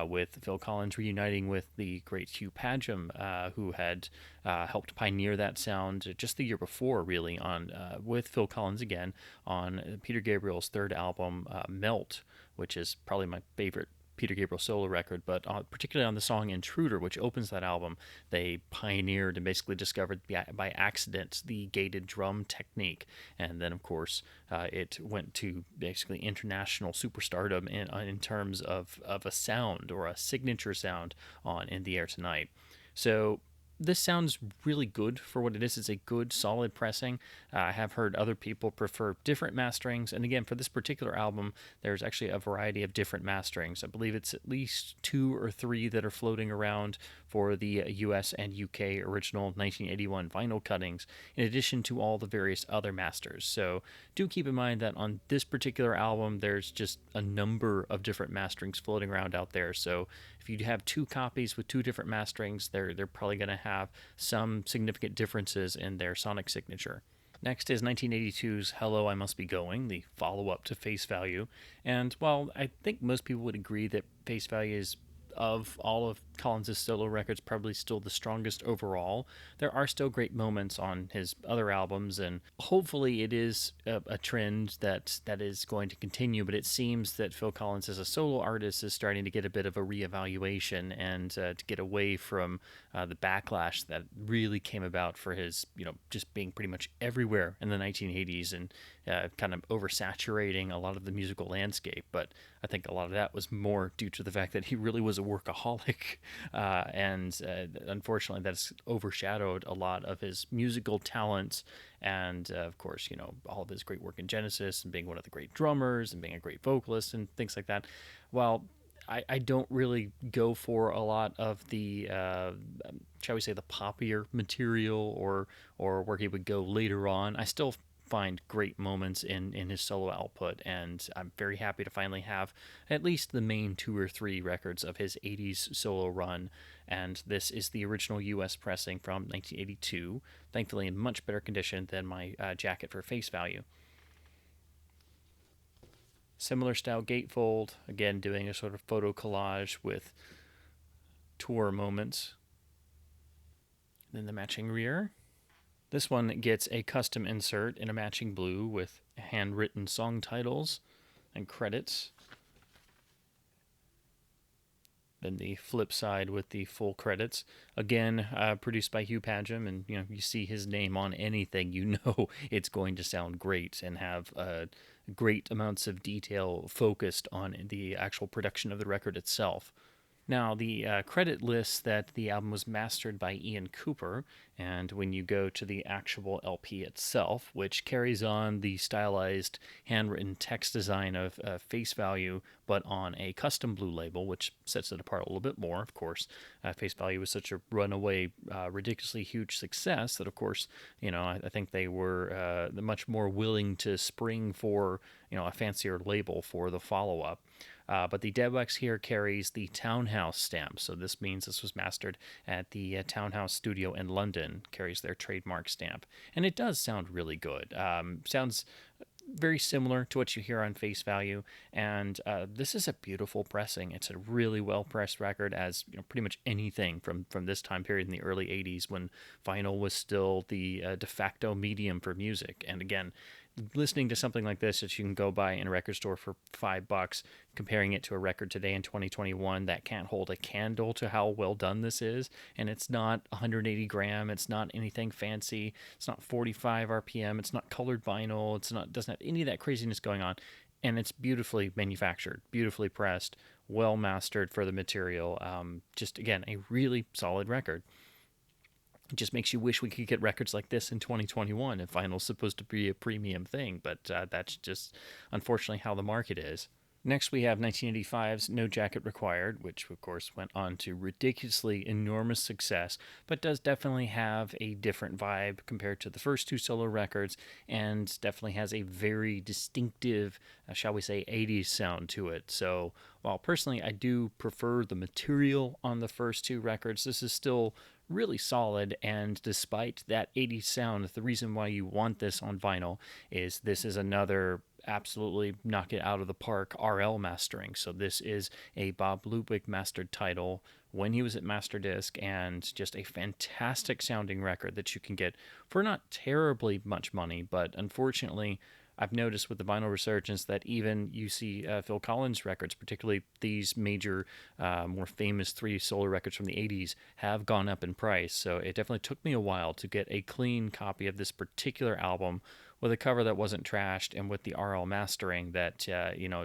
with Phil Collins reuniting with the great Hugh Padgham, who had helped pioneer that sound just the year before, really, on with Phil Collins again on Peter Gabriel's third album, Melt, which is probably my favorite Peter Gabriel solo record, but particularly on the song Intruder, which opens that album, they pioneered and basically discovered by accident the gated drum technique. And then, of course, it went to basically international superstardom in terms of a sound or a signature sound on In the Air Tonight. So this sounds really good for what it is. It's a good, solid pressing. I have heard other people prefer different masterings. And again, for this particular album, there's actually a variety of different masterings. I believe it's at least 2 or 3 that are floating around for the US and UK original 1981 vinyl cuttings, in addition to all the various other masters. So do keep in mind that on this particular album, there's just a number of different masterings floating around out there. So if you have 2 copies with 2 different masterings, they're probably going to have some significant differences in their sonic signature. Next is 1982's Hello, I Must Be Going, the follow-up to Face Value. And while I think most people would agree that Face Value is, of all of Collins' solo records, probably still the strongest overall, there are still great moments on his other albums, and hopefully it is a trend that is going to continue. But it seems that Phil Collins as a solo artist is starting to get a bit of a reevaluation and to get away from the backlash that really came about for his, just being pretty much everywhere in the 1980s and kind of oversaturating a lot of the musical landscape. But I think a lot of that was more due to the fact that he really was a workaholic, and unfortunately that's overshadowed a lot of his musical talents and, of course, all of his great work in Genesis and being one of the great drummers and being a great vocalist and things like that. While I don't really go for a lot of the, shall we say, the poppier material or where he would go later on, I still find great moments in his solo output, and I'm very happy to finally have at least the main 2 or 3 records of his 80s solo run. And this is the original US pressing from 1982, thankfully in much better condition than my jacket for Face Value. Similar style gatefold, again doing a sort of photo collage with tour moments. Then the matching rear. This one gets a custom insert in a matching blue with handwritten song titles and credits. Then the flip side with the full credits. Again, produced by Hugh Padgham, and you see his name on anything, it's going to sound great and have great amounts of detail focused on the actual production of the record itself. Now, the credit lists that the album was mastered by Ian Cooper, and when you go to the actual LP itself, which carries on the stylized handwritten text design of Face Value, but on a custom blue label, which sets it apart a little bit more, of course. Face Value was such a runaway, ridiculously huge success that, of course, I think they were much more willing to spring for, a fancier label for the follow-up. But the Deadwax here carries the Townhouse stamp, so this means this was mastered at the Townhouse studio in London, carries their trademark stamp. And it does sound really good. Sounds very similar to what you hear on Face Value, and this is a beautiful pressing. It's a really well-pressed record, as pretty much anything from this time period in the early 80s when vinyl was still the de facto medium for music. And again, listening to something like this that you can go buy in a record store for $5, comparing it to a record today in 2021 that can't hold a candle to how well done this is, and it's not 180 gram, it's not anything fancy, it's not 45 RPM, it's not colored vinyl, doesn't have any of that craziness going on, and it's beautifully manufactured, beautifully pressed, well mastered for the material. Just again, a really solid record. It just makes you wish we could get records like this in 2021 if vinyl's supposed to be a premium thing, but that's just unfortunately how the market is. Next, we have 1985's No Jacket Required, which, of course, went on to ridiculously enormous success, but does definitely have a different vibe compared to the first 2 solo records, and definitely has a very distinctive, shall we say, 80s sound to it. So, while personally I do prefer the material on the first 2 records, this is still really solid. And despite that 80s sound, the reason why you want this on vinyl is this is another absolutely knock it out of the park RL mastering. So this is a Bob Ludwig mastered title when he was at Masterdisc, and just a fantastic sounding record that you can get for not terribly much money. But unfortunately, I've noticed with the vinyl resurgence that even you see Phil Collins records, particularly these major, more famous three solo records from the 80s, have gone up in price. So it definitely took me a while to get a clean copy of this particular album with a cover that wasn't trashed and with the RL mastering that,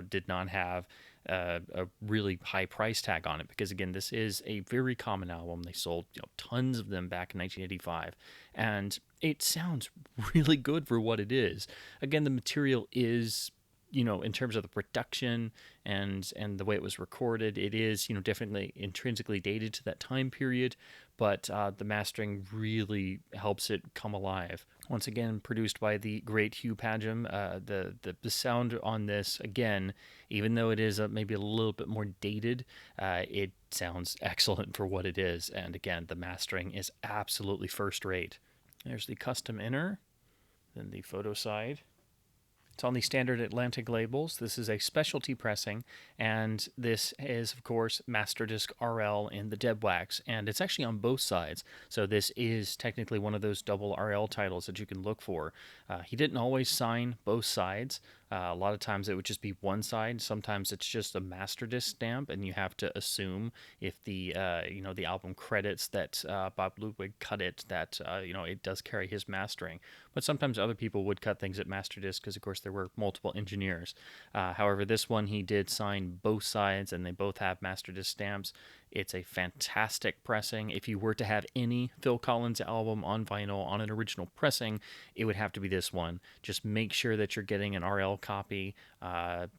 did not have a really high price tag on it, because again, this is a very common album. They sold tons of them back in 1985, and it sounds really good for what it is. Again, the material is, in terms of the production and the way it was recorded, it is, definitely intrinsically dated to that time period, but the mastering really helps it come alive. Once again, produced by the great Hugh Padgham. The sound on this, again, even though it is maybe a little bit more dated, it sounds excellent for what it is. And again, the mastering is absolutely first rate. There's the custom inner, then the photo side. It's on the standard Atlantic labels. This is a specialty pressing, and this is, of course, Masterdisc RL in the Deb Wax, and it's actually on both sides. So this is technically one of those double RL titles that you can look for. He didn't always sign both sides. A lot of times it would just be one side. Sometimes it's just a Masterdisc stamp, and you have to assume if the the album credits that Bob Ludwig cut it, that it does carry his mastering. But sometimes other people would cut things at Masterdisc because, of course, there were multiple engineers. However, this one he did sign both sides, and they both have Masterdisc stamps. It's a fantastic pressing. If you were to have any Phil Collins album on vinyl on an original pressing, it would have to be this one. Just make sure that you're getting an RL copy.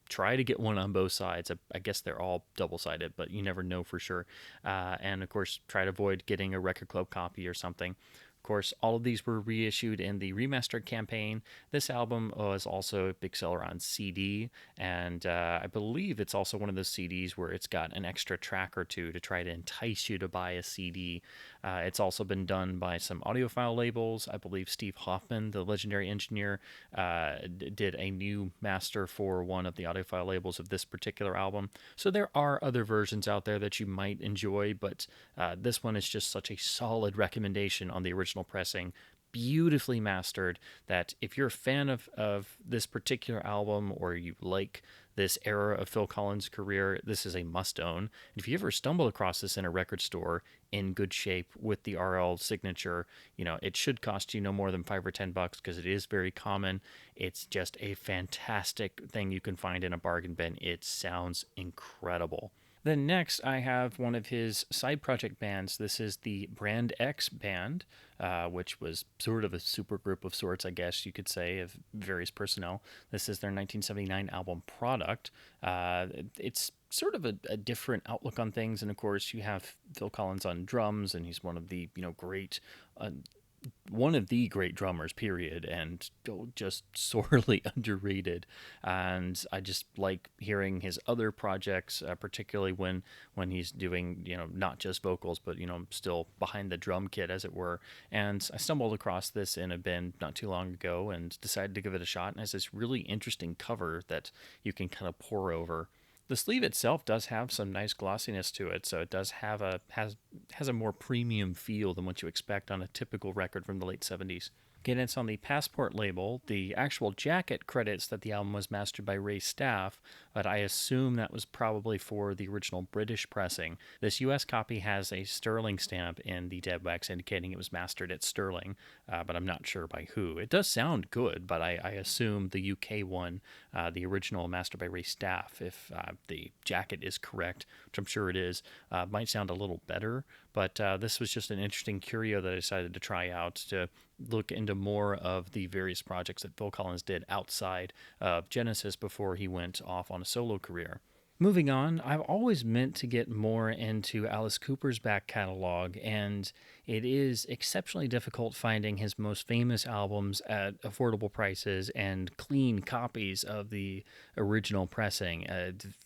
Try to get one on both sides. I guess they're all double-sided, but you never know for sure. And of course, try to avoid getting a Record Club copy or something. Of course, all of these were reissued in the remastered campaign. This album was also a big seller on CD, and I believe it's also one of those CDs where it's got an extra track or two to try to entice you to buy a CD. It's also been done by some audiophile labels. I believe Steve Hoffman, the legendary engineer, did a new master for one of the audiophile labels of this particular album. So there are other versions out there that you might enjoy, but this one is just such a solid recommendation on the original pressing, beautifully mastered, that if you're a fan of this particular album, or you like this era of Phil Collins' career, this is a must-own. And if you ever stumble across this in a record store in good shape with the RL signature, it should cost you no more than $5 or $10 because it is very common. It's just a fantastic thing you can find in a bargain bin. It sounds incredible. Then next, I have one of his side project bands. This is the Brand X band, which was sort of a super group of sorts, I guess you could say, of various personnel. This is their 1979 album Product. It's sort of a different outlook on things, and of course, you have Phil Collins on drums, and he's one of the great drummers, period, and just sorely underrated. And I just like hearing his other projects, particularly when he's doing, not just vocals, but, still behind the drum kit, as it were. And I stumbled across this in a bin not too long ago and decided to give it a shot. And it has this really interesting cover that you can kind of pour over. The sleeve itself does have some nice glossiness to it, so it does have has a more premium feel than what you expect on a typical record from the late 70s. Again, it's on the Passport label. The actual jacket credits that the album was mastered by Ray Staff, but I assume that was probably for the original British pressing. This US copy has a Sterling stamp in the dead wax indicating it was mastered at Sterling, but I'm not sure by who. It does sound good, but I assume the UK one, the original mastered by Ray Staff, if the jacket is correct, which I'm sure it is, might sound a little better. But this was just an interesting curio that I decided to try out to look into more of the various projects that Phil Collins did outside of Genesis before he went off on a solo career. Moving on, I've always meant to get more into Alice Cooper's back catalog, and it is exceptionally difficult finding his most famous albums at affordable prices and clean copies of the original pressing.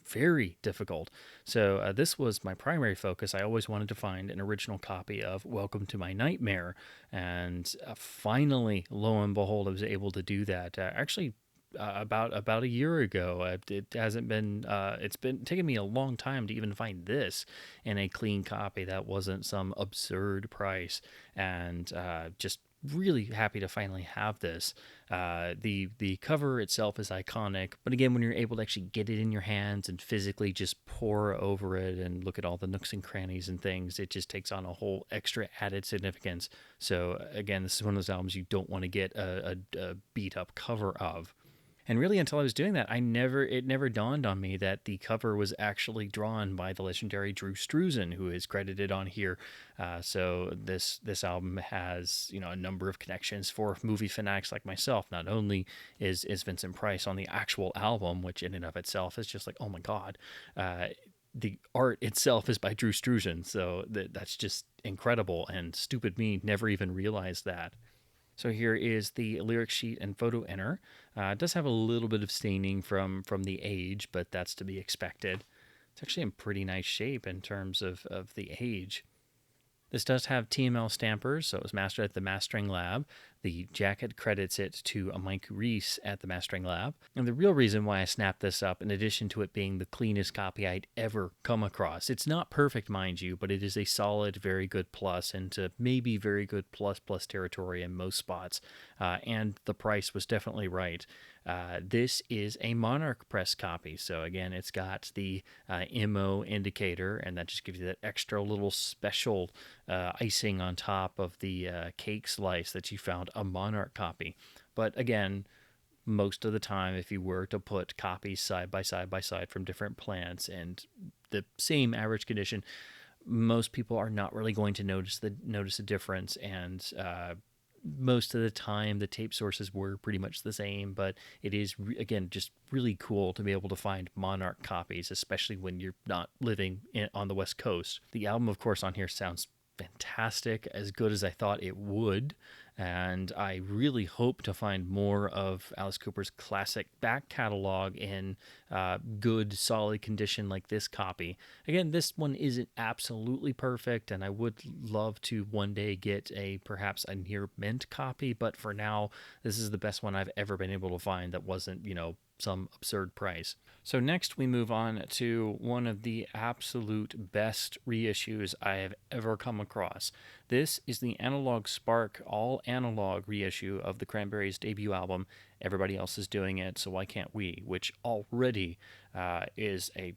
Very difficult. So, this was my primary focus. I always wanted to find an original copy of Welcome to My Nightmare, and finally, lo and behold, I was able to do that. Actually, about a year ago. It hasn't been. It's been taking me a long time to even find this in a clean copy that wasn't some absurd price, and just really happy to finally have this. The cover itself is iconic, but again, when you're able to actually get it in your hands and physically just pour over it and look at all the nooks and crannies and things, it just takes on a whole extra added significance. So again, this is one of those albums you don't want to get a beat up cover of. And really, until I was doing that, it never dawned on me that the cover was actually drawn by the legendary Drew Struzan, who is credited on here. So this album has a number of connections for movie fanatics like myself. Not only is Vincent Price on the actual album, which in and of itself is just like, oh my god, the art itself is by Drew Struzan, so that's just incredible. And stupid me never even realized that. So here is the lyric sheet and photo enter. It does have a little bit of staining from the age, but that's to be expected. It's actually in pretty nice shape in terms of the age. This does have TML stampers, so it was mastered at the Mastering Lab. The jacket credits it to Mike Reese at the Mastering Lab. And the real reason why I snapped this up, in addition to it being the cleanest copy I'd ever come across, it's not perfect, mind you, but it is a solid, very good plus into maybe very good plus territory in most spots. And the price was definitely right. This is a Monarch press copy. So again, it's got the MO indicator, and that just gives you that extra little special icing on top of the cake slice that you found a Monarch copy. But again, most of the time, if you were to put copies side by side from different plants and the same average condition, most people are not really going to notice a difference. And most of the time, the tape sources were pretty much the same. But it is again just really cool to be able to find Monarch copies, especially when you're not living on the West Coast. The album, of course, on here sounds fantastic, as good as I thought it would, and I really hope to find more of Alice Cooper's classic back catalog in good, solid condition like this copy. Again, this one isn't absolutely perfect, and I would love to one day get perhaps a near mint copy, but for now, this is the best one I've ever been able to find that wasn't, some absurd price. So next we move on to one of the absolute best reissues I have ever come across. This is the Analog Spark all analog reissue of the Cranberries debut album. Everybody else is doing it, so why can't we? Which already is a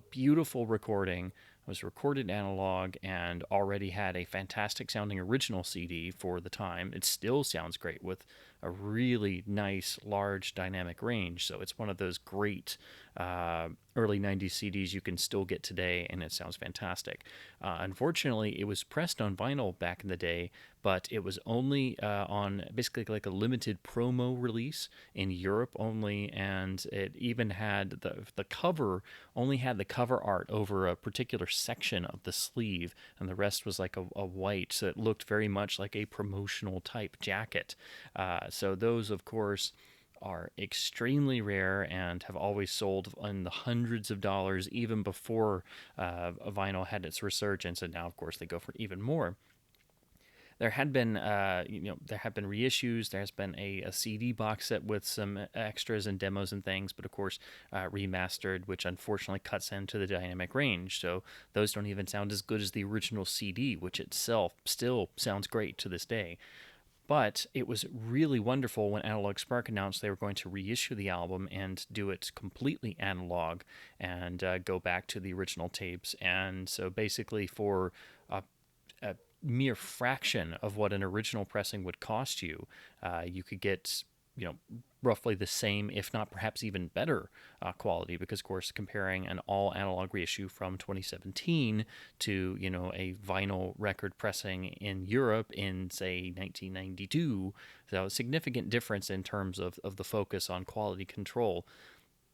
beautiful recording. Was recorded analog and already had a fantastic sounding original CD for the time. It still sounds great with a really nice large dynamic range, so it's one of those great early 90s CDs you can still get today, and it sounds fantastic. Unfortunately, it was pressed on vinyl back in the day, but it was only on basically like a limited promo release in Europe only, and it even had the cover, only had the cover art over a particular section of the sleeve, and the rest was like a white, so it looked very much like a promotional type jacket. So those, of course, are extremely rare and have always sold in the hundreds of dollars even before vinyl had its resurgence, and now, of course, they go for even more. There had been, reissues. There has been a CD box set with some extras and demos and things, but of course, remastered, which unfortunately cuts into the dynamic range. So those don't even sound as good as the original CD, which itself still sounds great to this day. But it was really wonderful when Analog Spark announced they were going to reissue the album and do it completely analog and go back to the original tapes. And so basically for a mere fraction of what an original pressing would cost you, you could get roughly the same, if not perhaps even better quality, because of course comparing an all analog reissue from 2017 to a vinyl record pressing in Europe in say 1992, so a significant difference in terms of the focus on quality control.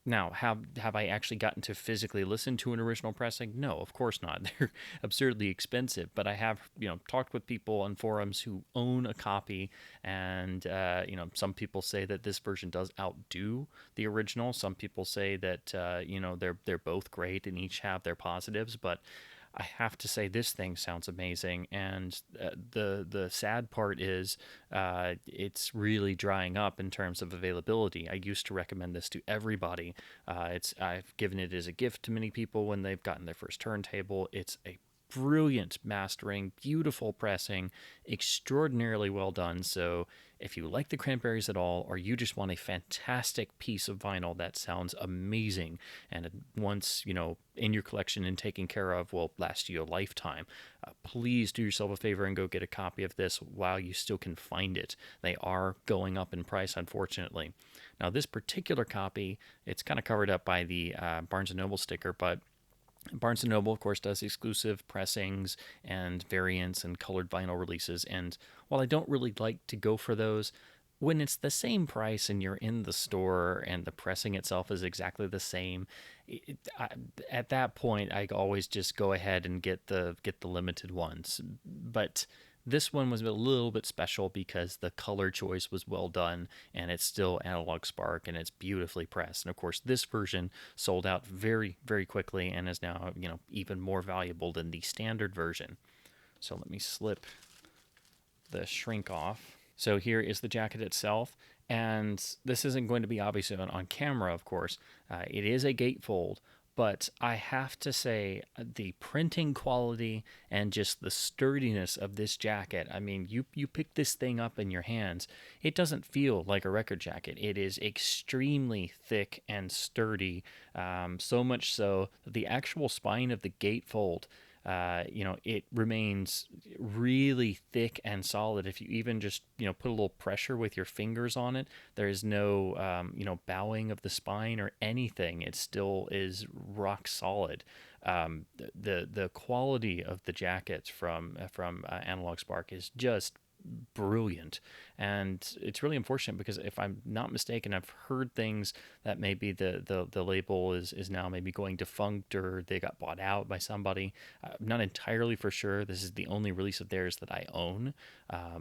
Now, have I actually gotten to physically listen to an original pressing? No, of course not. They're absurdly expensive. But I have, talked with people on forums who own a copy, and some people say that this version does outdo the original. Some people say that they're both great and each have their positives, but I have to say this thing sounds amazing, and the sad part is it's really drying up in terms of availability. I used to recommend this to everybody. I've given it as a gift to many people when they've gotten their first turntable. It's a brilliant mastering, beautiful pressing, extraordinarily well done. So if you like the Cranberries at all, or you just want a fantastic piece of vinyl that sounds amazing and once, in your collection and taken care of will last you a lifetime, please do yourself a favor and go get a copy of this while you still can find it. They are going up in price, unfortunately. Now, this particular copy, it's kind of covered up by the Barnes & Noble sticker, but Barnes & Noble, of course, does exclusive pressings and variants and colored vinyl releases. And while I don't really like to go for those, when it's the same price and you're in the store and the pressing itself is exactly the same, at that point, I always just go ahead and get the limited ones. But this one was a little bit special because the color choice was well done, and it's still analog spark and it's beautifully pressed. And of course, this version sold out very, very quickly and is now, even more valuable than the standard version. So let me slip the shrink off. So here is the jacket itself, and this isn't going to be obvious on camera, of course. It is a gatefold, but I have to say the printing quality and just the sturdiness of this jacket. I mean, you pick this thing up in your hands, it doesn't feel like a record jacket. It is extremely thick and sturdy, so much so that the actual spine of the gatefold, it remains really thick and solid. If you even just, put a little pressure with your fingers on it, there is no, bowing of the spine or anything. It still is rock solid. The quality of the jackets from Analog Spark is just brilliant, and it's really unfortunate because if I'm not mistaken, I've heard things that maybe the label is now maybe going defunct or they got bought out by somebody. I'm not entirely for sure. This is the only release of theirs that I own,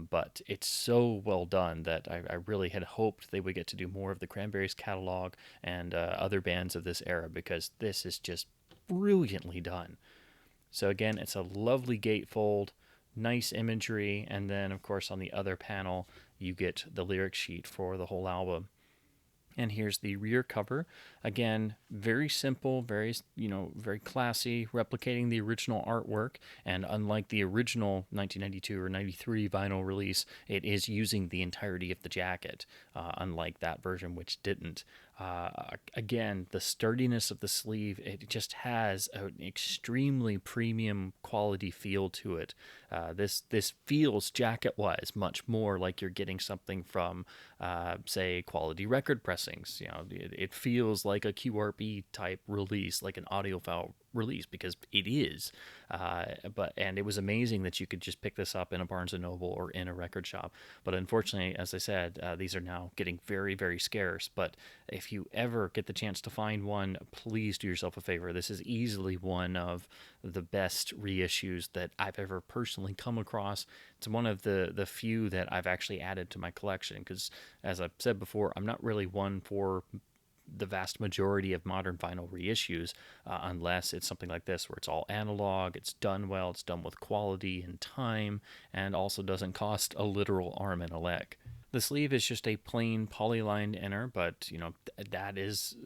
but it's so well done that I really had hoped they would get to do more of the Cranberries catalog and other bands of this era, because this is just brilliantly done. So again, it's a lovely gatefold, nice imagery, and then of course on the other panel you get the lyric sheet for the whole album. And here's the rear cover. Again, very simple, very classy, replicating the original artwork. And unlike the original 1992 or 93 vinyl release, it is using the entirety of the jacket, unlike that version, which didn't. Again, the sturdiness of the sleeve, it just has an extremely premium quality feel to it. This feels jacket-wise much more like you're getting something from, say, Quality Record pressings. It feels like a QRP type release, like an audiophile release, because it is. And it was amazing that you could just pick this up in a Barnes & Noble or in a record shop. But unfortunately, as I said, these are now getting very, very scarce. But if you ever get the chance to find one, please do yourself a favor. This is easily one of the best reissues that I've ever personally come across. It's one of the few that I've actually added to my collection because, as I've said before, I'm not really one for the vast majority of modern vinyl reissues, unless it's something like this where it's all analog, it's done well, it's done with quality and time, and also doesn't cost a literal arm and a leg. The sleeve is just a plain polylined inner, but that is,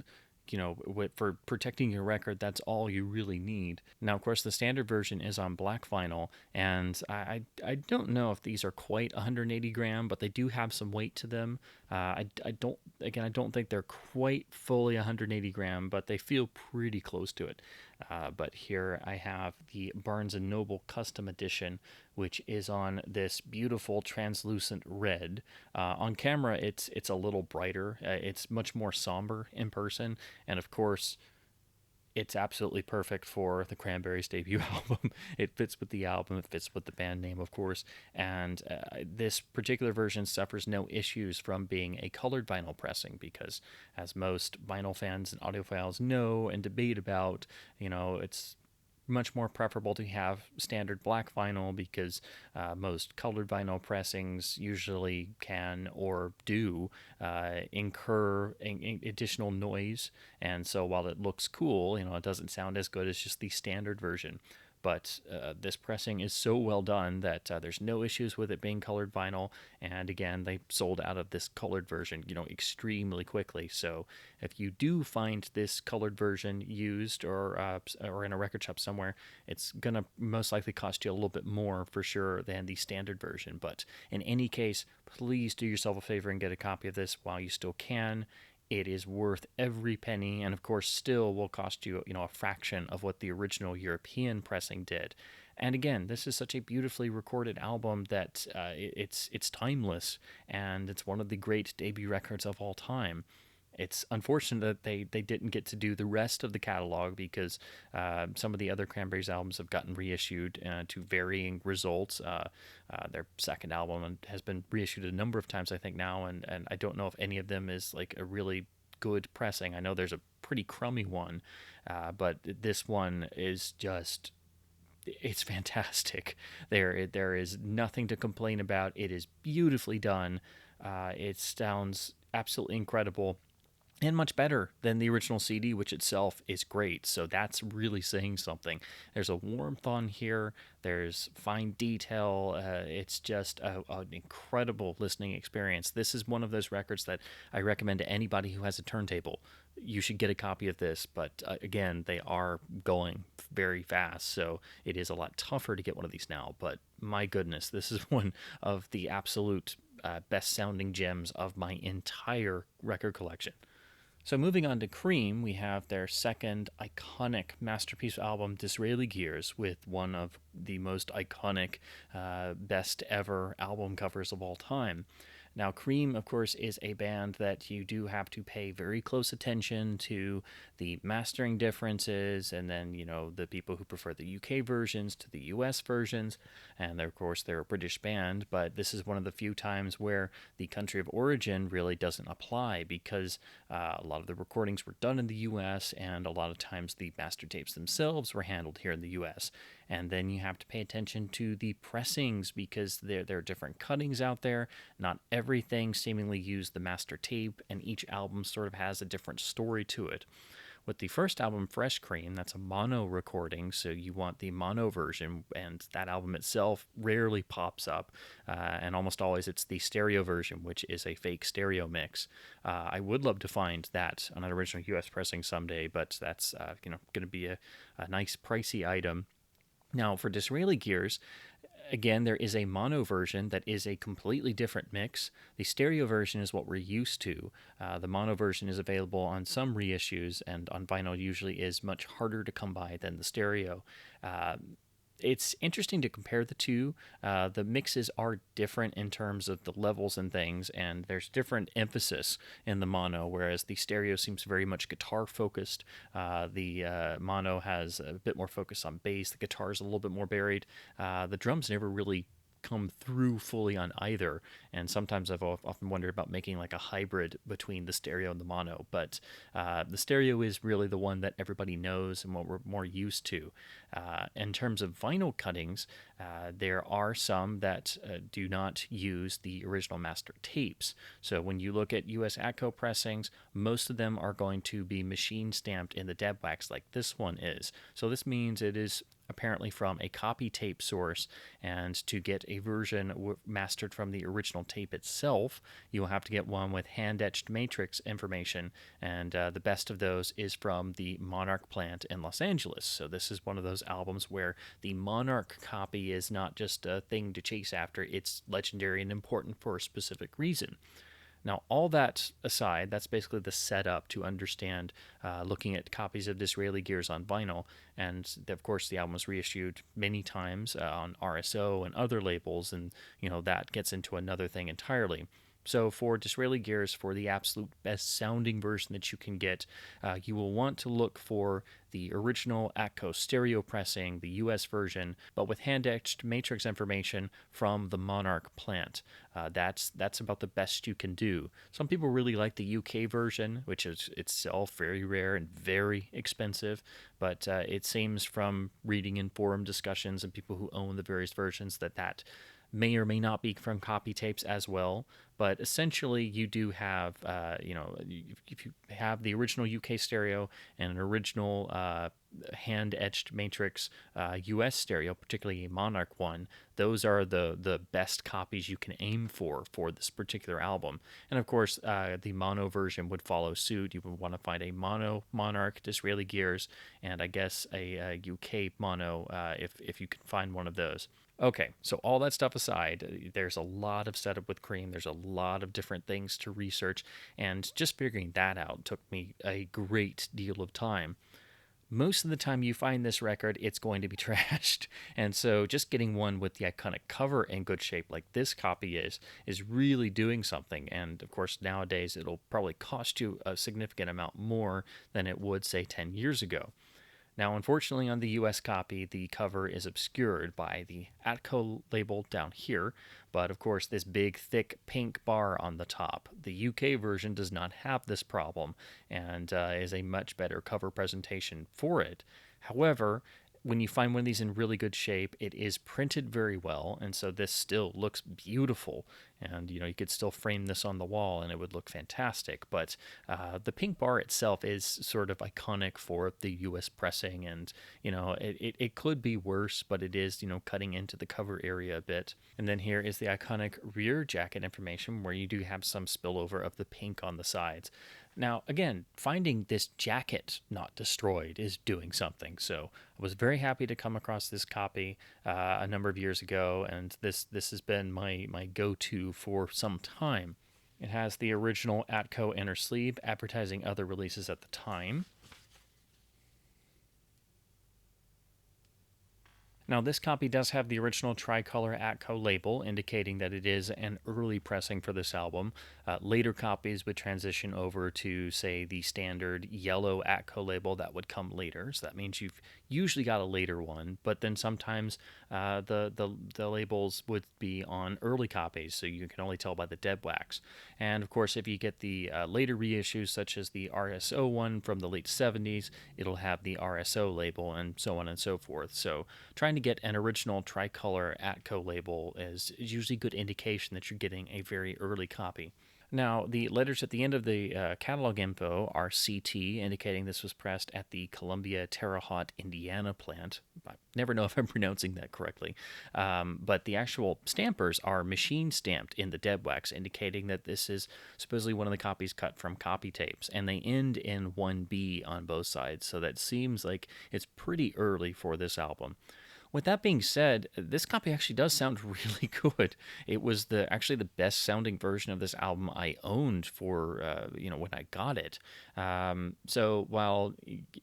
for protecting your record, that's all you really need. Now, of course, the standard version is on black vinyl, and I don't know if these are quite 180 gram, but they do have some weight to them. I don't think they're quite fully 180 gram, but they feel pretty close to it. But here I have the Barnes & Noble Custom Edition, which is on this beautiful translucent red. On camera, it's a little brighter. It's much more somber in person, and of course, It's absolutely perfect for the Cranberries debut album. It fits with the album, it fits with the band name, of course, and this particular version suffers no issues from being a colored vinyl pressing because, as most vinyl fans and audiophiles know and debate about, it's much more preferable to have standard black vinyl because most colored vinyl pressings usually can or do incur additional noise. And so while it looks cool, it doesn't sound as good as just the standard version. But this pressing is so well done that there's no issues with it being colored vinyl. And again, they sold out of this colored version, extremely quickly. So if you do find this colored version used or in a record shop somewhere, it's gonna most likely cost you a little bit more for sure than the standard version. But in any case, please do yourself a favor and get a copy of this while you still can. It is worth every penny, and of course, still will cost you, a fraction of what the original European pressing did. And again, this is such a beautifully recorded album that it's timeless, and it's one of the great debut records of all time. It's unfortunate that they didn't get to do the rest of the catalog because some of the other Cranberries albums have gotten reissued to varying results. Their second album has been reissued a number of times, I think, now, and I don't know if any of them is like a really good pressing. I know there's a pretty crummy one, but this one is just, it's fantastic. There is nothing to complain about. It is beautifully done. It sounds absolutely incredible and much better than the original CD, which itself is great. So that's really saying something. There's a warmth on here. There's fine detail. It's just an incredible listening experience. This is one of those records that I recommend to anybody who has a turntable. You should get a copy of this, but again, they are going very fast, so it is a lot tougher to get one of these now. But my goodness, this is one of the absolute best sounding gems of my entire record collection. So moving on to Cream, we have their second iconic masterpiece album, Disraeli Gears, with one of the most iconic, best ever album covers of all time. Now, Cream, of course, is a band that you do have to pay very close attention to the mastering differences, and then, the people who prefer the UK versions to the US versions. And of course, they're a British band, but this is one of the few times where the country of origin really doesn't apply because a lot of the recordings were done in the US, and a lot of times the master tapes themselves were handled here in the US. And then you have to pay attention to the pressings because there are different cuttings out there. Not everything seemingly used the master tape, and each album sort of has a different story to it. With the first album, Fresh Cream, that's a mono recording, so you want the mono version, and that album itself rarely pops up, and almost always it's the stereo version, which is a fake stereo mix. I would love to find that on an original US pressing someday, but that's going to be a nice pricey item. Now, for Disraeli Gears, again, there is a mono version that is a completely different mix. The stereo version is what we're used to. The mono version is available on some reissues, and on vinyl usually is much harder to come by than the stereo. It's interesting to compare the two. The mixes are different in terms of the levels and things, and there's different emphasis in the mono, whereas the stereo seems very much guitar focused. The mono has a bit more focus on bass. The guitar is a little bit more buried. The drums never really come through fully on either, and sometimes I've often wondered about making like a hybrid between the stereo and the mono, but the stereo is really the one that everybody knows and what we're more used to. In terms of vinyl cuttings, there are some that do not use the original master tapes. So when you look at US Atco pressings, most of them are going to be machine stamped in the dead wax like this one is. So this means it is apparently from a copy tape source, and to get a version mastered from the original tape itself, you will have to get one with hand-etched matrix information, and the best of those is from the Monarch plant in Los Angeles. So this is one of those albums where the Monarch copy is not just a thing to chase after, it's legendary and important for a specific reason. Now, all that aside, that's basically the setup to understand looking at copies of Disraeli Gears on vinyl. And, of course, the album was reissued many times on RSO and other labels, and, that gets into another thing entirely. So for Disraeli gears, for the absolute best sounding version that you can get, you will want to look for the original Atco stereo pressing, the US version, but with hand-etched matrix information from the Monarch plant. That's about the best you can do. Some people really like the UK version, which is itself very rare and very expensive, but it seems from reading in forum discussions and people who own the various versions that may or may not be from copy tapes as well. But essentially, you do have, if you have the original UK stereo and an original hand etched matrix US stereo, particularly a Monarch one, those are the best copies you can aim for this particular album. And of course, the mono version would follow suit. You would want to find a mono Monarch Disraeli gears, and I guess a UK mono if you can find one of those. Okay, so all that stuff aside, there's a lot of setup with Cream. There's a lot of different things to research, and just figuring that out took me a great deal of time. Most of the time you find this record, it's going to be trashed. And so just getting one with the iconic cover in good shape like this copy is really doing something. And of course, nowadays it'll probably cost you a significant amount more than it would, say, 10 years ago. Now, unfortunately, on the US copy, the cover is obscured by the Atco label down here, but of course, this big, thick pink bar on the top. The UK version does not have this problem and is a much better cover presentation for it. However, when you find one of these in really good shape, it is printed very well, and so this still looks beautiful. And you could still frame this on the wall, and it would look fantastic. But the pink bar itself is sort of iconic for the U.S. pressing, and it could be worse, but it is cutting into the cover area a bit. And then here is the iconic rear jacket information, where you do have some spillover of the pink on the sides. Now, again, finding this jacket not destroyed is doing something. So I was very happy to come across this copy a number of years ago, and this has been my go-to for some time. It has the original Atco inner sleeve, advertising other releases at the time. Now, this copy does have the original tricolor Atco label, indicating that it is an early pressing for this album. Later copies would transition over to, say, the standard yellow Atco label that would come later. So that means you've usually got a later one, but then sometimes the labels would be on early copies, so you can only tell by the dead wax. And of course, if you get the later reissues, such as the RSO one from the late 70s, it'll have the RSO label and so on and so forth. So trying to get an original tricolor Atco label is usually a good indication that you're getting a very early copy. Now, the letters at the end of the catalog info are CT, indicating this was pressed at the Columbia Terre Haute, Indiana plant. I never know if I'm pronouncing that correctly. But the actual stampers are machine stamped in the dead wax, indicating that this is supposedly one of the copies cut from copy tapes. And they end in 1B on both sides, so that seems like it's pretty early for this album. With that being said, this copy actually does sound really good. It was actually the best sounding version of this album I owned for when I got it. So while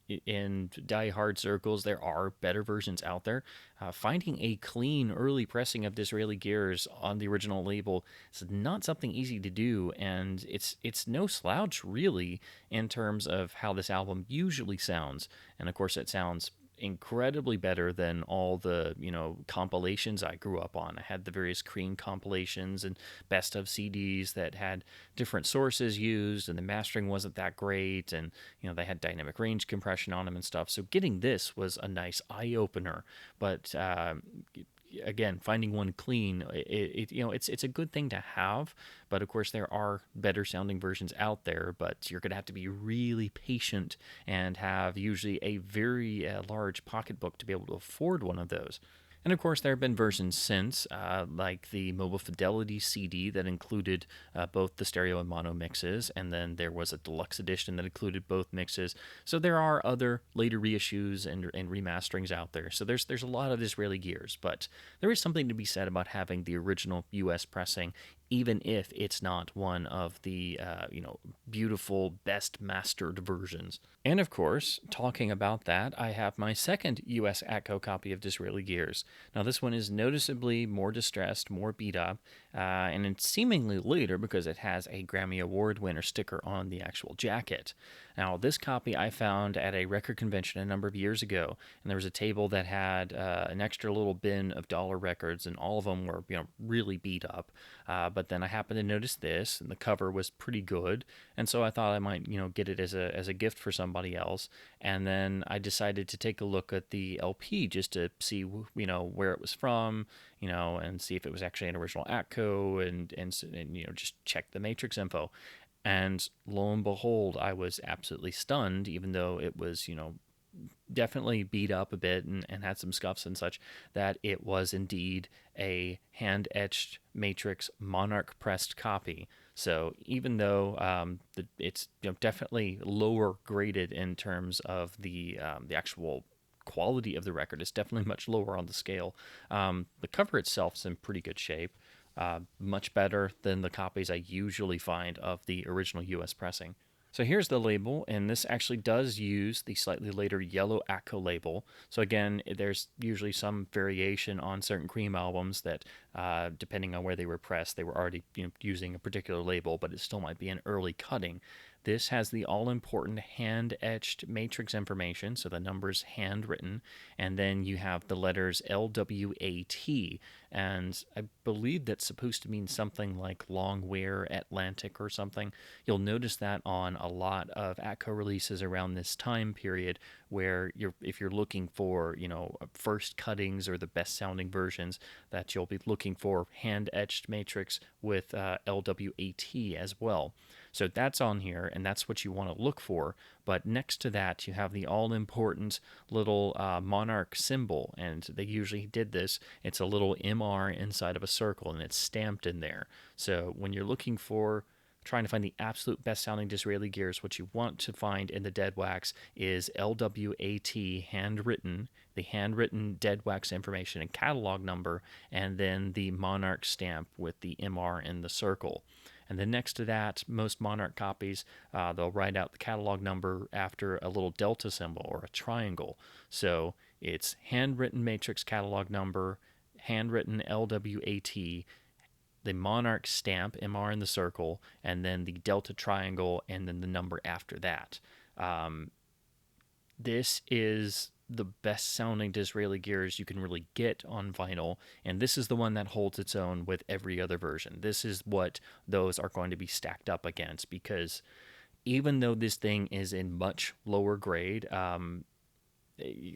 in die-hard circles there are better versions out there, finding a clean early pressing of Disraeli gears on the original label is not something easy to do, and it's no slouch really in terms of how this album usually sounds. And of course, it sounds incredibly better than all the compilations I grew up on. I had the various Cream compilations and best of CDs that had different sources used, and the mastering wasn't that great, and they had dynamic range compression on them and stuff. So getting this was a nice eye-opener. But again, finding one clean, it's a good thing to have, but of course there are better sounding versions out there, but you're going to have to be really patient and have usually a very large pocketbook to be able to afford one of those. And of course, there have been versions since, like the Mobile Fidelity CD that included both the stereo and mono mixes, and then there was a deluxe edition that included both mixes. So there are other later reissues and remasterings out there. So there's a lot of Disraeli gears, but there is something to be said about having the original US pressing, even if it's not one of the beautiful, best mastered versions. And of course, talking about that, I have my second US Atco copy of Disraeli gears. Now this one is noticeably more distressed, more beat up. and it's seemingly later because it has a Grammy Award winner sticker on the actual jacket. Now, this copy I found at a record convention a number of years ago, and there was a table that had an extra little bin of dollar records, and all of them were, really beat up. But then I happened to notice this, and the cover was pretty good, and so I thought I might, get it as a gift for somebody else. And then I decided to take a look at the LP just to see, where it was from, and see if it was actually an original Atco, and just check the matrix info. And lo and behold, I was absolutely stunned, even though it was, definitely beat up a bit and had some scuffs and such, that it was indeed a hand etched matrix monarch pressed copy. So even though it's definitely lower graded in terms of the actual quality of the record, it's definitely much lower on the scale. The cover itself is in pretty good shape. Much better than the copies I usually find of the original US pressing. So here's the label, and this actually does use the slightly later yellow Atco label. So again, there's usually some variation on certain Cream albums that, depending on where they were pressed, they were already using a particular label, but it still might be an early cutting. This has the all-important hand-etched matrix information, so the numbers handwritten, and then you have the letters LWAT, and I believe that's supposed to mean something like Longwear Atlantic or something. You'll notice that on a lot of Atco releases around this time period, where if you're looking for first cuttings or the best sounding versions, that you'll be looking for hand-etched matrix with LWAT as well. So that's on here, and that's what you want to look for. But next to that, you have the all-important little monarch symbol, and they usually did this. It's a little MR inside of a circle, and it's stamped in there. So when you're looking for trying to find the absolute best sounding Disraeli gears, what you want to find in the dead wax is LWAT handwritten, the handwritten dead wax information and catalog number, and then the monarch stamp with the MR in the circle. And then next to that, most Monarch copies, they'll write out the catalog number after a little delta symbol or a triangle. So it's handwritten matrix catalog number, handwritten LWAT, the Monarch stamp, MR in the circle, and then the delta triangle, and then the number after that. This is the best sounding Disraeli gears you can really get on vinyl, and this is the one that holds its own with every other version. This is what those are going to be stacked up against, because even though this thing is in much lower grade,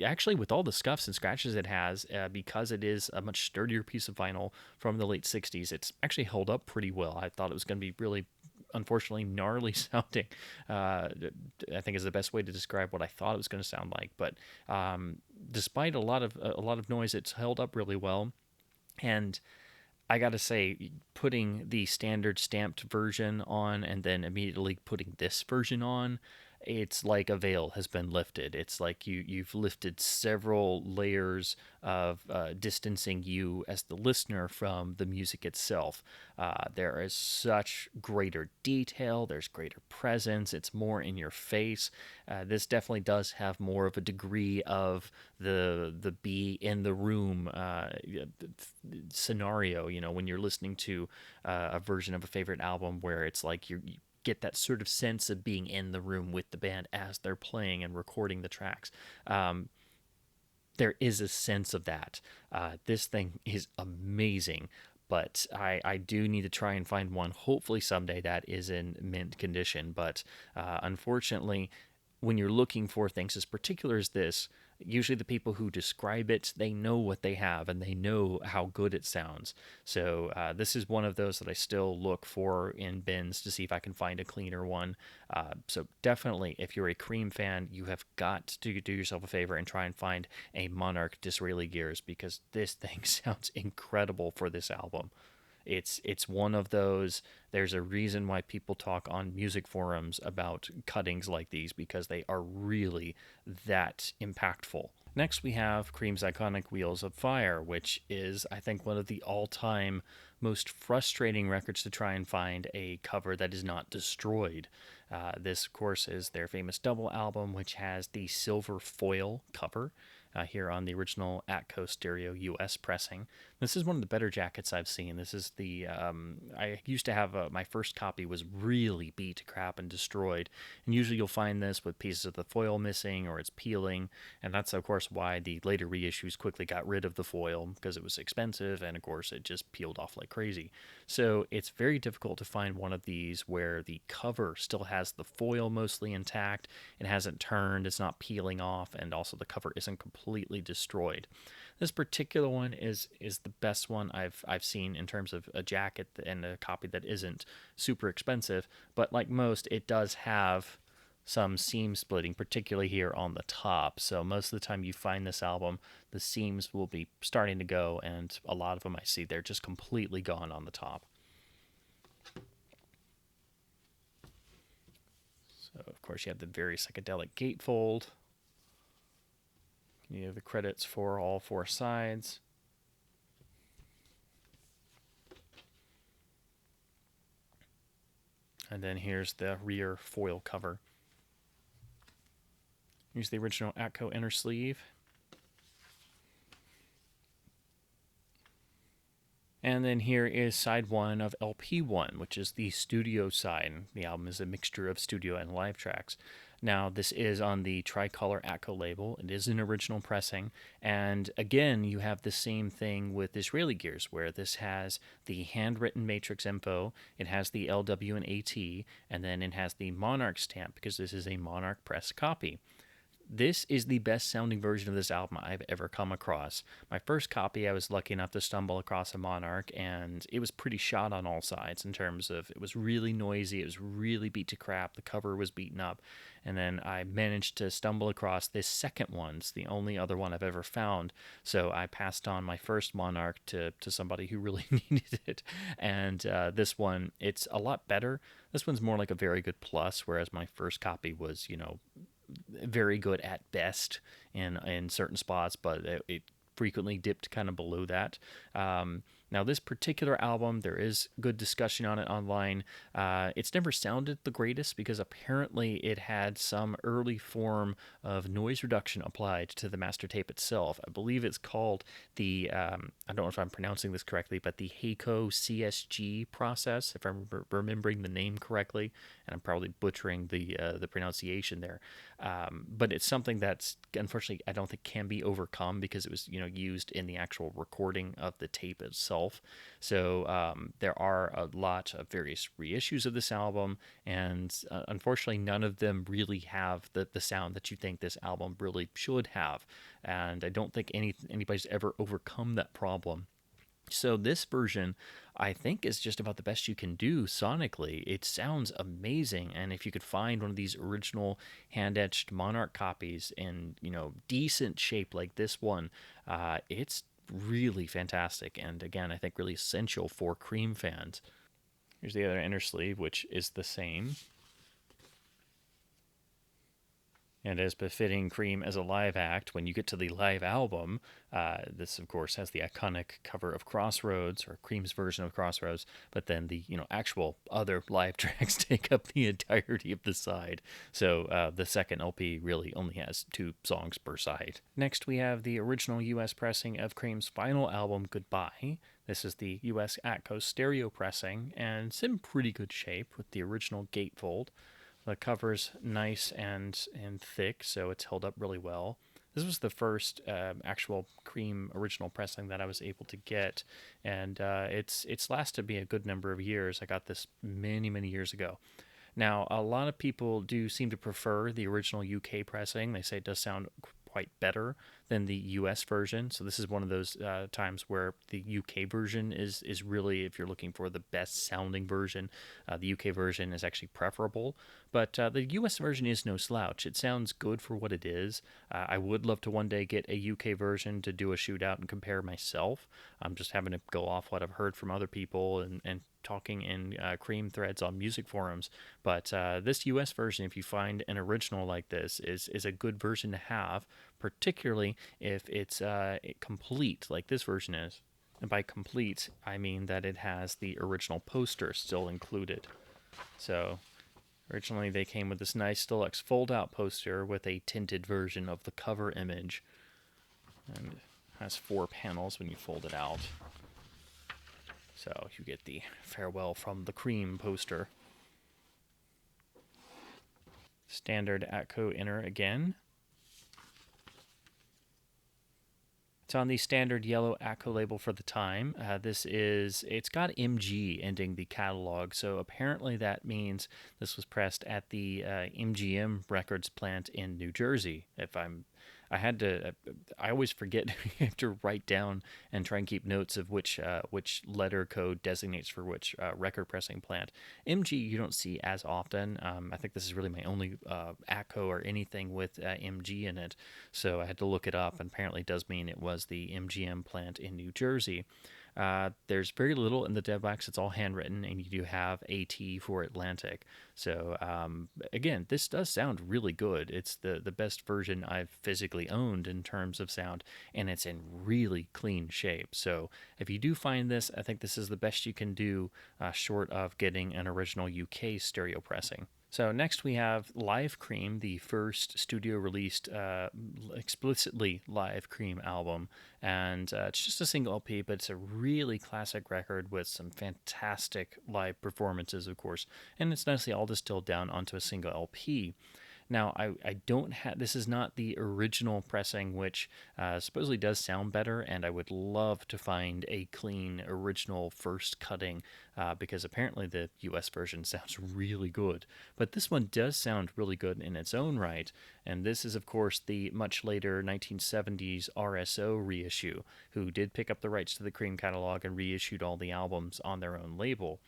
actually with all the scuffs and scratches it has, because it is a much sturdier piece of vinyl from the late 60s, it's actually held up pretty well. I thought it was going to be really, unfortunately, gnarly sounding. I think is the best way to describe what I thought it was going to sound like. But despite a lot of noise, it's held up really well. And I got to say, putting the standard stamped version on and then immediately putting this version on, it's like a veil has been lifted. It's like you've lifted several layers of distancing you as the listener from the music itself. There is such greater detail. There's greater presence. It's more in your face. This definitely does have more of a degree of the be in the room scenario. When you're listening to a version of a favorite album where it's like you get that sort of sense of being in the room with the band as they're playing and recording the tracks. There is a sense of that. This thing is amazing, but I do need to try and find one, hopefully someday, that is in mint condition. But unfortunately, when you're looking for things as particular as this, usually the people who describe it, they know what they have and they know how good it sounds. So this is one of those that I still look for in bins to see if I can find a cleaner one. So definitely, if you're a Cream fan, you have got to do yourself a favor and try and find a Monarch Disraeli gears, because this thing sounds incredible for this album. It's one of those. There's a reason why people talk on music forums about cuttings like these, because they are really that impactful. Next, we have Cream's iconic Wheels of Fire, which is, I think, one of the all-time most frustrating records to try and find a cover that is not destroyed. This, of course, is their famous double album, which has the silver foil cover here on the original Atco Stereo US pressing. This is one of the better jackets I've seen. This is the I used to have my first copy was really beat to crap and destroyed, and usually you'll find this with pieces of the foil missing or it's peeling, and that's of course why the later reissues quickly got rid of the foil because it was expensive, and of course it just peeled off like crazy. So it's very difficult to find one of these where the cover still has the foil mostly intact, it hasn't turned, it's not peeling off, and also the cover isn't completely destroyed. This particular one is the best one I've seen in terms of a jacket and a copy that isn't super expensive. But like most, it does have some seam splitting, particularly here on the top. So most of the time you find this album, the seams will be starting to go, and a lot of them I see they're just completely gone on the top. So of course you have the very psychedelic gatefold. You have the credits for all four sides. And then here's the rear foil cover. Here's the original Atco inner sleeve. And then here is side 1 of LP1, which is the studio side. The album is a mixture of studio and live tracks. Now, this is on the Tricolor Atco label. It is an original pressing. And again, you have the same thing with Israeli Gears, where this has the handwritten matrix info, it has the LW and AT, and then it has the Monarch stamp, because this is a Monarch press copy. This is the best sounding version of this album I've ever come across. My first copy, I was lucky enough to stumble across a Monarch, and it was pretty shot on all sides in terms of it was really noisy, it was really beat to crap, the cover was beaten up. And then I managed to stumble across this second one. It's the only other one I've ever found. So I passed on my first Monarch to somebody who really needed it. And this one, it's a lot better. This one's more like a very good plus, whereas my first copy was, very good at best in certain spots, but it frequently dipped kind of below that. Now, this particular album, there is good discussion on it online. It's never sounded the greatest because apparently it had some early form of noise reduction applied to the master tape itself. I believe it's called the, I don't know if I'm pronouncing this correctly, but the Heiko CSG process, if I'm remembering the name correctly, and I'm probably butchering the pronunciation there. But it's something that's, unfortunately, I don't think can be overcome because it was, used in the actual recording of the tape itself. So there are a lot of various reissues of this album, and unfortunately none of them really have the sound that you think this album really should have. And I don't think anybody's ever overcome that problem. So this version, I think, is just about the best you can do sonically. It sounds amazing, and if you could find one of these original hand-etched Monarch copies in, decent shape like this one, it's really fantastic, and again, I think really essential for Cream fans. Here's the other inner sleeve, which is the same. And as befitting Cream as a live act, when you get to the live album, this, of course, has the iconic cover of Crossroads, or Cream's version of Crossroads, but then the actual other live tracks take up the entirety of the side. So the second LP really only has 2 songs per side. Next, we have the original U.S. pressing of Cream's final album, Goodbye. This is the U.S. Atco stereo pressing, and it's in pretty good shape with the original gatefold. The cover's nice and thick, so it's held up really well. This was the first actual Cream original pressing that I was able to get, and it's lasted me a good number of years. I got this many, many years ago. Now, a lot of people do seem to prefer the original UK pressing. They say it does sound quite better than the US version. So this is one of those times where the UK version is really, if you're looking for the best sounding version, the UK version is actually preferable. But the US version is no slouch. It sounds good for what it is. I would love to one day get a UK version to do a shootout and compare myself. I'm just having to go off what I've heard from other people and talking in Cream threads on music forums. But this US version, if you find an original like this, is a good version to have, particularly if it's complete like this version is. And by complete, I mean that it has the original poster still included. So originally they came with this nice deluxe fold-out poster with a tinted version of the cover image. And it has 4 panels when you fold it out. So you get the Farewell from the Cream poster. Standard Atco inner again. It's on the standard yellow Atco label for the time. It's got MG ending the catalog, so apparently that means this was pressed at the MGM Records plant in New Jersey. I always forget you have to write down and try and keep notes of which letter code designates for which record pressing plant. MG you don't see as often. I think this is really my only Atco or anything with MG in it, so I had to look it up, and apparently it does mean it was the MGM plant in New Jersey. There's very little in the dev box. It's all handwritten, and you do have AT for Atlantic. So again, this does sound really good. It's the best version I've physically owned in terms of sound, and it's in really clean shape. So if you do find this, I think this is the best you can do, short of getting an original UK stereo pressing. So next we have Live Cream, the first studio-released explicitly Live Cream album, and it's just a single LP, but it's a really classic record with some fantastic live performances, of course, and it's nicely all distilled down onto a single LP. Now, I don't have, this is not the original pressing, which supposedly does sound better, and I would love to find a clean original first cutting, because apparently the US version sounds really good. But this one does sound really good in its own right, and this is, of course, the much later 1970s RSO reissue, who did pick up the rights to the Cream catalog and reissued all the albums on their own label.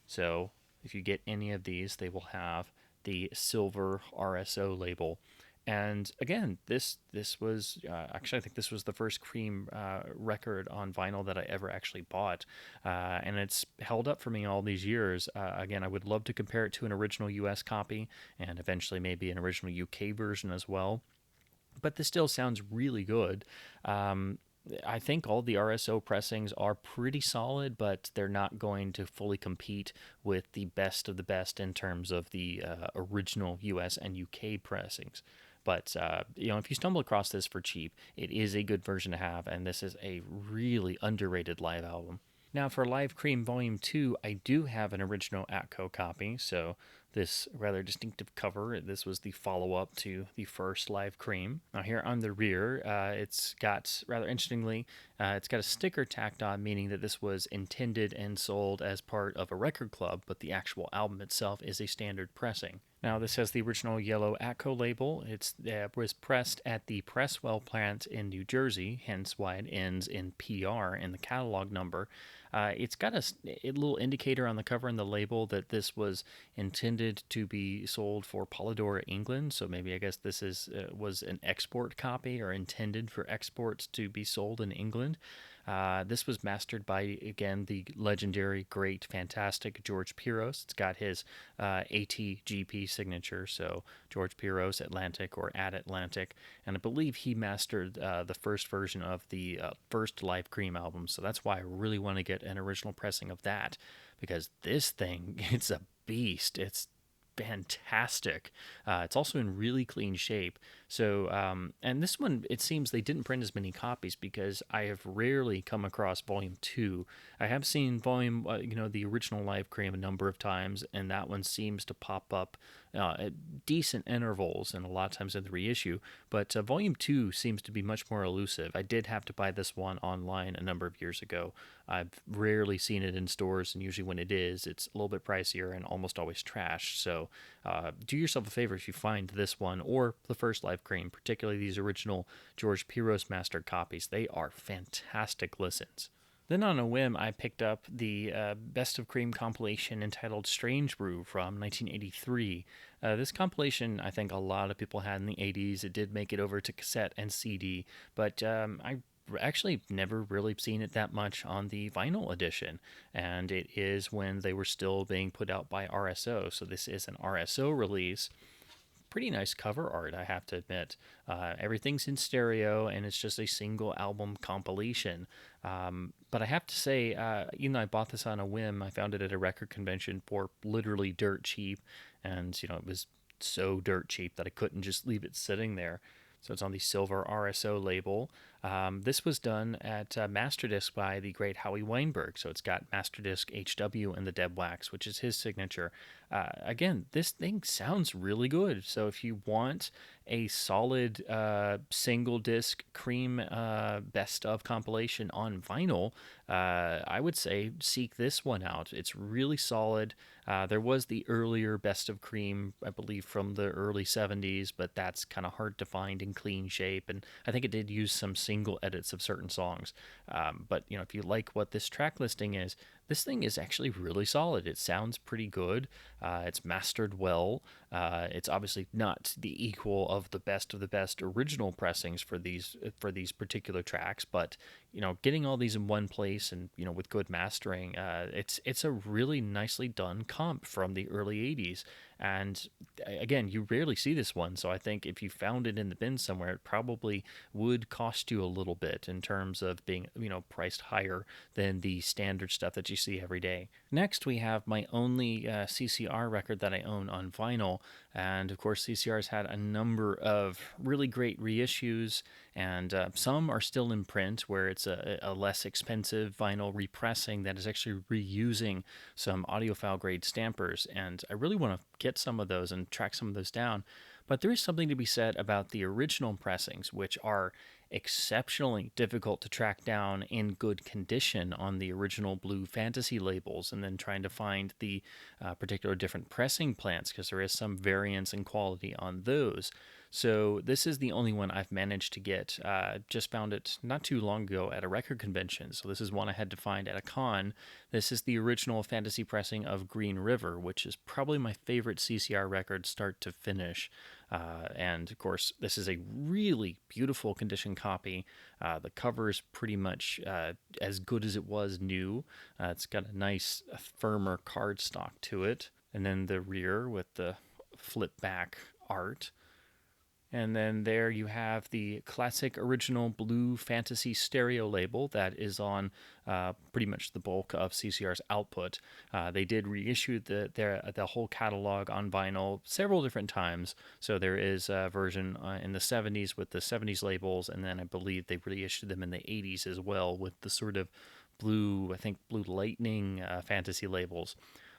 So if you get any of these, they will have the silver RSO label. And again, this was actually, I think this was the first Cream record on vinyl that I ever actually bought, and it's held up for me all these years. Again, I would love to compare it to an original US copy, and eventually maybe an original UK version as well. But this still sounds really good. I think all the RSO pressings are pretty solid, but they're not going to fully compete with the best of the best in terms of the original US and UK pressings. But if you stumble across this for cheap, it is a good version to have, and this is a really underrated live album. Now, for Live Cream Volume 2, I do have an original Atco copy, so this rather distinctive cover, this was the follow-up to the first Live Cream. Now, here on the rear, it's got, rather interestingly, it's got a sticker tacked on, meaning that this was intended and sold as part of a record club, but the actual album itself is a standard pressing. Now, this has the original yellow Atco label. It was pressed at the Presswell plant in New Jersey, hence why it ends in PR in the catalog number. It's got a little indicator on the cover and the label that this was intended to be sold for Polydor England, so maybe I guess this was an export copy or intended for exports to be sold in England. This was mastered by, again, the legendary, great, fantastic George Piros. It's got his ATGP signature, so George Piros Atlantic or At Atlantic, and I believe he mastered the first version of the first Live Cream album, so that's why I really want to get an original pressing of that, because this thing, it's a beast. It's fantastic. It's also in really clean shape. So, and this one, it seems they didn't print as many copies because I have rarely come across Volume 2. I have seen Volume, the original Live Cream a number of times, and that one seems to pop up at decent intervals and a lot of times in the reissue. But Volume 2 seems to be much more elusive. I did have to buy this one online a number of years ago. I've rarely seen it in stores, and usually when it is, it's a little bit pricier and almost always trashed. So do yourself a favor if you find this one or the first Live Cream, particularly these original George Piros mastered copies. They are fantastic listens. Then on a whim, I picked up the Best of Cream compilation entitled Strange Brew from 1983. This compilation, I think a lot of people had in the 80s. It did make it over to cassette and CD, but I actually never really seen it that much on the vinyl edition, and it is when they were still being put out by RSO, so this is an RSO release. Pretty nice cover art, I have to admit. Everything's in stereo, and it's just a single album compilation. But I have to say, even though I bought this on a whim, I found it at a record convention for literally dirt cheap, and it was so dirt cheap that I couldn't just leave it sitting there. So it's on the silver RSO label. This was done at Masterdisc by the great Howie Weinberg. So it's got Masterdisc HW in the dead wax, which is his signature. Again, this thing sounds really good. So if you want a solid single disc Cream best of compilation on vinyl, I would say seek this one out. It's really solid. There was the earlier Best of Cream, I believe, from the early 70s, but that's kind of hard to find in clean shape. And I think it did use some single edits of certain songs. But, if you like what this track listing is, this thing is actually really solid. It sounds pretty good. It's mastered well. It's obviously not the equal of the best original pressings for these particular tracks, but getting all these in one place and with good mastering, it's a really nicely done comp from the early '80s. And again, you rarely see this one, so I think if you found it in the bin somewhere, it probably would cost you a little bit in terms of being priced higher than the standard stuff that you see every day. Next, we have my only CCR record that I own on vinyl, and of course, CCR's had a number of really great reissues, and some are still in print where it's a less expensive vinyl repressing that is actually reusing some audiophile grade stampers, and I really want to get some of those and track some of those down. But there is something to be said about the original pressings, which are exceptionally difficult to track down in good condition on the original Blue Fantasy labels, and then trying to find the particular different pressing plants, because there is some variance in quality on those. So this is the only one I've managed to get. Just found it not too long ago at a record convention. So this is one I had to find at a con. This is the original fantasy pressing of Green River, which is probably my favorite CCR record start to finish. And of course, this is a really beautiful condition copy. The cover is pretty much as good as it was new. It's got a nice, firmer cardstock to it. And then the rear with the flip back art. And then there you have the classic original Blue Fantasy stereo label that is on pretty much the bulk of CCR's output. They did reissue the whole catalog on vinyl several different times. So there is a version in the 70s with the 70s labels, and then I believe they reissued them in the 80s as well with the sort of blue, I think Blue Lightning fantasy labels.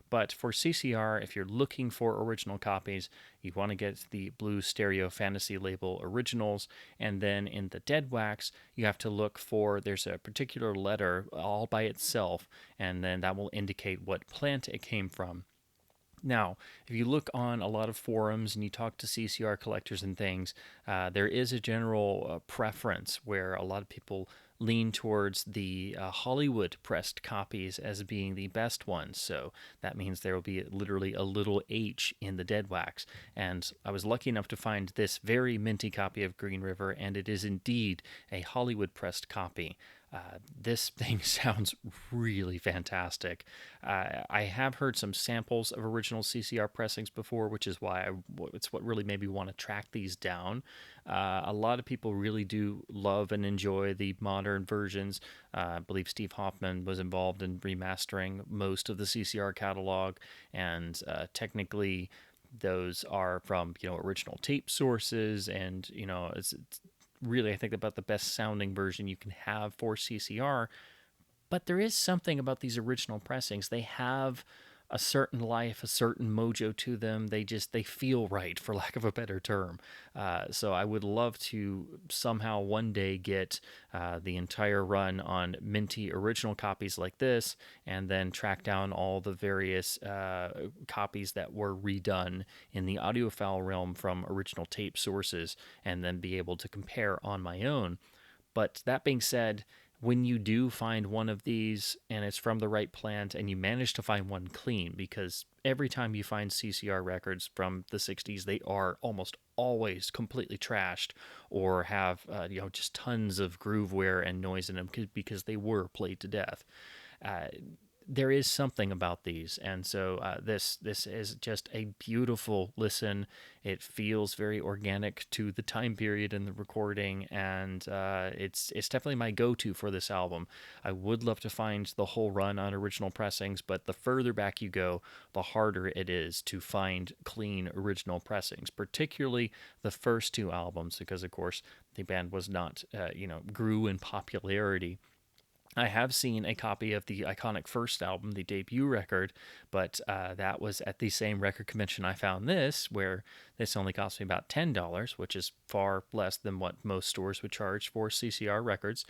But for CCR, if you're looking for original copies, you want to get the Blue Stereo Fantasy label originals. And then in the dead wax, you have to look for, there's a particular letter all by itself, and then that will indicate what plant it came from. Now, if you look on a lot of forums and you talk to CCR collectors and things, there is a general preference where a lot of people lean towards the Hollywood pressed copies as being the best ones. So that means there will be literally a little H in the dead wax. And I was lucky enough to find this very minty copy of Green River, and it is indeed a Hollywood pressed copy. This thing sounds really fantastic. I have heard some samples of original CCR pressings before, which is why it's what really made me want to track these down. A lot of people really do love and enjoy the modern versions. I believe Steve Hoffman was involved in remastering most of the CCR catalog, and technically those are from original tape sources, and it's really, I think, about the best sounding version you can have for CCR. But there is something about these original pressings. They have a certain life, a certain mojo to them. They feel right, for lack of a better term. So I would love to somehow one day get the entire run on minty original copies like this, and then track down all the various copies that were redone in the audiophile realm from original tape sources, and then be able to compare on my own. But that being said, when you do find one of these and it's from the right plant, and you manage to find one clean, because every time you find CCR records from the 60s, they are almost always completely trashed or have just tons of groove wear and noise in them because they were played to death. there is something about these, and so this is just a beautiful listen. It feels very organic to the time period in the recording, and it's definitely my go-to for this album. I would love to find the whole run on original pressings, but the further back you go, the harder it is to find clean original pressings, particularly the first two albums, because of course the band was not, grew in popularity. I have seen a copy of the iconic first album, the debut record, but that was at the same record convention I found this, where this only cost me about $10, which is far less than what most stores would charge for CCR records.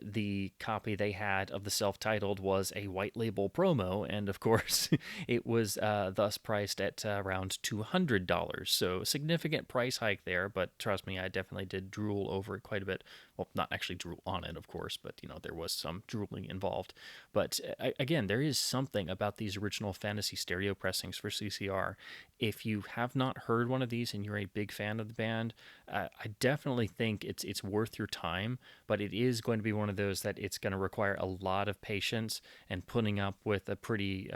The copy they had of the self-titled was a white label promo, and of course, it was thus priced at around $200. So a significant price hike there, but trust me, I definitely did drool over it quite a bit. Well, not actually drool on it, of course, but there was some drooling involved. But again, there is something about these original Fantasy stereo pressings for CCR. If you have not heard one of these and you're a big fan of the band, I definitely think it's worth your time. But it is going to be one of those that it's going to require a lot of patience and putting up with a pretty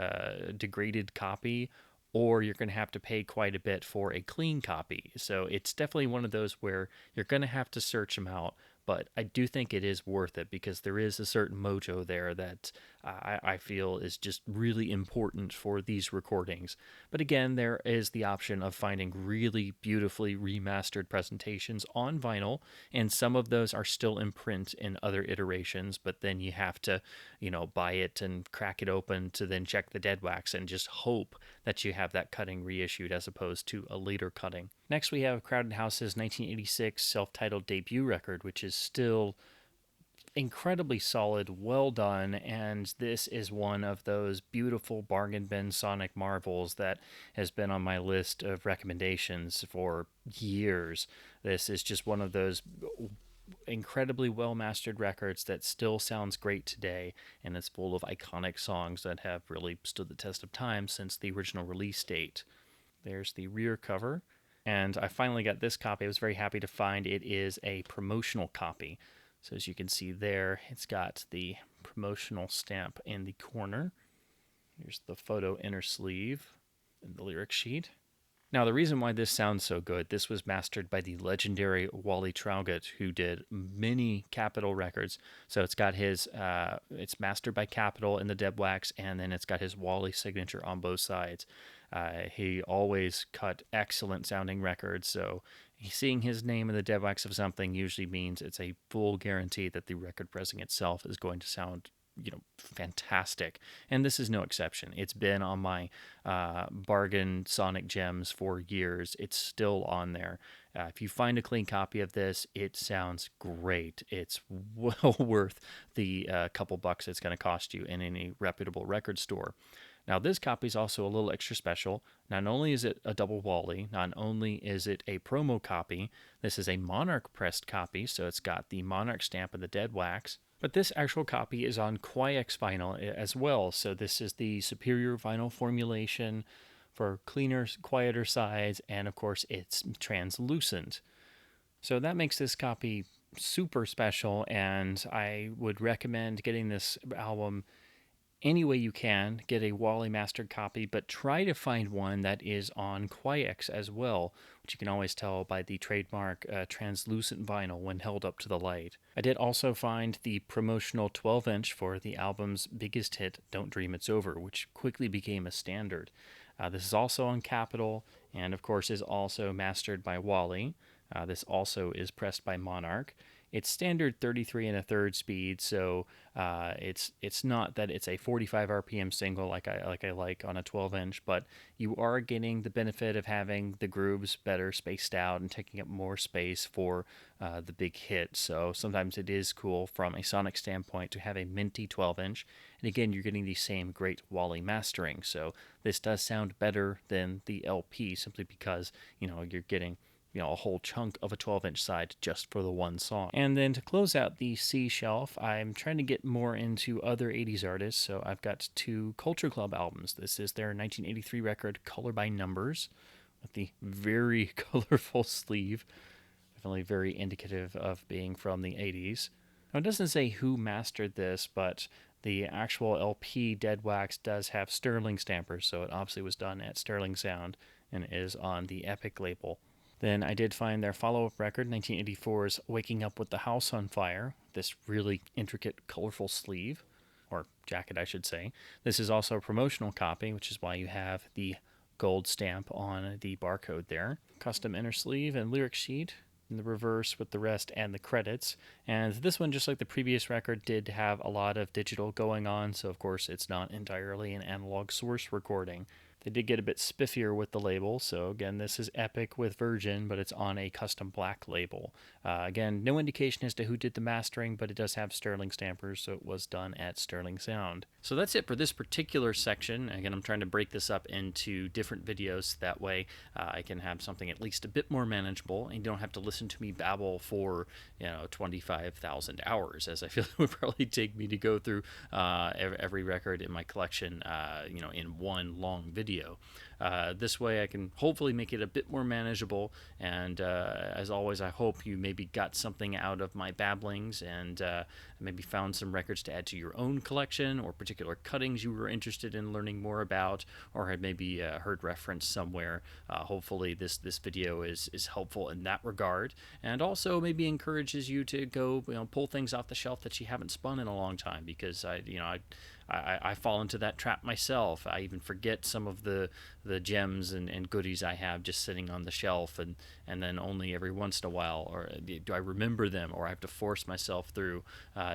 degraded copy, or you're going to have to pay quite a bit for a clean copy. So it's definitely one of those where you're going to have to search them out. But I do think it is worth it because there is a certain mojo there that I feel is just really important for these recordings. But again, there is the option of finding really beautifully remastered presentations on vinyl, and some of those are still in print in other iterations, but then you have to, buy it and crack it open to then check the dead wax and just hope that you have that cutting reissued as opposed to a later cutting. Next, we have Crowded House's 1986 self-titled debut record, which is still incredibly solid, well done, and this is one of those beautiful bargain bin sonic marvels that has been on my list of recommendations for years. This is just one of those incredibly well mastered records that still sounds great today, and it's full of iconic songs that have really stood the test of time since the original release date. There's the rear cover, and I finally got this copy. I was very happy to find it is a promotional copy. So as you can see there, it's got the promotional stamp in the corner. Here's the photo inner sleeve and the lyric sheet. Now, the reason why this sounds so good, this was mastered by the legendary Wally Traugott, who did many Capitol records. So it's got it's mastered by Capitol in the dead wax, and then it's got his Wally signature on both sides. He always cut excellent sounding records, so seeing his name in the dead wax of something usually means it's a full guarantee that the record pressing itself is going to sound fantastic, and this is no exception. It's been on my bargain Sonic Gems for years. It's still on there. If you find a clean copy of this, it sounds great. It's well worth the couple bucks it's going to cost you in any reputable record store. Now, this copy is also a little extra special. Not only is it a double Wally, not only is it a promo copy, this is a Monarch pressed copy, so it's got the Monarch stamp of the dead wax. But this actual copy is on Quiex vinyl as well, so this is the superior vinyl formulation for cleaner, quieter sides, and of course it's translucent. So that makes this copy super special, and I would recommend getting this album any way you can. Get a Wally mastered copy, but try to find one that is on Quiex as well, which you can always tell by the trademark translucent vinyl when held up to the light. I did also find the promotional 12-inch for the album's biggest hit, Don't Dream It's Over, which quickly became a standard. This is also on Capitol, and of course is also mastered by Wally. This also is pressed by Monarch. It's standard 33 and a third speed, so it's not that it's a 45 RPM single like I like on a 12-inch, but you are getting the benefit of having the grooves better spaced out and taking up more space for the big hit. So sometimes it is cool from a sonic standpoint to have a minty 12-inch, and again, you're getting the same great Wally mastering. So this does sound better than the LP simply because you're getting a whole chunk of a 12-inch side just for the one song. And then to close out the C shelf, I'm trying to get more into other 80s artists, so I've got two Culture Club albums. This is their 1983 record, Color by Numbers, with the very colorful sleeve, definitely very indicative of being from the 80s. Now, it doesn't say who mastered this, but The actual LP Dead Wax does have Sterling stampers, so it obviously was done at Sterling Sound and is on the Epic label. Then I did find their follow-up record, 1984's Waking Up with the House on Fire, this really intricate, colorful sleeve, or jacket, I should say. This is also a promotional copy, which is why you have the gold stamp on the barcode there. Custom inner sleeve and lyric sheet in the reverse with the rest and the credits. And this one, just like the previous record, did have a lot of digital going on, so of course it's not entirely an analog source recording. They did get a bit spiffier with the label, so again, this is Epic with Virgin, but it's on a custom black label. Again, no indication as to who did the mastering, but it does have Sterling stampers, so it was done at Sterling Sound. So that's it for this particular section. Again, I'm trying to break this up into different videos, that way I can have something at least a bit more manageable, and you don't have to listen to me babble for 25,000 hours, as I feel it would probably take me to go through every record in my collection in one long video. This way I can hopefully make it a bit more manageable, and as always, I hope you maybe got something out of my babblings and maybe found some records to add to your own collection, or particular cuttings you were interested in learning more about, or had maybe heard referenced somewhere. Hopefully this video is helpful in that regard, and also maybe encourages you to go pull things off the shelf that you haven't spun in a long time, because I fall into that trap myself. I even forget some of the gems and goodies I have just sitting on the shelf, and then only every once in a while or do I remember them, or I have to force myself through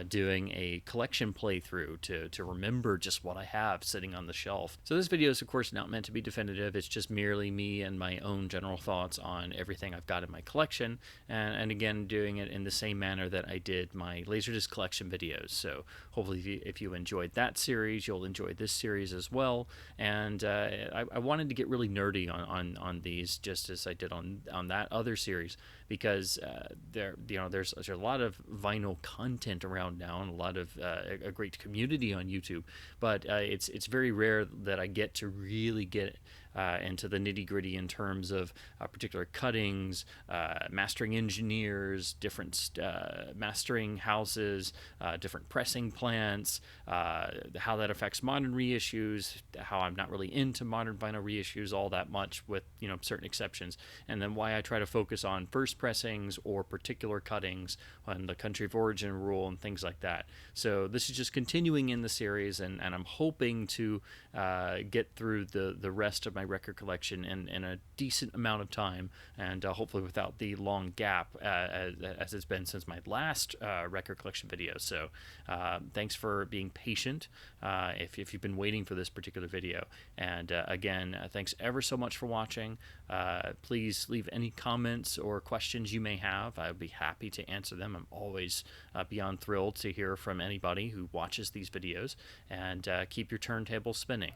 doing a collection playthrough to remember just what I have sitting on the shelf. So this video is of course not meant to be definitive. It's just merely me and my own general thoughts on everything I've got in my collection, and again doing it in the same manner that I did my Laserdisc collection videos. So hopefully if you enjoyed that series, you'll enjoy this series as well. And I wanted to get really nerdy on these, just as I did on that other series, because there's a lot of vinyl content around now, and a lot of a great community on YouTube, but it's very rare that I get to really get into the nitty-gritty in terms of particular cuttings, mastering engineers, different mastering houses, different pressing plants, how that affects modern reissues, how I'm not really into modern vinyl reissues all that much, with certain exceptions, and then why I try to focus on first pressings or particular cuttings on the country of origin rule and things like that. So this is just continuing in the series, and I'm hoping to get through the rest of my record collection in a decent amount of time, and hopefully without the long gap as it's been since my last record collection video. So thanks for being patient if you've been waiting for this particular video, and again, thanks ever so much for watching. Please leave any comments or questions you may have. I would be happy to answer them. I'm always beyond thrilled to hear from anybody who watches these videos, and keep your turntable spinning.